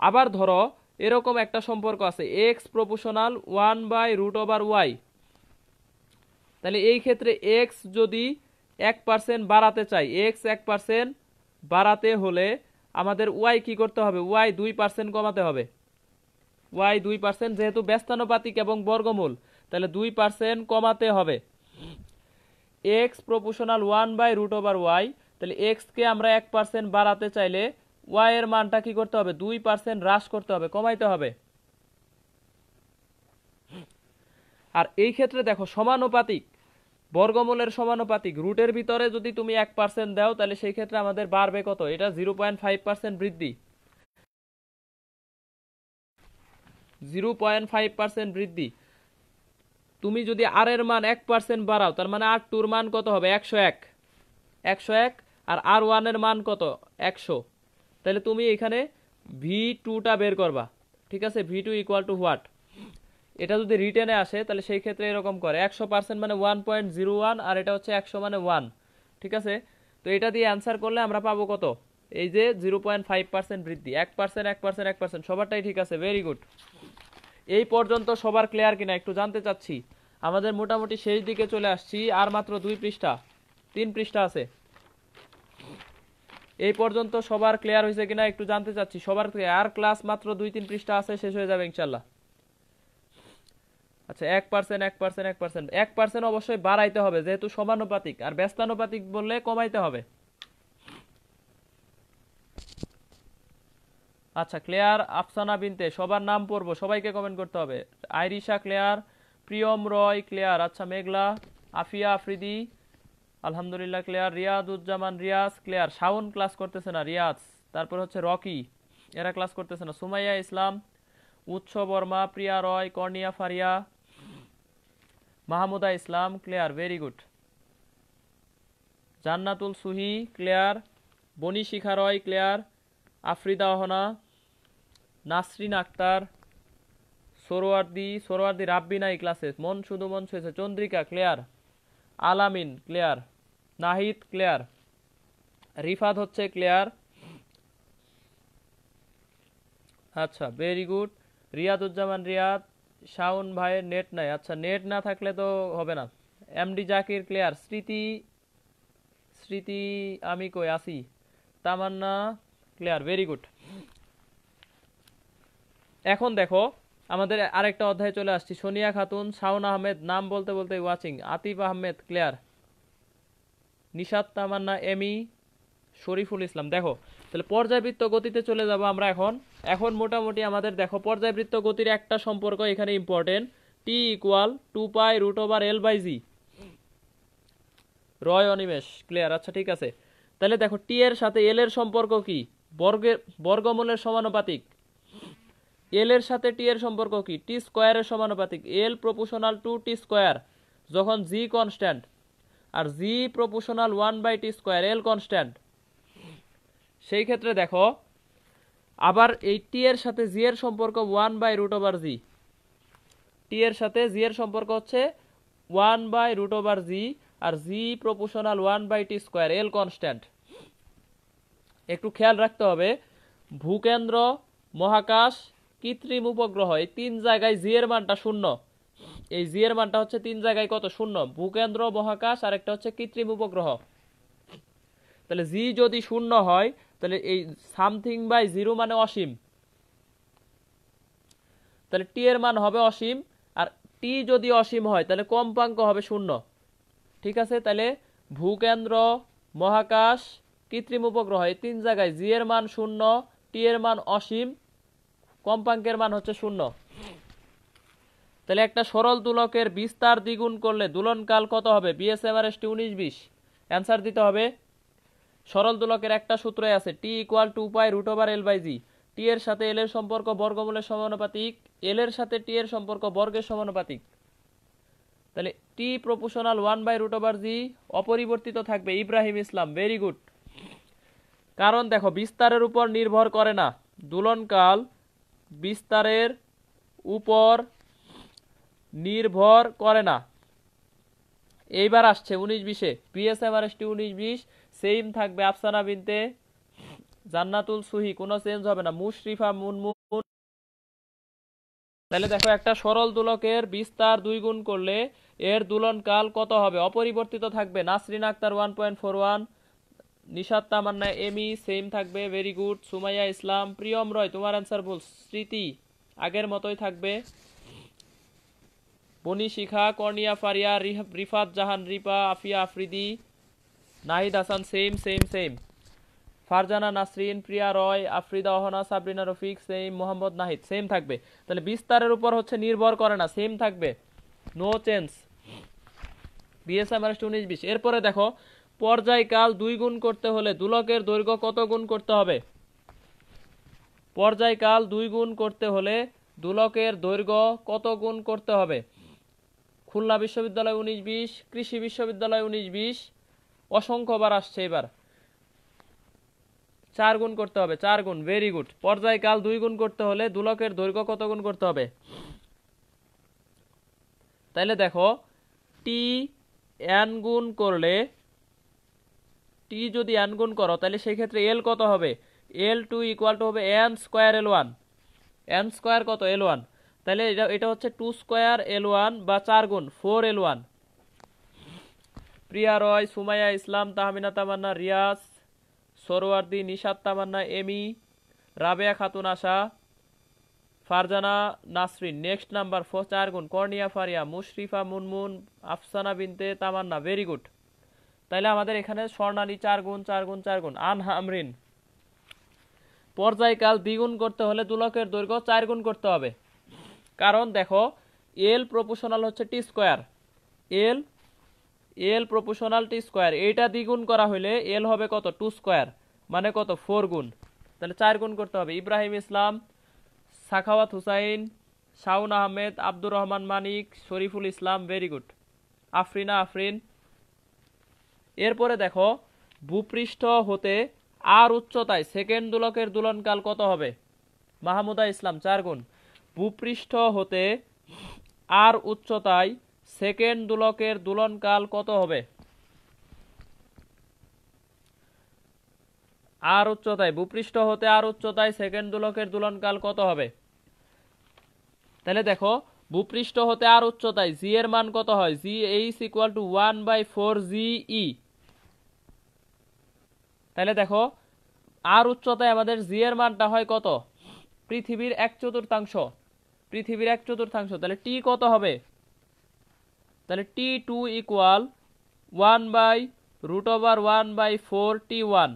A: আবার ধরো এরকম একটা সম্পর্ক আছে, এক্স প্রপোর্শনাল 1/√y। তাহলে এই ক্ষেত্রে এক্স যদি 1% বাড়াতে চাই, এক্স 1% বাড়াতে হলে আমাদের ওয়াই কি করতে হবে? ওয়াই 2% কমাতে হবে। ওয়াই 2%, যেহেতু ব্যস্তানুপাতিক এবং বর্গমূল, তাহলে 2% কমাতে হবে। এক্স প্রপোর্শনাল 1/√/y, তাহলে এক্স কে আমরা 1% বাড়াতে চাইলে ওয়াই এর মানটা কি করতে হবে, 2% হ্রাস করতে হবে, কমাইতে হবে। আর এই ক্ষেত্রে দেখো সমানুপাতিক, বর্গমূলের সমানুপাতিক, রুটের ভিতরে যদি তুমি 1% দাও তাহলে সেই ক্ষেত্রে আমাদের বাড়বে কত, এটা 0.5% বৃদ্ধি, 0.5% বৃদ্ধি। তুমি যদি আর এর মান 1% বাড়াও তার মানে আর টুর মান কত হবে, 101, আর আর ওয়ানের মান কত, 100। তাহলে তুমি এখানে V2টা বের করবা, ঠিক আছে, V2 ইকুয়াল টু হোয়াট, এটা যদি রিটেনে আসে তাহলে সেই ক্ষেত্রে এরকম করে 100% মানে 1.01, আর এটা হচ্ছে 100 মানে 1, ঠিক আছে। তো এটা দিয়ে অ্যান্সার করলে আমরা পাবো কত, এই যে 0.5% বৃদ্ধি, 1%, 1%, 1%, সবারটাই ঠিক আছে, ভেরি গুড। এই পর্যন্ত সবার ক্লিয়ার কিনা একটু জানতে চাচ্ছি। আমাদের মোটামুটি শেষ দিকে চলে আসছি, আর মাত্র 3 পৃষ্ঠা আছে। এই পর্যন্ত সবার ক্লিয়ার হয়েছে কিনা একটু জানতে চাচ্ছি সবার, আর ক্লাস মাত্র 2-3 পৃষ্ঠা আছে, শেষ হয়ে যাবে ইনশাল্লাহ। আচ্ছা, 1% অবশ্যই বাড়াইতে হবে যেহেতু সমানুপাতিক, আর ব্যস্তানুপাতিক বললে কমাইতে হবে। আচ্ছা, ক্লিয়ার। আফসানা বিনতে, সবার নাম পড়বো, সবাইকে কমেন্ট করতে হবে। আইরিশা ক্লিয়ার, প্রিয়ম রয় ক্লিয়ার, আচ্ছা মেঘলা, আফিয়া আফ্রিদি আলহামদুলিল্লাহ clear, Riaduzzaman Riaz clear, Shaon class করতেছে না, রিয়াজ, তারপর হচ্ছে রকি, এরা ক্লাস করতেছে না, সুমাইয়া ইসলাম, উৎস বর্মা, প্রিয়া রয়, কর্নিয়া ফারিয়া, মাহমুদা ইসলাম ক্লিয়ার, ভেরি গুড। জান্নাতুল সুহি ক্লিয়ার, বনি শিখা রয় ক্লিয়ার, আফরিদা অহনা, নাসরিন আক্তার, সোরওয়ার্দি রাব্বি নাই ক্লাসে, মন শুধু মন ছুঁয়েছে, চন্দ্রিকা ক্লিয়ার, আলামিন ক্লিয়ার, নাহিদ ক্লিয়ার, রিফাত হচ্ছে ক্লিয়ার, আচ্ছা ভেরি গুড। রিয়াদুজ্জামান রিয়াদ, শাওন ভাইয়ের নেট নাই, আচ্ছা নেট না থাকলে তো হবে না। এমডি জাকির ক্লিয়ার, স্মৃতি আমি কই আসি, তামান্না ক্লিয়ার, ভেরি গুড। এখন দেখো আমাদের আরেকটা অধ্যায় চলে আসছি। সোনিয়া খাতুন, শাওন আহমেদ, নাম বলতে বলতে ওয়াচিং, আতিফ আহমেদ ক্লিয়ার, নিশাত তামান্না, এমি, শরীফুল ইসলাম। দেখো তাহলে পর্যায়বৃত্ত গতিতে চলে যাব আমরা এখন মোটামুটি আমাদের দেখো পর্যায়বৃত্ত গতির একটা সম্পর্ক এখানে ইম্পর্টেন্ট, টি ইকুয়াল 2π√L/g। রয় অনিমেষ ক্লিয়ার, আচ্ছা ঠিক আছে। তাহলে দেখো টি এর সাথে এল এর সম্পর্ক কি, বর্গমূলের সমানুপাতিক। এল এর সাথে টি এর সম্পর্ক কি, টি স্কোয়ারের সমানুপাতিক, এল প্রপোর্শনাল টু টি স্কোয়ার যখন জি কনস্ট্যান্ট, আর জি প্রপোর্শনাল 1/t², এল কনস্ট্যান্ট। সেই ক্ষেত্রে দেখো আবার এই টি এর সাথে জি এর সম্পর্ক 1/√g, টি এর সাথে জি এর সম্পর্ক হচ্ছে 1/√g, আর জি প্রপোর্শনাল 1/t², এল কনস্ট্যান্ট। একটু খেয়াল রাখতে হবে, ভূকেন্দ্র, মহাকাশ, কৃত্রিম উপগ্রহ, এই 3 জায়গায় জি এর মানটা শূন্য। এই জি এর মানটা হচ্ছে 3 জায়গায় কত, শূন্য, ভূকেন্দ্র, মহাকাশ, আর একটা হচ্ছে কৃত্রিম উপগ্রহ। তাহলে জি যদি শূন্য হয় তাহলে এই সামথিং বাই জিরো মানে অসীম, তাহলে টি এর মান হবে অসীম, আর টি যদি অসীম হয় তাহলে কম্পাঙ্ক হবে শূন্য, ঠিক আছে। তাহলে ভূকেন্দ্র, মহাকাশ, কৃত্রিম উপগ্রহ, এই 3 জায়গায় জি এর মান শূন্য, টি এর মান অসীম, কম্পাঙ্কের মান হচ্ছে শূন্য। তাহলে একটা সরল দোলকের বিস্তার দ্বিগুণ করলে দোলনকাল কত হবে, বিএসএমআরএসটি 19-20, অ্যান্সার দিতে হবে। সরল দোলকের একটা সূত্রই আছে, টি ইকুয়াল 2π√L/g। টি এর সাথে এল এর সম্পর্ক বর্গমূলের সমানুপাতিক, এল এর সাথে টি এর সম্পর্ক বর্গের সমানুপাতিক। তাহলে টি প্রপোর্শনাল 1/√g অপরিবর্তিত থাকবে। ইব্রাহিম ইসলাম, ভেরি গুড। কারণ দেখো বিস্তারের উপর নির্ভর করে না, দোলনকাল বিস্তারের উপর নির্ভর করে না। এইবার আসছে 19-20-এ, বিএসএমআরএসটি 19-20 সেম থাকবে। আফসানা বিনতে, জান্নাতুল সুহি, কোনো চেঞ্জ হবে না, মুশরিফা মুনমুন। তাহলে দেখো একটা সরল দোলকের বিস্তার 2 গুণ করলে এর দোলনকাল কত হবে, অপরিবর্তিত থাকবে। নাসরিন আক্তার 1.41, নিশাত তামান্না, এমি সেম থাকবে, ভেরি গুড। সুমাইয়া ইসলাম, প্রিয়ম রয়, তোমার অ্যান্সার ভুল। স্মৃতি আগের মতোই থাকবে। Boni Shikha, Kornia Faria, Rifat Jahan, Ripa, Afia Afridi, Nahid Hasan same same same, Farzana Nasrin, Priya Roy, Afrida Ahona, Sabrina Rafiq same, Mohammad Nahid same থাকবে। তাহলে বিস্তারের উপর হচ্ছে নির্ভর করে না, সেম থাকবে, নো চেঞ্জ। বিএসএমআর 19-20। এরপরে দেখো পর্যায়কাল 2 গুণ করতে হলে দুলকের দৈর্ঘ্য কত গুণ করতে হবে? পর্যায়কাল 2 গুণ করতে হলে দুলকের দৈর্ঘ্য কত গুণ করতে হবে? খুলনা বিশ্ববিদ্যালয় 19-20, কৃষি বিশ্ববিদ্যালয় 19-20, অসংখ্যবার আসছে এবার। 4 গুণ করতে হবে, 4 গুণ, ভেরি গুড। পর্যায়কাল 2 গুণ করতে হলে দুলকের দৈর্ঘ্য কত গুণ করতে হবে? তাইলে দেখো টি n গুণ করলে, টি যদি n গুণ করো তাহলে সেই ক্ষেত্রে l কত হবে? L2 ইকুয়াল টু হবে n square L1। n square কত? L1। তাহলে এটা হচ্ছে 2 স্কয়ার L1 বা 4 গুণ 4 L1। প্রিয়া রয়, সুমাইয়া ইসলাম, তাহমিনা তামান্না, রিয়াজ, সরওয়ার্দী, নিশাত তামান্না, এমি, রাবেয়া খাতুন আশা, ফারজানা নাসরিন। নেক্সট নাম্বার 4 গুণ কর্নিয়া ফারিয়া, মুশরিফা মুনমুন, আফসানা বিনতে তামান্না, ভেরি গুড। তাইলে আমাদের এখানে স্বর্ণালী 4 গুণ 4 গুণ 4 গুণ, আনহা আমরিন। পর্যায়কাল দ্বিগুণ করতে হলে দুলকের দৈর্ঘ্য 4 গুণ করতে হবে, কারণ দেখো এল প্রপোর্শনাল হচ্ছে টি স্কয়ার, এল প্রপোর্শনাল টি স্কয়ার, এইটা দ্বিগুণ করা হলে এল হবে কত? 2 স্কয়ার, মানে কত? 4 গুণ। তাহলে 4 গুণ করতে হবে। ইব্রাহিম ইসলাম, সাখাওয়াত হুসাইন, শাউন আহমেদ, আব্দুর রহমান মানিক, শরীফুল ইসলাম, ভেরি গুড। আফরিনা আফরিন। এরপরে দেখো ভূপৃষ্ঠ হতে আর উচ্চতায় সেকেন্ড দুলকের দুলনকাল কত হবে? মাহমুদা ইসলাম 4 গুণ। ভূপৃষ্ঠ হতে আর উচ্চতায় সেকেন্ড দুলকের দুলনকাল কত হবে? আর উচ্চতায়, ভূপৃষ্ঠ হতে আর উচ্চতায় সেকেন্ড দুলকের দুলনকাল কত হবে? তাহলে দেখো ভূপৃষ্ঠ হতে আর উচ্চতায় জি এর মান কত হয়? G H equal to 1/4 GE। তাহলে দেখো আর উচ্চতায় আমাদের জি এর মানটা হয় কত? পৃথিবীর 1/4, পৃথিবীর 1/4। তাহলে টি কত হবে? তাহলে T2 ইকুয়াল 1/√1/4 T1।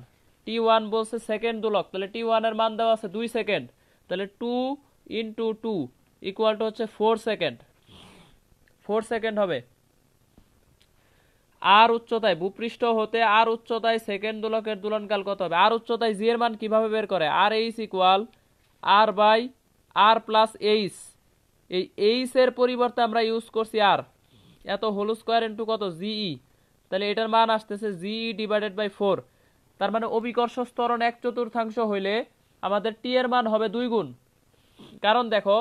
A: T1 বলছে সেকেন্ড দুলক, তাহলে T1 এর মান দেওয়া আছে 2 সেকেন্ড, তাহলে 2 × 2 ইকুয়াল টু হচ্ছে 4 সেকেন্ড, 4 সেকেন্ড হবে। আর উচ্চতায়, ভূপৃষ্ঠ হতে আর উচ্চতায় সেকেন্ড দোলকের দোলনকাল কত হবে? আর উচ্চতায় জি এর মান কিভাবে বের করে? আর H equal r/r plus H. এই এইচ এর পরিবর্তে আমরা ইউজ করছি আর, এত হোল স্কয়ার ইন্টু কত? জিই। তাহলে এটার মান আসতেছে জিই ডিভাইডেড বাই 4। তার মানে অভিকর্ষ ত্বরণ 1/4 হইলে আমাদের টি এর মান হবে 2 গুণ। কারণ দেখো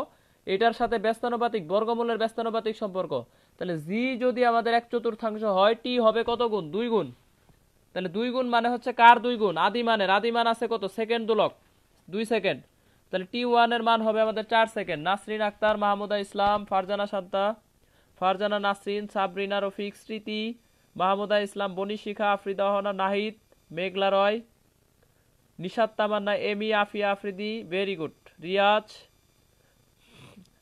A: এটার সাথে ব্যস্তানুপাতিক, বর্গমূলের ব্যস্তানুপাতিক সম্পর্ক। তাহলে জি যদি আমাদের 1/4 হয়, টি হবে কত গুণ? 2 গুণ। তাহলে 2 গুণ মানে হচ্ছে কার 2 গুণ? আদি মানের। আদি মান আছে কত? সেকেন্ড দোলক 2 সেকেন্ড। তাহলে T1 এর মান হবে আমাদের 4 সেকেন্ড। নাসরিন আক্তার, মাহমুদা ইসলাম, ফারজানা সাদ্দা, ফারজানা নাসরিন, সাবরিনা রফিক, স্মৃতি, মাহমুদা ইসলাম, বনি শিখা, আফ্রিদা হনা, নাহিদ, মেঘলা রয়, নিশাত তামান্না, এমি, আফিয়া আফ্রিদি, ভেরি গুড, রিয়াজ।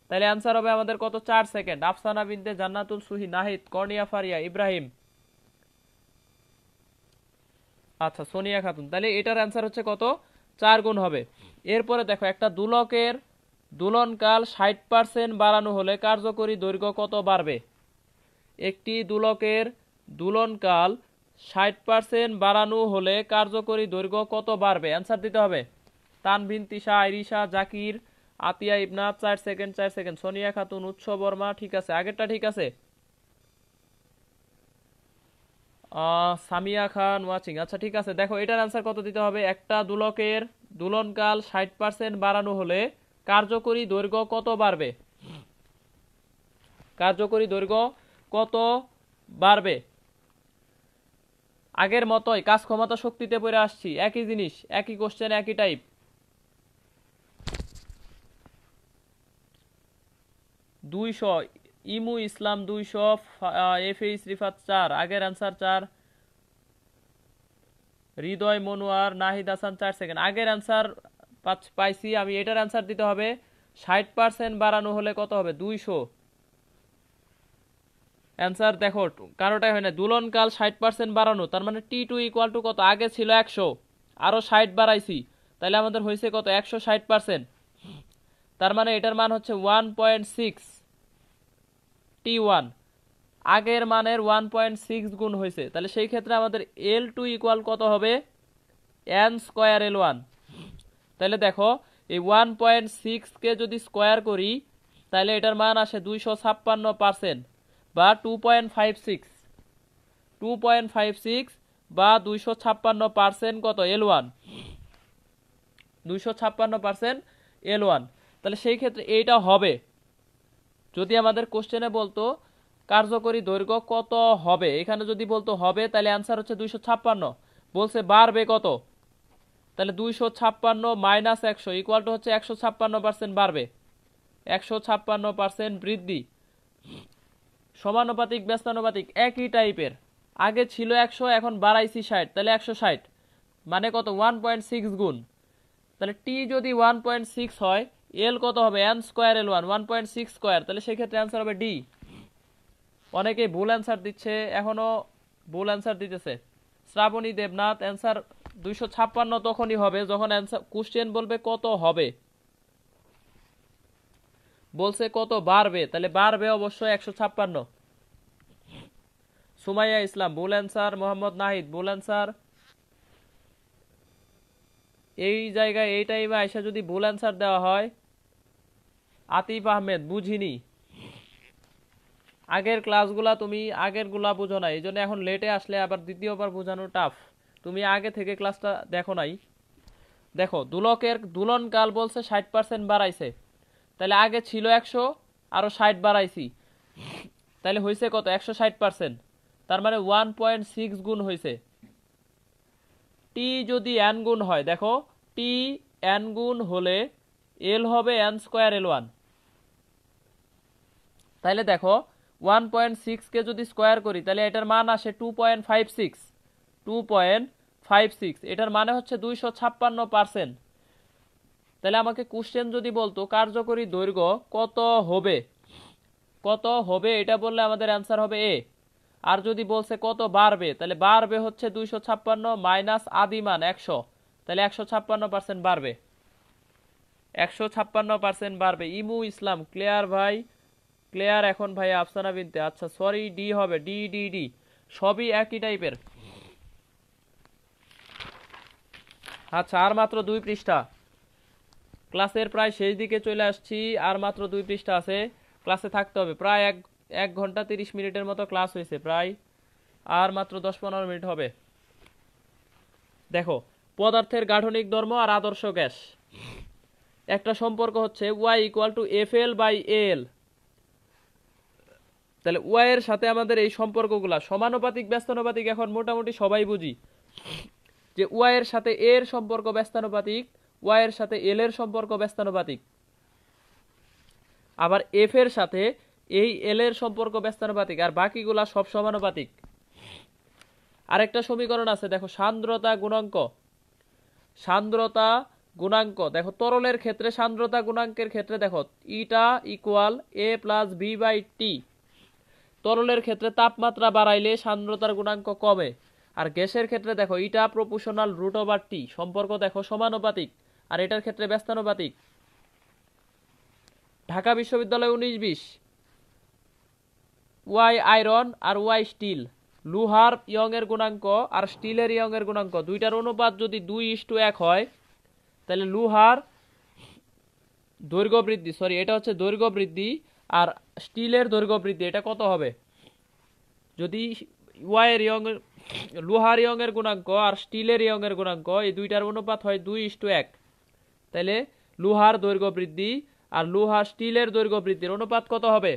A: তাহলে অ্যান্সার হবে আমাদের কত? 4 সেকেন্ড। আফসানা বিনতে জান্নাতুল সুহি, নাহিদ, কর্নিয়া ফারিয়া, ইব্রাহিম, আচ্ছা সোনিয়া খাতুন। তাহলে এটার অ্যান্সার হচ্ছে কত? 4 গুণ হবে। এরপরে দেখো একটা দুলকের দুলনকাল 60% বাড়ানো হলে কার্যকরী দৈর্ঘ্য কত বাড়বে? একটি দুলকের দুলনকাল 60% বাড়ানো হলে কার্যকরী দৈর্ঘ্য কত বাড়বে? অ্যান্সার দিতে হবে। তানভিন, তিশা, আইরিশা, জাকির, আতিয়া ইবনাথ, 4 সেকেন্ড 4 সেকেন্ড। সোনিয়া খাতুন, উৎস বর্মা, ঠিক আছে, আগেরটা ঠিক আছে। সামিয়া খান ওয়াচিং, আচ্ছা ঠিক আছে। দেখো এটার অ্যান্সার কত দিতে হবে? একটা দুলকের দুলনকাল 60% বাড়ানো হলে কার্যকরী দৈর্ঘ্য কত বাড়বে? কার্যকরী দৈর্ঘ্য কত বাড়বে? আগের মতোই কাজ ক্ষমতা শক্তিতে পড়ে আসছি, একই জিনিস, একই কোশ্চেন, একই টাইপ। 200 ইমু ইসলাম, 200 এফএইচ রিফাত 4, আগের অ্যান্সার 4। হৃদয় মনোয়ার, নাহিদ হাসান, 4 সেকেন্ড। আগের অ্যান্সার পাইছি আমি, এটার অ্যান্সার দিতে হবে 60% বাড়ানো হলে কত হবে? 200। অ্যান্সার দেখো কারোটাই হয় না। দুলনকাল 60% বাড়ানো, তার মানে T2 ইকুয়াল টু কত? আগে ছিল 100, আরো 60 বাড়াইছি, তাহলে আমাদের হয়েছে কত? 160%। তার মানে এটার মান হচ্ছে 1.6 T1, আগের মানের 1.6 গুণ হয়েছে। তাহলে সেই ক্ষেত্রে আমাদের L2 ইকুয়াল কত হবে? n square L1। তাহলে দেখো এই 1.6 কে যদি স্কোয়ার করি তাহলে এটার মান আসে 256% বা 2.56 বা 256% কত? L1, 256% L1। তাহলে সেই ক্ষেত্রে এইটা হবে। যদি আমাদের কোশ্চেনে বলতো কার্যকরী দৈর্ঘ্য কত হবে, এখানে যদি বলতো হবে, তাহলে অ্যান্সার হচ্ছে 256। বলছে বাড়বে কত? তাহলে 256 মাইনাস 100 ইকুয়াল টু হচ্ছে 156% বাড়বে, 156% বৃদ্ধি। সমানুপাতিক ব্যস্তানুপাতিক একই টাইপের, আগে ছিল 100 এখন বাড়াইছি 60, তাহলে 160 মানে কত? 1.6 গুণ। তাহলে টি যদি 1.6 হয়, এল কত হবে? n স্কোয়ার L1, 1.6 স্কোয়ার, তাহলে সেক্ষেত্রে অ্যান্সার হবে ডি। অনেকেই ভুল অ্যান্সার দিচ্ছে, এখনো ভুল অ্যান্সার দিতেছে। শ্রাবণী দেবনাথ, অ্যান্সার 256 তখনই হবে যখন অ্যান্সার কোশ্চেন বলবে কত হবে। বলছে কত বাড়বে, তাহলে বাড়বে অবশ্যই 156। সুমাইয়া ইসলাম ভুল অ্যান্সার। মোহাম্মদ নাহিদ ভুল অ্যান্সার। এই জায়গায় এই টাইমে আইসা যদি ভুল অ্যান্সার দেওয়া হয়। আতিফ আহমেদ বুঝিনি, আগের ক্লাসগুলা তুমি আগেরগুলা বুঝো না, এই জন্য এখন লেটে আসলে আবার দ্বিতীয়বার বোঝানো টাফ। তুমি আগে থেকে ক্লাসটা দেখো নাই। দেখো দুলকের দুলনকাল বলছে 60% বাড়াইছে, তাহলে আগে ছিল 100, আরো 60 বাড়াইছি, তাহলে হয়েছে কত? 160%। তার মানে 1.6 গুণ হয়েছে। টি যদি n গুণ হয়, দেখো টি n গুণ হলে এল হবে n স্কোয়ার L1। তাহলে দেখো 1.6 কে যদি স্কোয়ার করি তাহলে এটার মান আসে 2.56। এটার মানে হচ্ছে 256%। তাহলে আমাকে কোশ্চেন যদি বলতো কার্যকরী দৈর্ঘ্য কত হবে, কত হবে এটা বললে আমাদের অ্যান্সার হবে এ। আর যদি বলছে কত বাড়বে, তাহলে বাড়বে হচ্ছে 256 মাইনাস আদিমান 100, তাহলে 156% বাড়বে, 156% বাড়বে। ইমু ইসলাম ক্লিয়ার ভাই, ক্লিয়ার এখন ভাই। আফসানা বিনতে, আচ্ছা সরি ডি হবে, ডি ডি ডি সবই একই টাইপের। আচ্ছা আর মাত্র 2 পৃষ্ঠা, ক্লাসের প্রায় শেষ দিকে চলে আসছি, আর মাত্র 2 পৃষ্ঠা আছে। ক্লাসে থাকতে হবে প্রায় 1 ঘন্টা 30 মিনিটের মতো ক্লাস হয়েছে প্রায়, আর মাত্র 10-15 মিনিট হবে। দেখো পদার্থের গাঠনিক ধর্ম আর আদর্শ গ্যাস, একটা সম্পর্ক হচ্ছে y equal to FL by AL। তাহলে ওয়াই এর সাথে আমাদের এই সম্পর্কগুলা সমানুপাতিক ব্যস্তানুপাতিক এখন মোটামুটি সবাই বুঝি, যে ওয়াই এর সাথে এ এর সম্পর্ক ব্যস্তানুপাতিক, ওয়াই এর সাথে এল এর সম্পর্ক ব্যস্তানুপাতিক, আবার এফ এর সাথে এই এল এর সম্পর্ক ব্যস্তানুপাতিক, আর বাকিগুলা সব সমানুপাতিক। আরেকটা সমীকরণ আছে দেখো, সান্দ্রতা গুণাঙ্ক। সান্দ্রতা গুণাঙ্ক দেখো তরলের ক্ষেত্রে সান্দ্রতা গুণাঙ্কের ক্ষেত্রে দেখো eta equal A plus B by T. তরলের ক্ষেত্রে তাপমাত্রা বাড়াইলে সান্দ্রতার গুণাঙ্ক কমে, আর গ্যাসের ক্ষেত্রে দেখো ইটা প্রপোর্শনাল রুট ওভার টি, সম্পর্ক দেখো সমানুপাতিক, আর এটার ক্ষেত্রে ব্যস্তানুপাতিক। ঢাকা বিশ্ববিদ্যালয় 19-20, ওয়াই আয়রন আর ওয়াই স্টিল, লোহার ইয়ং এর গুণাঙ্ক আর স্টিলের ইয়ং এর গুণাঙ্ক দুইটার অনুপাত যদি 2:1 হয়, তাহলে লোহার দৈর্ঘ্য বৃদ্ধি, সরি এটা হচ্ছে দৈর্ঘ্য বৃদ্ধি, আর স্টিলের দৈর্ঘ্য বৃদ্ধি, এটা কত হবে? যদি ওয়াই এর ইয়ং লোহার ইয়ং এর গুণাঙ্ক আর স্টিলের ইয়ং এর গুণাঙ্ক এই দুইটার অনুপাত হয় 2:1, তাহলে লোহার দৈর্ঘ্য বৃদ্ধি আর লোহা স্টিলের দৈর্ঘ্য বৃদ্ধির অনুপাত কত হবে?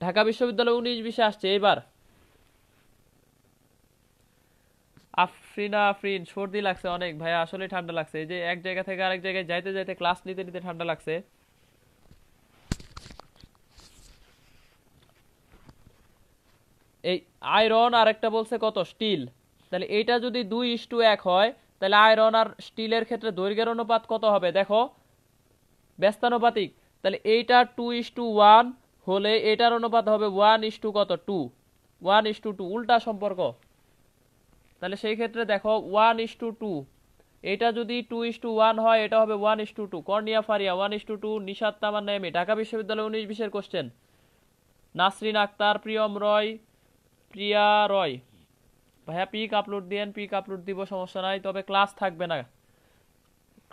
A: ঢাকা বিশ্ববিদ্যালয় 19-20 আসছে এবার। আফরিন সর্দি লাগছে অনেক ভাইয়া, আসলে ঠান্ডা লাগছে, এই যে এক জায়গা থেকে আরেক জায়গায় যাইতে যাইতে ক্লাস নিতে নিতে ঠান্ডা লাগছে। এই আয়রন আর একটা বলছে কত? স্টিল। তাহলে এইটা যদি 2:1 হয়, তাহলে আয়রন আর স্টিলের ক্ষেত্রে দৈর্ঘ্যের অনুপাত কত হবে? দেখো ব্যস্তানুপাতিক, তাহলে এইটা 2:1 হলে এটার অনুপাত হবে 1:2 কত 2, 1:2 উল্টা সম্পর্ক। তাহলে সেই ক্ষেত্রে দেখো 1:2, এটা যদি 2:1 হয় এটা হবে 1:2। কর্নিয়া ফারিয়া 1:2, নিশাত তামান্না এমি, ঢাকা বিশ্ববিদ্যালয় 19-20 কোশ্চেন। নাসরিন আক্তার, প্রিয়ম রয়, প্রিয়া রয়, ভাইয়া পিক আপলোড দিয়েন, পিক আপলোড দিব, সমস্যা নাই, তবে ক্লাস থাকবে না।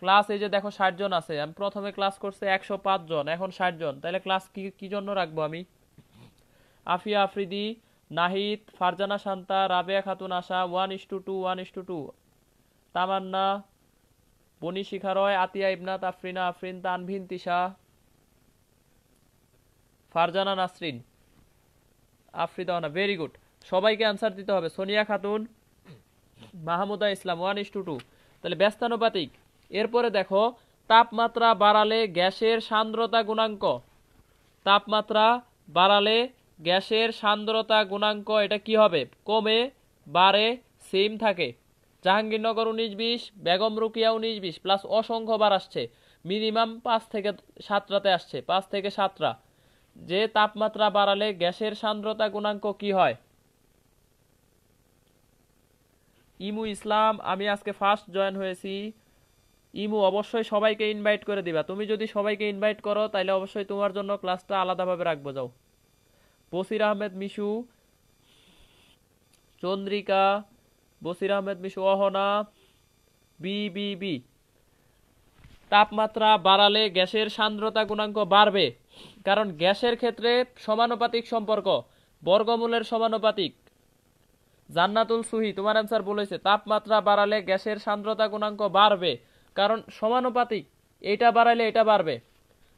A: ক্লাস এই যে দেখো 60 জন আছে, আমি প্রথমে ক্লাস করছে 105 জন, এখন 60 জন, তাহলে ক্লাস কি জন্য রাখবো আমি? আফিয়া আফ্রিদি, নাহিদ, ফারজানা শান্তা, রাবেয়া খাতুন আশা 1:2, 1:2, তামান্না, বনি শিখা রয়, আতিয়া ইবনাত, আফরিনা আফরিন, তানভিন তিশা, ফারজানা নাসরিন, আফ্রিদাওয়ানা, ভেরি গুড, সবাইকে অ্যান্সার দিতে হবে। সোনিয়া খাতুন, মাহমুদা ইসলাম 1:2, তাহলে ব্যস্তানুপাতিক। এরপরে দেখো তাপমাত্রা বাড়ালে গ্যাসের সান্দ্রতা গুণাঙ্ক, তাপমাত্রা বাড়ালে গ্যাসের সান্দ্রতা গুণাঙ্ক এটা কি হবে? কমে, বাড়ে, সেম থাকে। জাহাঙ্গীরনগর 19-20, বেগম রুকিয়া 19-20 প্লাস অসংখ্য বার আসছে, মিনিমাম 5 থেকে 7টাতে আসছে, 5 থেকে 7টা, যে তাপমাত্রা বাড়ালে গ্যাসের সান্দ্রতা গুণাঙ্ক কি হয়? ইমু ইসলাম, আমি আজকে ফার্স্ট জয়েন হয়েছি। ইমু অবশ্যই সবাইকে ইনভাইট করে দিবা, তুমি যদি সবাইকে ইনভাইট করো তাহলে অবশ্যই তোমার জন্য ক্লাসটা আলাদাভাবে রাখবো। যাও। বসির আহমেদ মিশু, চন্দ্রিকা, বসির আহমেদ মিশু, অহনা, বি। তাপমাত্রা বাড়ালে গ্যাসের সান্দ্রতা গুণাঙ্ক বাড়বে, কারণ গ্যাসের ক্ষেত্রে সমানুপাতিক সম্পর্ক, বর্গমূলের সমানুপাতিক। জান্নাতুল সুহি তোমার অ্যান্সার বলেছে তাপমাত্রা বাড়ালে গ্যাসের সান্দ্রতা গুণাঙ্ক বাড়বে, কারণ সমানুপাতিক, এটা বাড়ালে এটা বাড়বে।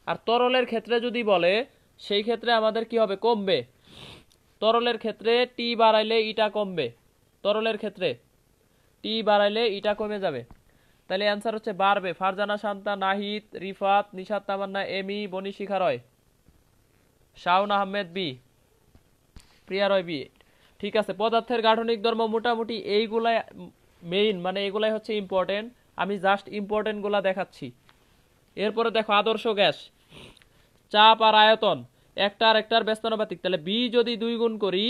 A: আর তরলের ক্ষেত্রে যদি বলে সেই ক্ষেত্রে আমাদের কি হবে? কমবে। তরলের ক্ষেত্রে টি বাড়াইলে ইটা কমবে, তরলের ক্ষেত্রে টি বাড়াইলে ইটা কমে যাবে। তাহলে অ্যান্সার হচ্ছে বাড়বে। ফারজানা শান্তা, নাহিদ, রিফাত, নিশাত তামান্না এমি, বনি শিখা রয়, শাওন আহমেদ বি, প্রিয়া রয় বি। ঠিক আছে, পদার্থের গাঠনিক ধর্ম মোটামুটি এইগুলাই মেইন, মানে এগুলাই হচ্ছে ইম্পর্টেন্ট, আমি জাস্ট ইম্পর্টেন্ট গুলা দেখাচ্ছি। এরপরে দেখো আদর্শ গ্যাস, চাপ আর আয়তন একটা আর একটার ব্যস্তানুপাতিক। তাহলে বি যদি 2 গুণ করি,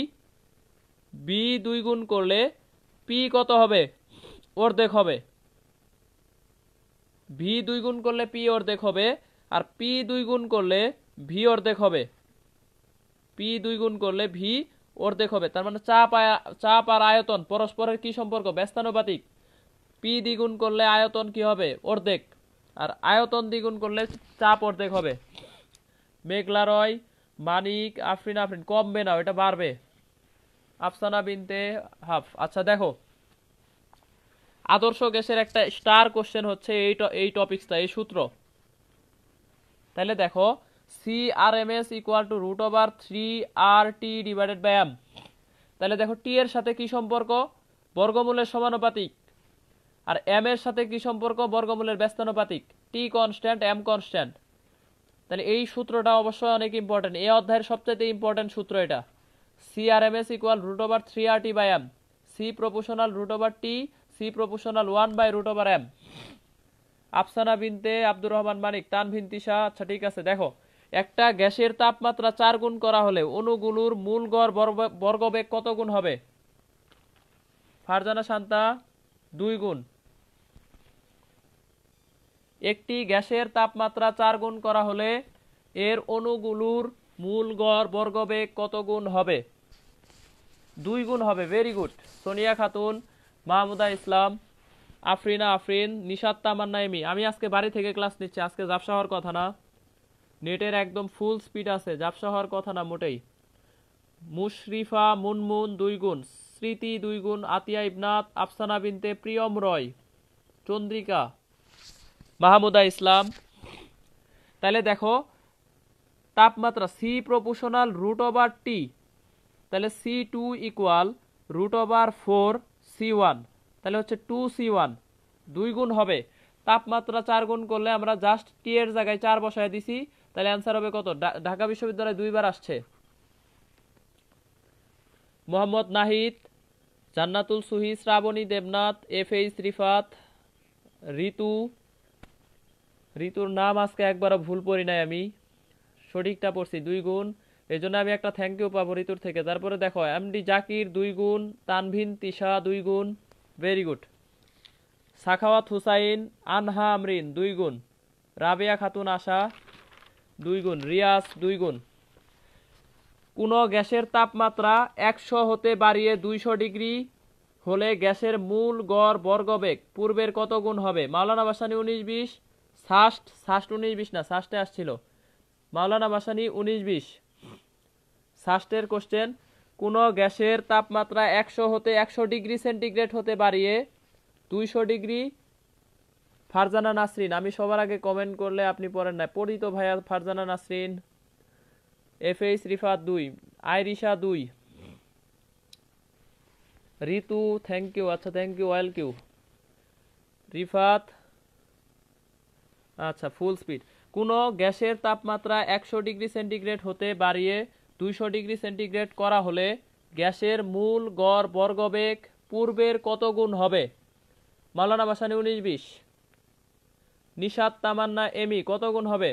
A: বি 2 গুণ করলে পি কত হবে? অর্ধেক হবে। ভি 2 গুণ করলে পি অর্ধেক হবে, আর পি 2 গুণ করলে ভি অর্ধেক হবে, পি 2 গুণ করলে ভি অর্ধেক হবে। তার মানে চাপ আর আয়তন পরস্পরের কি সম্পর্ক? ব্যস্তানুপাতিক। পি দ্বিগুণ করলে আয়তন কি হবে? অর্ধেক, আর আয়তন দ্বিগুণ করলে চাপ অর্ধেক হবে। মেঘলা রয়, মানিক, আফরিন কমবে না, এটা বাড়বে। আফসানা বিনতে হাফ। আচ্ছা দেখো, আদর্শ গ্যাসের একটা স্টার কোশ্চেন হচ্ছে এই টপিকসটা, এই সূত্র। তাহলে দেখো CRMS = √3RT / m। তাহলে দেখো টি এর সাথে কি সম্পর্ক? বর্গমূলের সমানুপাতিক। আর এম এর সাথে কি সম্পর্ক? বর্গমূলের ব্যস্তানুপাতিক। টি কনস্ট্যান্ট, এম কনস্ট্যান্ট। তাহলে এই সূত্রটা অবশ্যই অনেক ইম্পর্টেন্ট, এই অধ্যায়ের সবচেয়ে ইম্পর্টেন্ট সূত্র এটা। CRMS = √3RT / m, C proportional √T, C proportional 1/√m। Afsana বিনতে আব্দুর রহমান মানিক, তানভিন তিশা। আচ্ছা ঠিক আছে, দেখো একটা গ্যাসের তাপমাত্রা 4 গুণ করা হলে অণুগুলোর মূল গড় বর্গবেগ কত গুণ হবে? ফারজানা শান্তা 2 গুণ। একটি গ্যাসের তাপমাত্রা 4 গুণ করা হলে এর অণুগুলোর মূল গড় বর্গবেগ কত গুণ হবে? 2 গুণ হবে। Very good. সোনিয়া খাতুন, মাহমুদা ইসলাম, আফরিন, নিশাত তামান্না এমি। আমি আজকে বাড়ি থেকে ক্লাস নিচ্ছি, আজকে ঝাপসা হওয়ার কথা না, নেটের একদম ফুল স্পিড আছে, ঝাপসা হওয়ার কথা না মোটেই। মুশরিফা মুনমুন 2 গুণ, স্মৃতি 2 গুণ, আতিয়া ইবনাত, আফসানা বিনতে, প্রিয়ম রয়, চন্দ্রিকা, মাহমুদা ইসলাম। তাহলে দেখো তাপমাত্রা C proportional √T, তাহলে C2 = √4C1, তাহলে হচ্ছে 2C1, 2 গুণ হবে। তাপমাত্রা 4 গুণ করলে আমরা জাস্ট টি এর জায়গায় 4 বসায় দিছি, তাহলে অ্যান্সার হবে কত? ঢাকা বিশ্ববিদ্যালয়ে 2 বার আসছে। মোহাম্মদ নাহিদ, জান্নাতুল সুহি, শ্রাবণী দেবনাথ, FH রিফাত, ঋতুর নাম আজকে একবারও ভুল পড়ি নাই আমি, সঠিকটা পড়ছি। 2 গুণ। এই জন্য আমি একটা থ্যাংক ইউ পাবো ঋতুর থেকে। তারপরে দেখো এমডি জাকির 2 গুণ, তানভিন তিশা 2 গুণ, ভেরি গুড। সাখাওয়াত হুসাইন আনহা আমরিন 2 গুণ, রাবেয়া খাতুন আশা 2 গুণ, রিয়াজ 2 গুণ। কোনো গ্যাসের তাপমাত্রা 100 হতে বাড়িয়ে 200 ডিগ্রি হলে গ্যাসের মূল গড় বর্গবেগ পূর্বের কত গুণ হবে? মাওলানা ভাসানী 19-20, সাস্ট 19-20 না, সাস্টে আসছিল মাওলানা ভাসানী 19-20 সাস্টের কোশ্চেন। কোনো গ্যাসের তাপমাত্রা 100 হতে 100 ডিগ্রি সেন্টিগ্রেড হতে বাড়িয়ে 200 ডিগ্রি। ফারজানা নাসরিন, আমি সবার আগে কমেন্ট করলে আপনি পড়েন না, পড়ি তো ভাইয়া। Farzana Nasrin, FH Rifat 2, Irisha 2, Ritu thank you, আচ্ছা thank you, well Q, Rifat আচ্ছা ফুল স্পিড। কোনো গ্যাসের তাপমাত্রা 100 ডিগ্রি সেন্টিগ্রেড হতে বাড়িয়ে 200 ডিগ্রি সেন্টিগ্রেড করা হলে গ্যাসের মূল গড় বর্গবেগ পূর্বের কত গুণ হবে? মাওলানা ভাসানী 19-20, নিশাত তামান্না এমি কত গুণ হবে?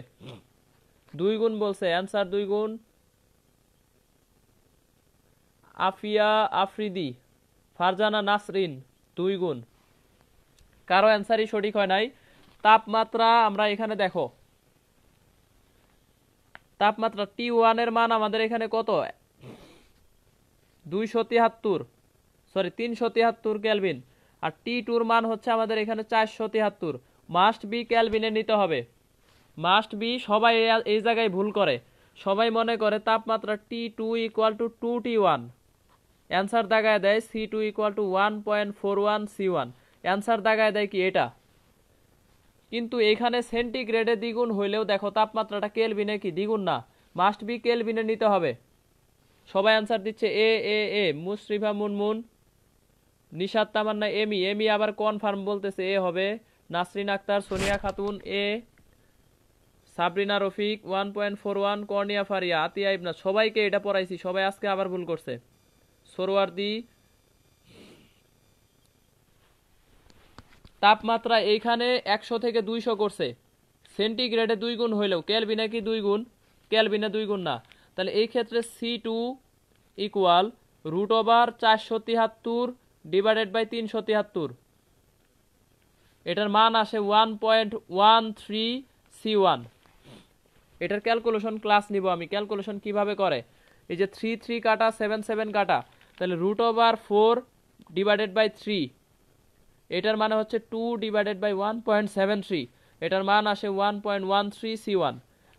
A: 2 গুণ বলছে, অ্যান্সার 2 গুণ। আফিয়া আফ্রিদি, ফারজানা নাসরিন 2 গুণ। কারো অ্যান্সারই সঠিক হয় নাই। তাপমাত্রা আমরা এখানে দেখো, তাপমাত্রা T1 এর মান আমাদের এখানে কত? 373 কেলভিন। আর T2 এর মান হচ্ছে আমাদের এখানে 473। মাস্ট বি কেলভিনে নিতে হবে, মাস্ট বি। সবাই এই জায়গায় ভুল করে, সবাই মনে করে তাপমাত্রা T2 = 2T1, অ্যান্সার দাগায় দেয় C2 = 1.41 C1, অ্যান্সার দাগায় দেয় কি এটা। কিন্তু এখানে সেন্টিগ্রেডে দ্বিগুণ হইলেও দেখো তাপমাত্রাটা কেলভিনে কি দ্বিগুণ না, মাস্ট বি কেলভিনে নিতে হবে। সবাই অ্যান্সার দিচ্ছে এ এ এ। মুশরিফা মুনমুন, নিশাত তামান্না এমি, এমি আবার কনফার্ম বলতেছে এ হবে। নাসরিন আক্তার, সোনিয়া খাতুন এ, সাবরিনা রফিক 1.41, কর্নিয়া ফারিয়া, আতিয়া ইবনা, সবাইকে এটা পড়াইছি, সবাই আজকে আবার ভুল করছে। সরওয়ার্দি, তাপমাত্রা এইখানে 100 থেকে 200 করছে, সেন্টিগ্রেডে 2 গুণ হইলেও কেলভিনে কি 2 গুণ? কেলভিনে 2 গুণ না। তাহলে এই ক্ষেত্রে C2 = √473 ডিভাইডেড বাই 373, এটার মান আসে 1.13 C1। এটার ক্যালকুলেশন ক্লাস নিব আমি, ক্যালকুলেশন কিভাবে করে। এই যে 3 3 কাটা, 7 7 কাটা, তাহলে √4 ডিভাইডেড বাই 3, এটার মানে হচ্ছে 2 ডিভাইডেড বাই 1.73, এটার মান আসে 1.13 C1।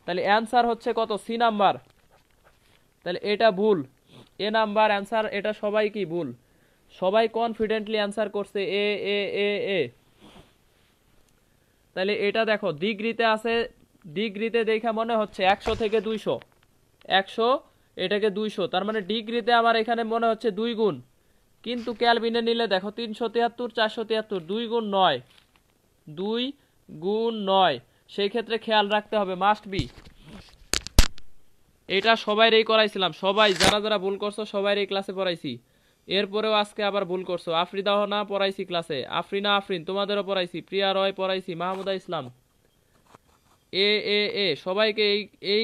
A: তাহলে অ্যান্সার হচ্ছে কত? C number. তাহলে এটা ভুল, এ নাম্বার অ্যান্সার। এটা সবাই কি ভুল, সবাই কনফিডেন্টলি অ্যান্সার করছে এ এ এ এ। তাহলে এটা দেখো ডিগ্রিতে আছে, ডিগ্রিতে দেখা মনে হচ্ছে 100 থেকে 200, 100 এটাকে 200, তার মানে ডিগ্রিতে আমার এখানে মনে হচ্ছে 2 গুণ। কিন্তু ক্যালভিনে নিলে দেখো 373 473, 2 গুণ 9, 2 গুণ 9, সেই ক্ষেত্রে খেয়াল রাখতে হবে মাস্ট বি। এটা সবাইরই করাইছিলাম, সবাই যারা যারা ভুল করছো সবাইরই ক্লাসে পড়াইছি। এরপরেও আজকে আবার ভুল করছো। আফরিদাহ না পড়াইছি ক্লাসে, আফরিনা আফরিন তোমাদেরও পড়াইছি, প্রিয়া রয় পড়াইছি, মাহমুদা ইসলাম এ এ এ, সবাইকে এই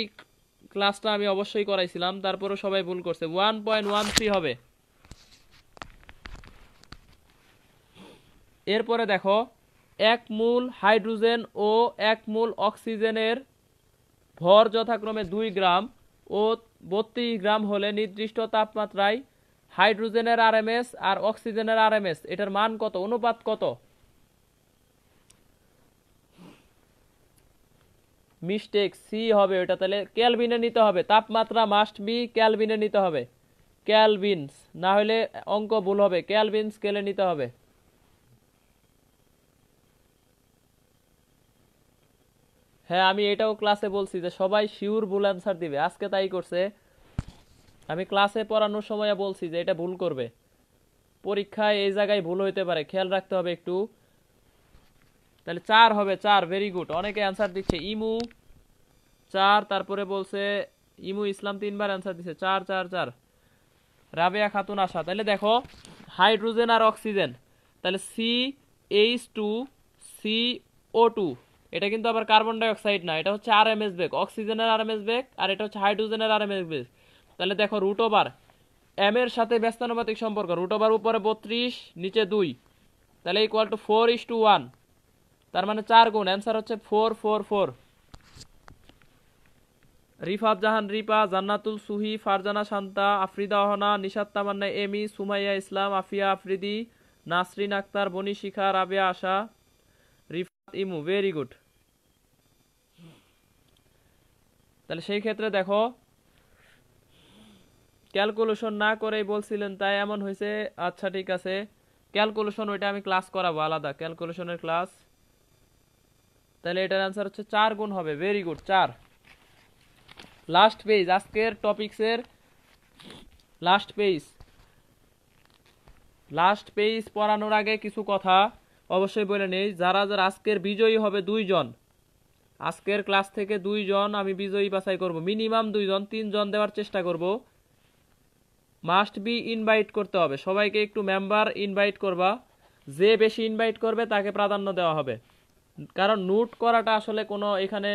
A: ক্লাসটা আমি অবশ্যই করাইছিলাম, তারপরেও সবাই ভুল করছে। 1.13 হবে। এরপরে দেখো 1 মোল হাইড্রোজেন ও 1 মোল অক্সিজেনের ভর যথাক্রমে 2 গ্রাম ও 32 গ্রাম হলে নির্দিষ্ট তাপমাত্রায় হাইড্রোজেনের আরএমএস আর অক্সিজেনের আরএমএস এটার মান কত? অনুপাত কত? মিস্টেক, সি হবে ওটা। তাহলে কেলভিনে নিতে হবে, তাপমাত্রা মাস্ট বি কেলভিনে নিতে হবে, কেলভিনস, না হলে অঙ্ক ভুল হবে, কেলভিন স্কেলে নিতে হবে। হ্যাঁ আমি এটাও ক্লাসে বলছি যে সবাই শিওর ভুল অ্যান্সার দিবে, আজকে তাই করছে। আমি ক্লাসে পড়ানোর সময় বলছি যে এটা ভুল করবে, পরীক্ষায় এই জায়গায় ভুল হইতে পারে, খেয়াল রাখতে হবে একটু। তাহলে 4 হবে, 4, ভেরি গুড। অনেকে অ্যান্সার দিচ্ছে ইমু 4, তারপরে বলছে ইমু ইসলাম 3 বার অ্যান্সার দিচ্ছে, 4 4 4, রাবেয়া খাতুন আশা। তাহলে দেখো হাইড্রোজেন আর অক্সিজেন, তাহলে CH2 CO2, এটা কিন্তু আবার কার্বন ডাই অক্সাইড না, এটা হচ্ছে আরএমএস বেগ, অক্সিজেনের আরএমএস বেগ আর এটা হচ্ছে হাইড্রোজেনের আরএমএস বেগ। তাহলে দেখো রুট ওভার এম এর সাথে ব্যস্তানুপাতিক সম্পর্ক, রুট ওভার উপরে 32 নিচে 2, তাহলে ইকুয়াল টু 4:1, তার মানে 4 গুণ, অ্যান্সার হচ্ছে 444। রিফাত জাহান রিপা, জান্নাতুল সুহি, ফারজানা শান্তা, আফরিদা অহনা, নিশাত তামান্না এমি, সুমাইয়া ইসলাম, আফিয়া আফ্রিদি, নাসরিন আক্তার, বনি শিখা, রাবেয়া আশা, রিফাত ইমু, ভেরি গুড। তাহলে সেই ক্ষেত্রে দেখো ক্যালকুলেশন না করেই বলছিলেন তাই এমন হয়েছে। আচ্ছা ঠিক আছে, ক্যালকুলেশন ওইটা আমি ক্লাস করাবো আলাদা, ক্যালকুলেশনের ক্লাস। তাহলে এটার অ্যান্সার হচ্ছে 4 গুণ হবে, ভেরি গুড 4। লাস্ট পেজ, আজকের টপিক্সের লাস্ট পেজ। লাস্ট পেজ পড়ানোর আগে কিছু কথা অবশ্যই বলে নেই, যারা যারা আজকের বিজয়ী হবে 2 জন, আজকের ক্লাস থেকে 2 জন আমি বিজয়ী বাছাই করব, মিনিমাম 2 জন, 3 জন দেওয়ার চেষ্টা করব। মাস্ট বি ইনভাইট করতে হবে সবাইকে, একটু মেম্বার ইনভাইট করবা, যে বেশি ইনভাইট করবে তাকে প্রাধান্য দেওয়া হবে। কারণ নোট করাটা আসলে কোনো এখানে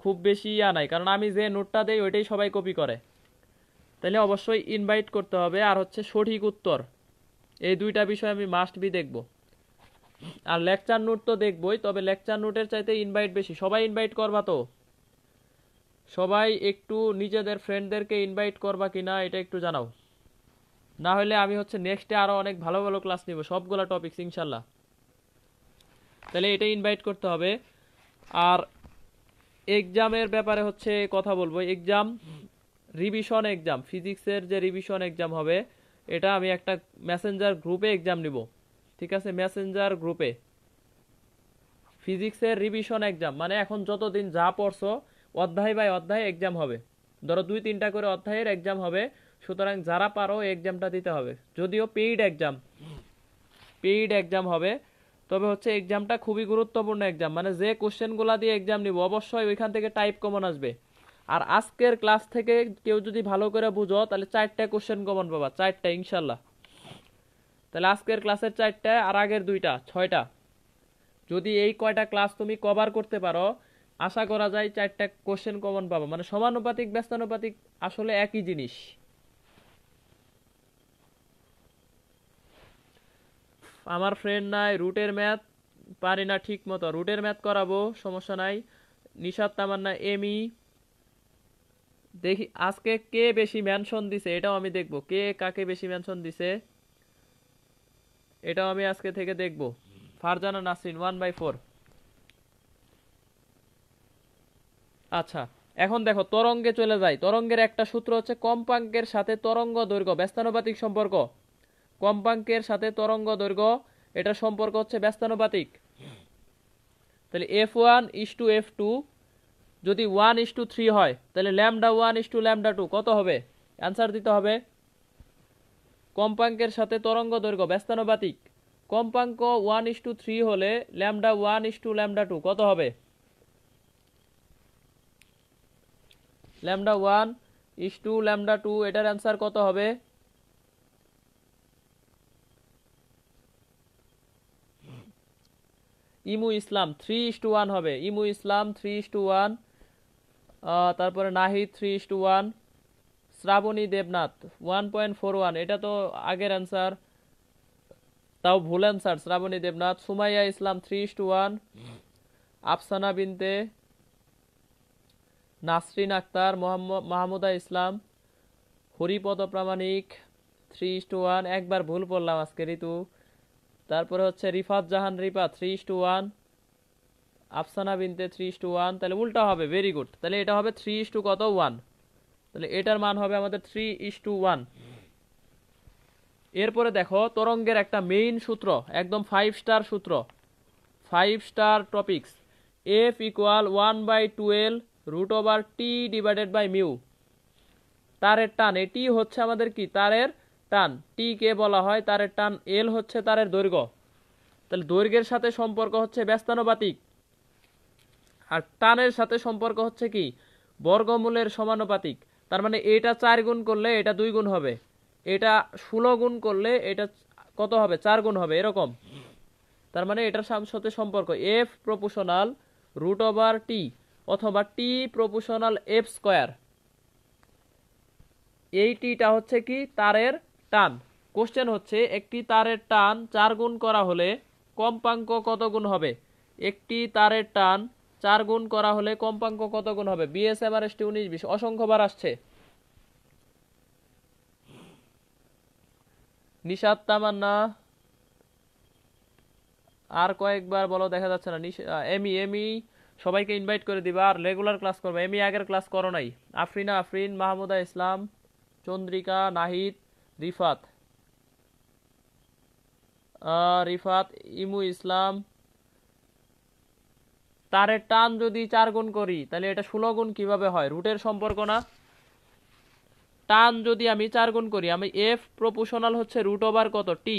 A: খুব বেশি নাই, কারণ আমি যে নোটটা দেই ওইটাই সবাই কপি করে। তাহলে অবশ্যই ইনভাইট করতে হবে, আর হচ্ছে সঠিক উত্তর, এই 2টা বিষয় আমি মাস্ট বি দেখব। আর লেকচার নোট তো দেখবই, তবে লেকচার নোটের চাইতে ইনভাইট বেশি। সবাই ইনভাইট করবা তো, সবাই একটু নিজেদের ফ্রেন্ডদেরকে ইনভাইট করবা কিনা এটা একটু জানাও, না হলে আমি হচ্ছে নেক্সটে আরো অনেক ভালো ভালো ক্লাস নিব, সবগুলা টপিকস ইনশাল্লাহ। তাহলে এটা ইনভাইট করতে হবে। আর এক্সামের ব্যাপারে হচ্ছে কথা বলবো, এক্সাম রিভিশন এক্সাম, ফিজিক্সের যে রিভিশন এক্সাম হবে এটা আমি একটা মেসেঞ্জার গ্রুপে এক্সাম নিব, ঠিক আছে? মেসেঞ্জার গ্রুপে ফিজিক্সের রিভিশন এক্সাম, মানে এখন যতদিন যা পড়ছো অধ্যায় বাই অধ্যায় এক্সাম হবে, ধরো 2-3টা করে অধ্যায়ের এক্সাম হবে, সুতরাং যারা পারো এক্সামটা দিতে হবে। যদিও পেইড এক্সাম হবে, তবে হচ্ছে এক্সামটা খুবই গুরুত্বপূর্ণ এক্সাম, মানে যে কোশ্চেনগুলো দিয়ে এক্সাম নিব অবশ্যই ওইখান থেকে টাইপ কমন আসবে। আর আজকের ক্লাস থেকে কেউ যদি ভালো করে বুঝো তাহলে 4টা কোশ্চেন কমন পাবা, 4টা ইনশাল্লাহ। তাহলে আজকের ক্লাসের 4টা আর আগের 2টা 6টা, যদি এই কয়টা ক্লাস তুমি কভার করতে পারো আশা করা যায় 4টা কোশ্চেন কমন পাবা। মানে সমানুপাতিক ব্যস্তানুপাতিক আসলে একই জিনিস। আমার ফ্রেন্ড নাই, রুটের ম্যাথ পারি না ঠিক মতো, রুটের ম্যাথ করাবো, সমস্যা নাই। নিশাত তামান্না এমি, দেখি আজকে কে বেশি মেনশন দিছে এটাও আমি দেখবো, কে কাকে বেশি মেনশন দিছে এটাও আমি আজকে থেকে দেখবো। ফারজানা নাসরিন 1/4। আচ্ছা এখন দেখো তরঙ্গে চলে যাই। তরঙ্গের একটা সূত্র হচ্ছে কম্পাঙ্কের সাথে তরঙ্গ দৈর্ঘ্য ব্যস্তানুপাতিক সম্পর্ক। কম্পাঙ্কের সাথে তরঙ্গ দৈর্ঘ্য এটা সম্পর্ক হচ্ছে ব্যস্তানুপাতিক। তাহলে f1:f2 যদি 1:3 হয় তাহলে λ1:λ2 কত হবে? অ্যান্সার দিতে হবে। কম্পাঙ্কের সাথে তরঙ্গ দৈর্ঘ্য ব্যস্তানুপাতিক, কম্পাঙ্ক 1:3 হলে λ1:λ2 কত হবে? λ1:λ2 এটার অ্যান্সার কত হবে? ইমু ইসলাম 3:1 হবে, ইমু ইসলাম 3:1। তারপরে নাহিদ 3:1, শ্রাবণী দেবনাথ 1.41, এটা তো আগের অ্যান্সার, তাও ভুল অ্যান্সার। শ্রাবণী দেবনাথ, সুমাইয়া ইসলাম 3:1, আফসানা বিনতে, নাসরিন আক্তার, মাহমুদা ইসলাম, হরিপদ প্রামাণিক 3:1, একবার ভুল পড়লাম আজকে ঋতু। তারপরে হচ্ছে রিফাত জাহান রিপা 3:1, আফসানা বিনতে 3:1, তাহলে উল্টা হবে, ভেরি গুড। তাহলে এটা হবে 3 কত 1, তাহলে এটার মান হবে আমাদের 3:1। এরপরে দেখো তরঙ্গের একটা মেইন সূত্র, একদম 5 স্টার সূত্র, 5 স্টার টপিকস, f = 1/12√/t/μ। তারের টান, এটি হচ্ছে আমাদের কি তারের টান, টি কে বলা হয় তারের টান, এল হচ্ছে তারের দৈর্ঘ্য। তাহলে দৈর্ঘ্যের সাথে সম্পর্ক হচ্ছে ব্যস্তানুপাতিক, আর টানের সাথে সম্পর্ক হচ্ছে কি বর্গমূলের সমানুপাতিক। তার মানে এটা 4 গুণ করলে এটা 2 গুণ হবে, এটা 16 গুণ করলে এটা কত হবে 4 গুণ হবে, এরকম। তার মানে এটার সাথে সম্পর্ক f∝√/t অথবা t∝f²। এই টিটা হচ্ছে কি তারের টান। কোশ্চেন হচ্ছে একটি তারের টান 4 গুণ করা হলে কম্পাঙ্ক কত গুণ হবে? একটি তারের টান 4 গুণ করা হলে কম্পাঙ্ক কত গুণ হবে? বিএস এভারেস্টে 19-20 অসংখ্যবার আসছে। নিশাত তামান্না আর কয়েকবার বলো, দেখা যাচ্ছে না। এমি এমি সবাইকে ইনভাইট করে দিবা আর রেগুলার ক্লাস করবে। এমি আগের ক্লাস করো নাই। আফরিনা আফরিন, মাহমুদা ইসলাম, চন্দ্রিকা, নাহিদ, রিফাত, রিফাত, ইমু ইসলাম। তারের টান যদি 4 গুণ করি তাহলে এটা 16 গুণ কিভাবে হয়? রুটের সম্পর্ক না। টান যদি আমি 4 গুণ করি, আমি এফ প্রপোর্শনাল হচ্ছে রুট ওভার কত টি,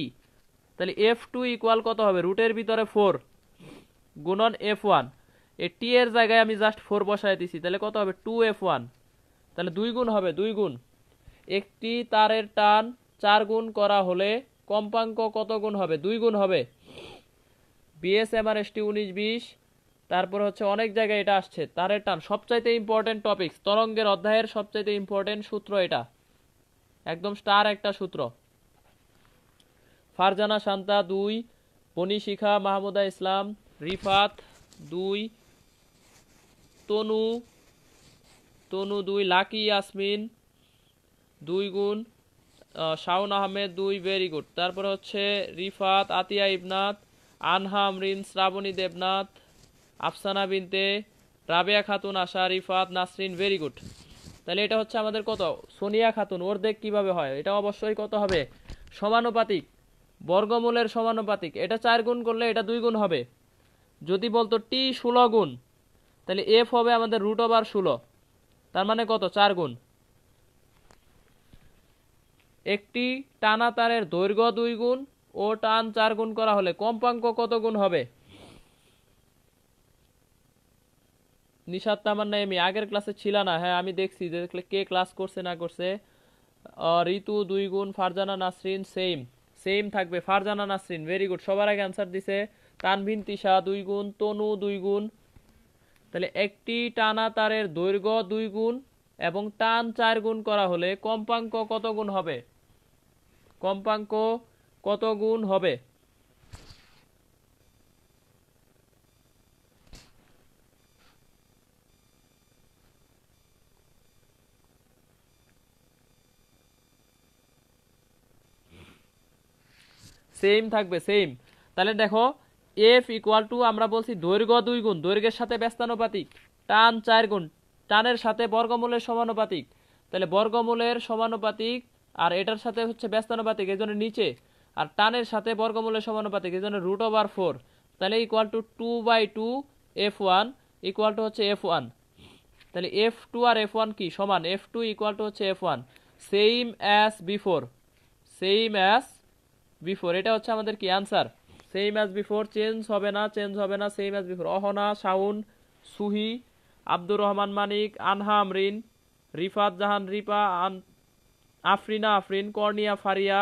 A: তাহলে F2 ইকুয়াল কত হবে? রুটের ভিতরে 4 গুণন F1। এই টি এর জায়গায় আমি জাস্ট 4 বসায় দিছি, তাহলে কত হবে? 2F1। তাহলে 2 গুণ হবে, 2 গুণ। একটি তারের টান 4 গুণ করা হলে কম্পাঙ্ক কত গুণ হবে? 2 গুণ হবে। বিএস এমআরএসটি 19-20। তারপর হচ্ছে অনেক জায়গায় এটা আসছে। তারের টান সবচাইতে ইম্পর্টেন্ট টপিক, তরঙ্গের অধ্যায়ের সবচাইতে ইম্পর্টেন্ট সূত্র এটা, একদম স্টার একটা সূত্র। ফারজানা শান্তা 2, বনিশিখা, মাহমুদা ইসলাম, রিফাত 2, তনু 2, লাকি ইয়াসমিন 2 গুণ, শাওন আহমেদ 2, ভেরি গুড। তারপরে হচ্ছে রিফাত, আতিয়া ইবনাথ, আনহা আমরিন, শ্রাবণী দেবনাথ, আফসানা বিনতে, রাবেয়া খাতুন, আশা, রিফাত, নাসরিন, ভেরি গুড। তাহলে এটা হচ্ছে আমাদের কত? সোনিয়া খাতুন। ওর দেখ কিভাবে হয়? এটা অবশ্যই কত হবে? সমানুপাতিক, বর্গমূলের সমানুপাতিক। এটা 4 গুণ করলে এটা 2 গুণ হবে। যদি বলতো টি 16 গুণ, তাহলে এফ হবে আমাদের রুট ওভার 16, তার মানে কত? 4 গুণ। একটি টানা তারের দৈর্ঘ্য 2 গুণ ও টান 4 গুণ করা হলে কম্পাঙ্ক কত গুণ হবে? নিশাত তামান্না এমি আগের ক্লাসে ছিল না। হ্যাঁ আমি দেখছি যে কে ক্লাস করছে না করছে। ঋতু 2 গুণ, ফারজানা নাসরিন সেম সেম থাকবে। ফারজানা নাসরিন ভেরি গুড, সবার আগে অ্যান্সার দিছে। তানভিন তিশা 2 গুণ, তনু 2 গুণ। তাহলে একটি টানা তারের দৈর্ঘ্য 2 গুণ এবং টান 4 গুণ করা হলে কম্পাঙ্ক কত গুণ হবে? কম্পাঙ্ক কত গুণ হবে? সেম থাকবে, সেম। তাহলে দেখো এফ ইকুয়াল টু, আমরা বলছি দৈর্ঘ্য 2 গুণ, দৈর্ঘ্যের সাথে ব্যস্তানুপাতিক, টান 4 গুণ, টানের সাথে বর্গমূলের সমানুপাতিক। তাহলে বর্গমূলের সমানুপাতিক আর এটার সাথে হচ্ছে ব্যস্তানুপাতিক, এই জন্য নিচে, আর টানের সাথে বর্গমূলের সমানুপাতিক, এই জন্য রুট ওভার 4। তাহলে equal to 2/2 F1 equal to হচ্ছে F1। তাহলে F2 আর F1 কি সমান? F2 ইকুয়াল টু হচ্ছে F1, same as before, same as before. এটা হচ্ছে আমাদের কি answer? Same as before, change হবে না, চেঞ্জ হবে না, same as before. Ahona, Shawon, Suhi, Abdur Rahman Manik, Anha Amrin, Rifat Jahan Ripa, Afrina Afrin, Kornia Faria,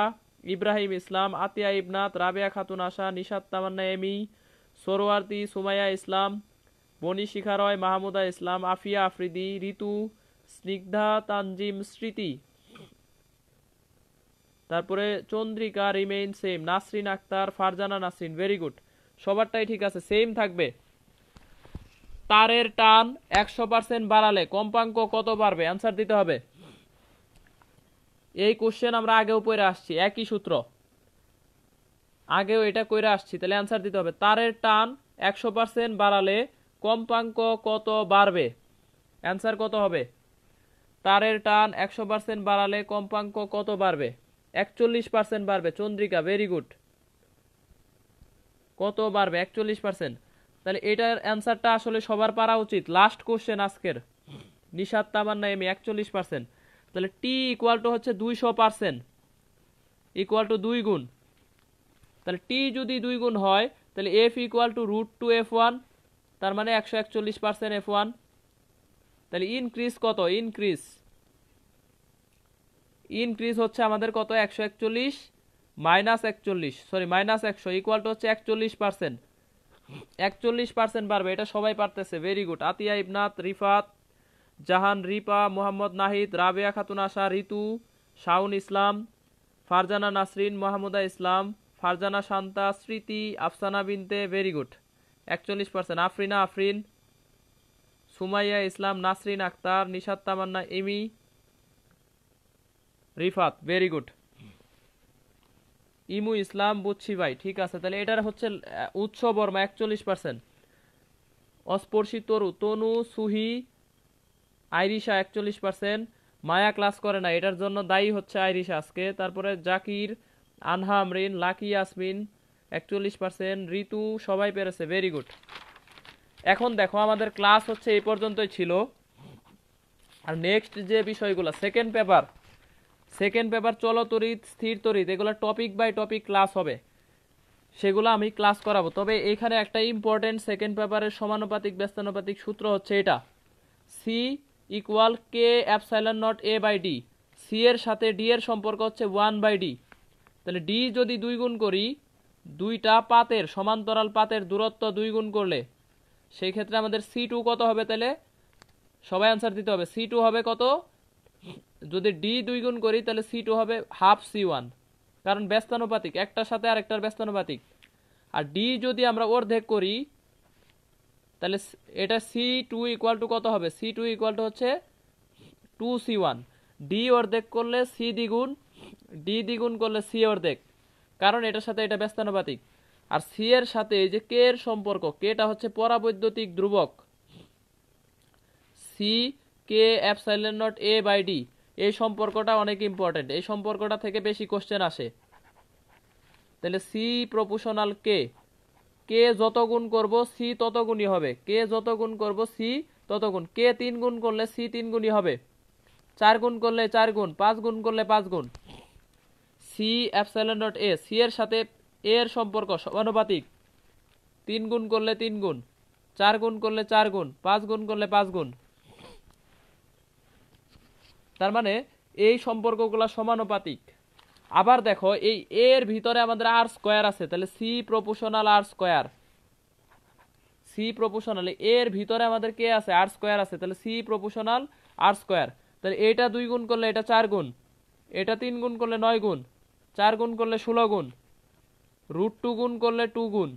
A: Ibrahim Islam, Atia Ibnath, Rabeya Khatun Asha, Nishat Tamanna Emi, Sarwardi, Sumaiya Islam, Boni Shikha রয়, মাহমুদা ইসলাম, আফিয়া আফ্রিদি, ঋতু, স্নিগ্ধা, তানজিম, স্মৃতি, তারপরে Chandrika remain same, Nasrin Akter, Farzana Nasrin, very good. সবারটাই ঠিক আছে, সেম থাকবে। তারের টান 100% বাড়ালে কম্পাঙ্ক কত বাড়বে? অ্যান্সার দিতে হবে। এই কোশ্চেন আমরা আগেও পড়ে আসছি, একই সূত্র, আগেও এটা কইরা আসছি। তাহলে অ্যান্সার দিতে হবে তারের টান 100% বাড়ালে কম্পাঙ্ক কত বাড়বে? অ্যান্সার কত হবে? তারের টান 100% বাড়ালে কম্পাঙ্ক কত বাড়বে? 41% বাড়বে। Chandrika very good. কত বাড়বে? 41%। তাহলে এটার অ্যান্সারটা আসলে সবার পারা উচিত। লাস্ট কোশ্চেন আজকের। নিশাত তামান্না এমি 41%। তাহলে টি ইকুয়াল টু হচ্ছে 200%, ইকুয়াল টু 2 গুণ। তাহলে টি যদি 2 গুণ হয় তাহলে এফ ইকুয়াল টু √2 F1, তার মানে 141% F1। তাহলে ইনক্রিজ কত? ইনক্রিজ হচ্ছে আমাদের কত? 141 minus 41, sorry minus 100 equal to হচ্ছে 41%। 41% বাড়বে, এটা সবাই পারতেছে, ভেরি গুড। আতিয়া ইবনাথ, রিফাত, জাহান, রিপা, মোহাম্মদ নাহিদ, রাবেয়া খাতুন আশা, ঋতু, শাউন ইসলাম, ফারজানা নাসরিন, মাহমুদা ইসলাম, ফারজানা শান্তা, স্মৃতি, আফসানা বিনতে, ভেরি গুড 41%। আফরিনা আফরিন, সুমাইয়া ইসলাম, নাসরিন আক্তার, নিশাত তামান্না, ইমি, রিফাত, ভেরি গুড। ইমু ইসলাম, বুঝছি ভাই, ঠিক আছে। তাহলে এটার হচ্ছে উৎস বর্মা 41%। অস্পর্শী তরু, তনু, সুহি, আইরিশা 41%। মায়া ক্লাস করে না, এটার জন্য দায়ী হচ্ছে আইরিশা আজকে। তারপরে জাকির, আনহা আমরিন, লাকি ইয়াসমিন 41%। ঋতু, সবাই পেরেছে, ভেরি গুড। এখন দেখো আমাদের ক্লাস হচ্ছে এই পর্যন্তই ছিল। আর নেক্সট যে বিষয়গুলো সেকেন্ড পেপার চলো তড়িৎ, স্থির তড়িৎ, এগুলো টপিক বাই টপিক ক্লাস হবে, সেগুলো আমি ক্লাস করাবো। তবে এখানে একটা ইম্পর্টেন্ট সেকেন্ড পেপারের সমানুপাতিক ব্যস্তানুপাতিক সূত্র হচ্ছে এটা, C equal K epsilon naught A by D. C এর সাথে ডি এর সম্পর্ক হচ্ছে 1/d। তাহলে ডি যদি 2 গুণ করি, দুইটা পাতের সমান্তরাল পাতের দূরত্ব 2 গুণ করলে সেই ক্ষেত্রে আমাদের C2 কত হবে? তাহলে সবাই অ্যান্সার দিতে হবে। C2 হবে কত? যদি ডি 2 গুণ করি তাহলে C2 হবে হাফ C1, কারণ ব্যস্তানুপাতিক, একটার সাথে আরেকটার ব্যস্তানুপাতিক। আর ডি যদি আমরা অর্ধেক করি তাহলে এটা C2 ইকুয়াল টু কত হবে? C2 ইকুয়াল টু হচ্ছে 2C1। ডি অর্ধেক করলে C দ্বিগুণ, ডি দ্বিগুণ করলে C অর্ধেক, কারণ এটার সাথে এটা ব্যস্তানুপাতিক। আর সি এর সাথে এই যে কে এর সম্পর্ক, কেটা হচ্ছে পরাবৈদ্যুতিক ধ্রুবক, C K epsilon naught A by D. এই সম্পর্কটা অনেক ইম্পর্টেন্ট, এই সম্পর্কটা থেকে বেশি কোশ্চেন আসে। তাহলে সি প্রপোর্শনাল কে, কে যত গুণ করব সি তত গুণই হবে, কে যত গুণ করব সি তত গুণ। কে 3 গুণ করলে সি 3 গুণই হবে, 4 গুণ করলে 4 গুণ, 5 গুণ করলে 5 গুণ। C epsilon naught A, C এর সাথে এ এর সম্পর্ক সমানুপাতিক, 3 গুণ করলে 3 গুণ, 4 গুণ করলে 4 গুণ, 5 গুণ করলে 5 গুণ। তার মানে এই সম্পর্কগুলো সমানুপাতিক। আবার দেখো এই এ এর ভিতরে আমাদের আর স্কয়ার আছে, তাহলে সি প্রপোর্শনাল আর স্কয়ার, সি প্রপোর্শনাল এর ভিতরে আমাদের কে আছে? আর স্কয়ার আছে, তাহলে সি প্রপোর্শনাল আর স্কয়ার। তাহলে এটা 2 গুণ করলে এটা 4 গুণ, এটা 3 গুণ করলে 9 গুণ, 4 গুণ করলে 16 গুণ, √2 গুণ করলে 2 গুণ,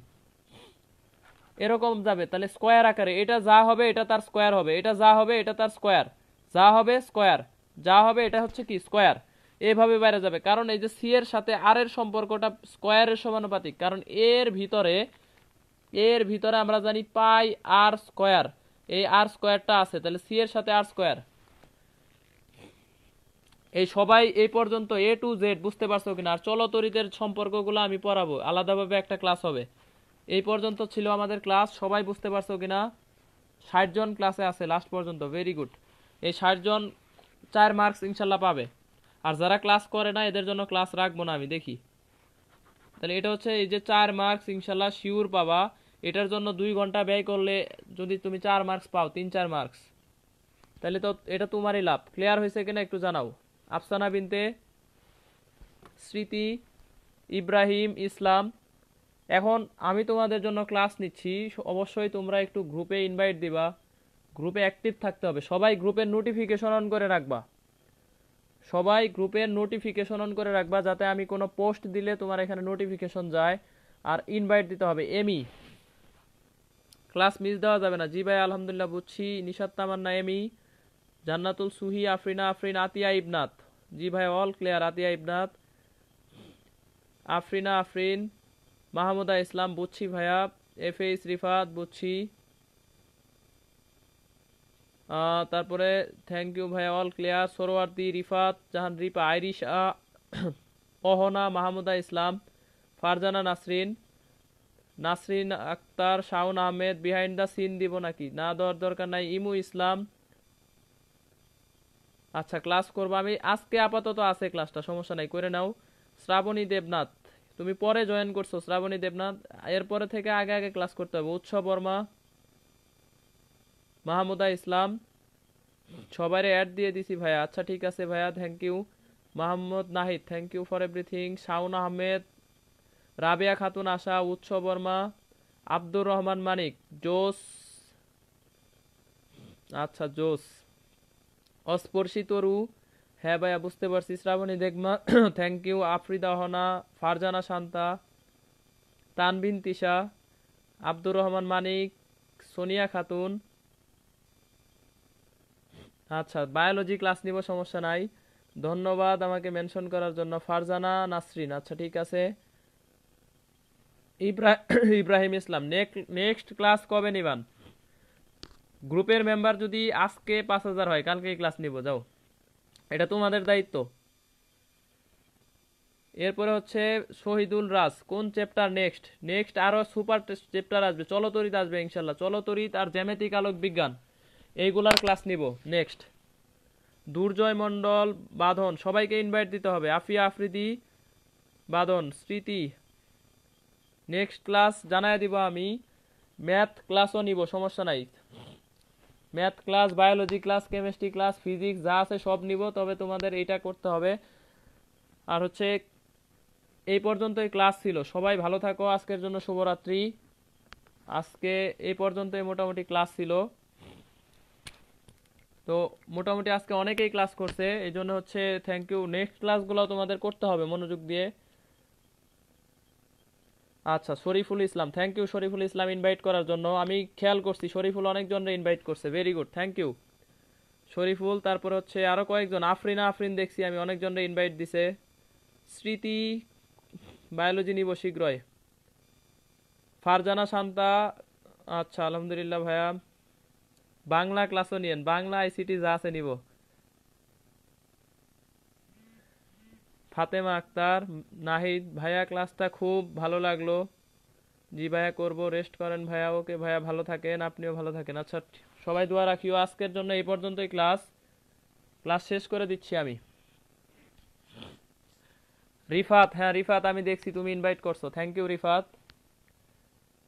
A: এরকম যাবে। তাহলে স্কয়ার আকারে এটা যা হবে এটা তার স্কয়ার হবে, এটা যা হবে এটা তার স্কয়ার, যা হবে স্কয়ার, যা হবে এটা হচ্ছে কি স্কয়ার, এভাবে বাইরে যাবে। কারণ এই যে সি এর সাথে আর এর সম্পর্কটা স্কয়ারের সমানুপাতিক, কারণ এর ভিতরে আমরা জানি পাই আর স্কয়ার, এই আর স্কয়ারটা আছে, তাহলে সি এর সাথে আর স্কয়ার। এই সবাই এই পর্যন্ত এ টু জেড বুঝতে পারছো কিনা? আর চলো তড়িতের সম্পর্কগুলো আমি পড়াবো, আলাদাভাবে একটা ক্লাস হবে। এই পর্যন্ত ছিল আমাদের ক্লাস, সবাই বুঝতে পারছো কিনা? 60 জন ক্লাসে আছে লাস্ট পর্যন্ত, ভেরি গুড। এই 60 জন 4 মার্কস ইনশাল্লাহ পাবে। আর যারা ক্লাস করে না এদের জন্য ক্লাস রাখবো না আমি, দেখি। তাহলে এটা হচ্ছে এই যে 4 মার্কস ইনশাল্লাহ শিওর পাবা। এটার জন্য 2 ঘন্টা ব্যয় করলে যদি তুমি 4 মার্কস পাও, 3-4 মার্কস, তাহলে তো এটা তোমারই লাভ। ক্লিয়ার হয়েছে কিনা একটু জানাও। আফসানা বিনতে, স্মৃতি, ইব্রাহিম ইসলাম। এখন আমি তোমাদের জন্য ক্লাস নিচ্ছি, অবশ্যই তোমরা একটু গ্রুপে ইনভাইট দিবা, গ্রুপে অ্যাক্টিভ থাকতে হবে। সবাই গ্রুপের নোটিফিকেশন অন করে রাখবা, সবাই গ্রুপের নোটিফিকেশন অন করে রাখবা, যাতে আমি কোনো পোস্ট দিলে তোমার এখানে নোটিফিকেশন যায়। আর ইনভাইট দিতে হবে। এমি, ক্লাস মিস দেওয়া যাবে না। জি ভাই আলহামদুলিল্লাহ বুঝছি। নিশাত তামান্না, এমি, জান্নাতুল, সুহি, আফরিনা আফরিন, আতিয়া ইবনাত, জি ভাই অল ক্লিয়ার। আতিয়া ইবনাত, আফরিনা আফরিন, মাহমুদা ইসলাম বুঝছি ভাইয়া, এফ এইচ রিফাত বুঝছি। তারপরে থ্যাংক ইউ ভাইয়া all clear. Sarwardi, Rifat Jahan, Ripa, Irisha, Ahona, Mahmuda Islam, Farzana Nasrin, Nasrin Akter, Shawon Ahmed. Behind the scene দিব নাকি? না দেওয়ার দরকার নাই। ইমু ইসলাম, আচ্ছা ক্লাস করবো আমি আজকে, আপাতত আছে ক্লাসটা, সমস্যা নাই, করে নাও। শ্রাবণী দেবনাথ, তুমি পরে জয়েন করছো শ্রাবণী দেবনাথ, এরপরে থেকে আগে আগে ক্লাস করতে হবে। উৎসব বর্মা, মাহমুদা ইসলাম, সবাই অ্যাড দিয়ে দিছি ভাইয়া। আচ্ছা ঠিক আছে ভাইয়া, thank you. Mohammad Nahid, thank you for everything. Shawon Ahmed, Rabeya Khatun Asha, Utsab Barma, Abdur Rahman মানিক, জোস, আচ্ছা জোস, অস্পর্শী তরু, হ্যাঁ ভাইয়া বুঝতে পারছি। শ্রাবণী দেখমা থ্যাংক ইউ। আফ্রিদা হনা, ফারজানা শান্তা, তানবিন তিশা, আব্দুর রহমান মানিক, সোনিয়া খাতুন। আচ্ছা, বায়োলজি ক্লাস নিব, সমস্যা নাই। ধন্যবাদ আমাকে মেনশন করার জন্য। ফারজানা নাসরিন, আচ্ছা ঠিক আছে। ইব্রাহিম ইসলাম, নেক্সট ক্লাস কবে নিবান? গ্রুপের মেম্বার যদি আজকে 5,000 হয়, কালকে ক্লাস নিব, যাও, এটা তোমাদের দায়িত্ব। এরপরে হচ্ছে শহীদুল রাজ, কোন চ্যাপ্টার নেক্সট? নেক্সট আরো সুপার চ্যাপ্টার আসবে, চলতরিত আসবে ইনশাল্লাহ। চলতরিত আর জ্যামিতিক আলোক বিজ্ঞান এইগুলার ক্লাস নিব নেক্সট। দুর্জয় মন্ডল, বাঁধন, সবাইকে ইনভাইট দিতে হবে। আফিয়া আফ্রিদি, বাঁধন, স্মৃতি, নেক্সট ক্লাস জানায় দিব আমি। ম্যাথ ক্লাসও নিব, সমস্যা নাই। Math class, biology class, chemistry class, physics যা আছে সব নিব, তবে তোমাদের এইটা করতে হবে। আর হচ্ছে এই পর্যন্তই ক্লাস ছিল, সবাই ভালো থাকো, আজকের জন্য শুভরাত্রি। আজকে এই পর্যন্তই মোটামুটি ক্লাস ছিল, তো মোটামুটি আজকে অনেকেই ক্লাস করছে, এই জন্য হচ্ছে থ্যাংক ইউ। নেক্সট ক্লাসগুলো তোমাদের করতে হবে মনোযোগ দিয়ে। আচ্ছা, Shariful Islam, thank you Shariful Islam invite করার জন্য। আমি খেয়াল করছি শরীফুল অনেকজনরে ইনভাইট করছে, very good, thank you Shariful. তারপর হচ্ছে আরো কয়েকজন, আফরিন দেখছি আমি, অনেকজনরে ইনভাইট দিছে। স্মৃতি, বায়োলজি নিব শীঘ্রই। ফারজানা শান্তা, আচ্ছা আলহামদুলিল্লাহ ভাইয়া। বাংলা ক্লাসও নিয়েন, বাংলা আইসিটি যা আছে নিব। ফাতেমা আক্তার, নাহিদ ভাইয়া ক্লাসটা খুব ভালো লাগলো। জি ভাইয়া করব, রেস্ট করেন ভাইয়া। ওকে ভাইয়া, ভালো থাকেন, আপনিও ভালো থাকেন। আচ্ছা, সবাই দোয়া রাখিও। আজকের জন্য এই পর্যন্তই ক্লাস, ক্লাস শেষ করে দিচ্ছি আমি। রিফাত, হ্যাঁ রিফাত আমি দেখছি তুমি ইনভাইট করছো, থ্যাংক ইউ রিফাত।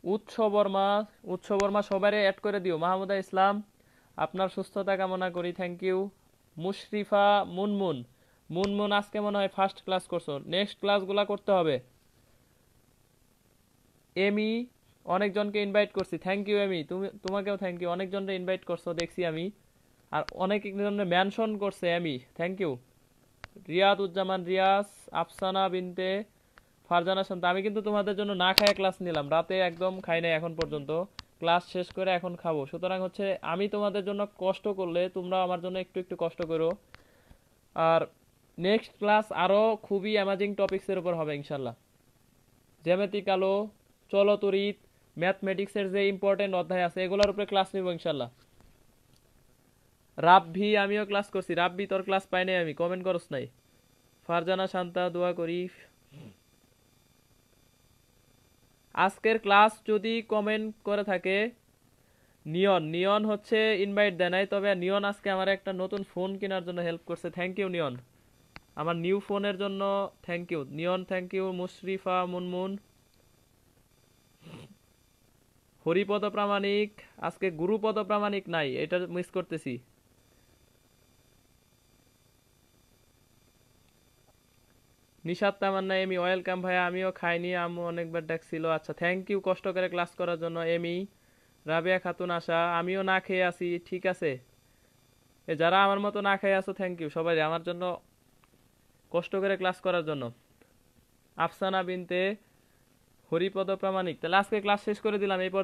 A: উৎস বর্মা সবাই অ্যাড করে দিও। মাহমুদা ইসলাম, আপনার সুস্থতা কামনা করি, থ্যাংক ইউ। মুশরিফা মুনমুন আজকে মনে হয় ফার্স্ট ক্লাস করছো, নেক্সট ক্লাসগুলা করতে হবে। এমি, অনেকজনকে ইনভাইট করছি, থ্যাংক ইউ এমি, তোমাকেও থ্যাংক ইউ, অনেকজনকে ইনভাইট করছো দেখছি আমি, আর অনেকজনে মেনশন করছে এমি, থ্যাংক ইউ। রিয়াজ, আফসানা বিনতে, ফারজানা শান্ত। আমি কিন্তু তোমাদের জন্য না খায় ক্লাস নিলাম, রাতে একদম খাই নাই এখন পর্যন্ত, ক্লাস শেষ করে এখন খাবো। সুতরাং হচ্ছে আমি তোমাদের জন্য কষ্ট করলে তোমরা আমার জন্য একটু একটু কষ্ট করো। আর নেক্সট ক্লাস আরো খুবই অ্যামাজিং টপিকসের উপর হবে ইনশাল্লাহ। জ্যামিতিক আলো, চলতরিৎ, ম্যাথমেটিক্সের যে ইম্পর্টেন্ট অধ্যায় আছে এগুলোর উপরে ক্লাস নিব ইনশাল্লাহ। রাব্বি, আমিও ক্লাস করছি। রাব্বি, তোর ক্লাস পাই নাই আমি, কমেন্ট করস নাই। ফারজানা শান্তা, দোয়া করি। আজকের ক্লাস যদি কমেন্ট করে থাকে নিয়ন হচ্ছে ইনভাইট দেয় নাই, তবে নিয়ন আজকে আমার একটা নতুন ফোন কেনার জন্য হেল্প করছে, থ্যাংক ইউ নিয়ন, আমার নিউ ফোনের জন্য thank you Niyon, thank you. Mushrifa Munmun, Haripada Pramanik, আজকে গুরুপদ প্রামাণিক নাই, এটা মিস করতেছি। নিশাত তামান্না, এমি ওয়েলকাম ভাইয়া, আমিও খাইনি, আম্মু অনেকবার ডাকছিল। আচ্ছা, থ্যাংক ইউ কষ্ট করে ক্লাস করার জন্য এমি। রাবেয়া খাতুন আশা, আমিও না খেয়ে আছি, ঠিক আছে। যারা আমার মতো না খেয়ে আছো থ্যাংক ইউ সবাই আমার জন্য কষ্ট করে ক্লাস করার জন্য। আফসানা বিনতে, হরিপদ প্রামাণিক, তাহলে আজকে ক্লাস শেষ করে দিলাম এই পর্যন্ত।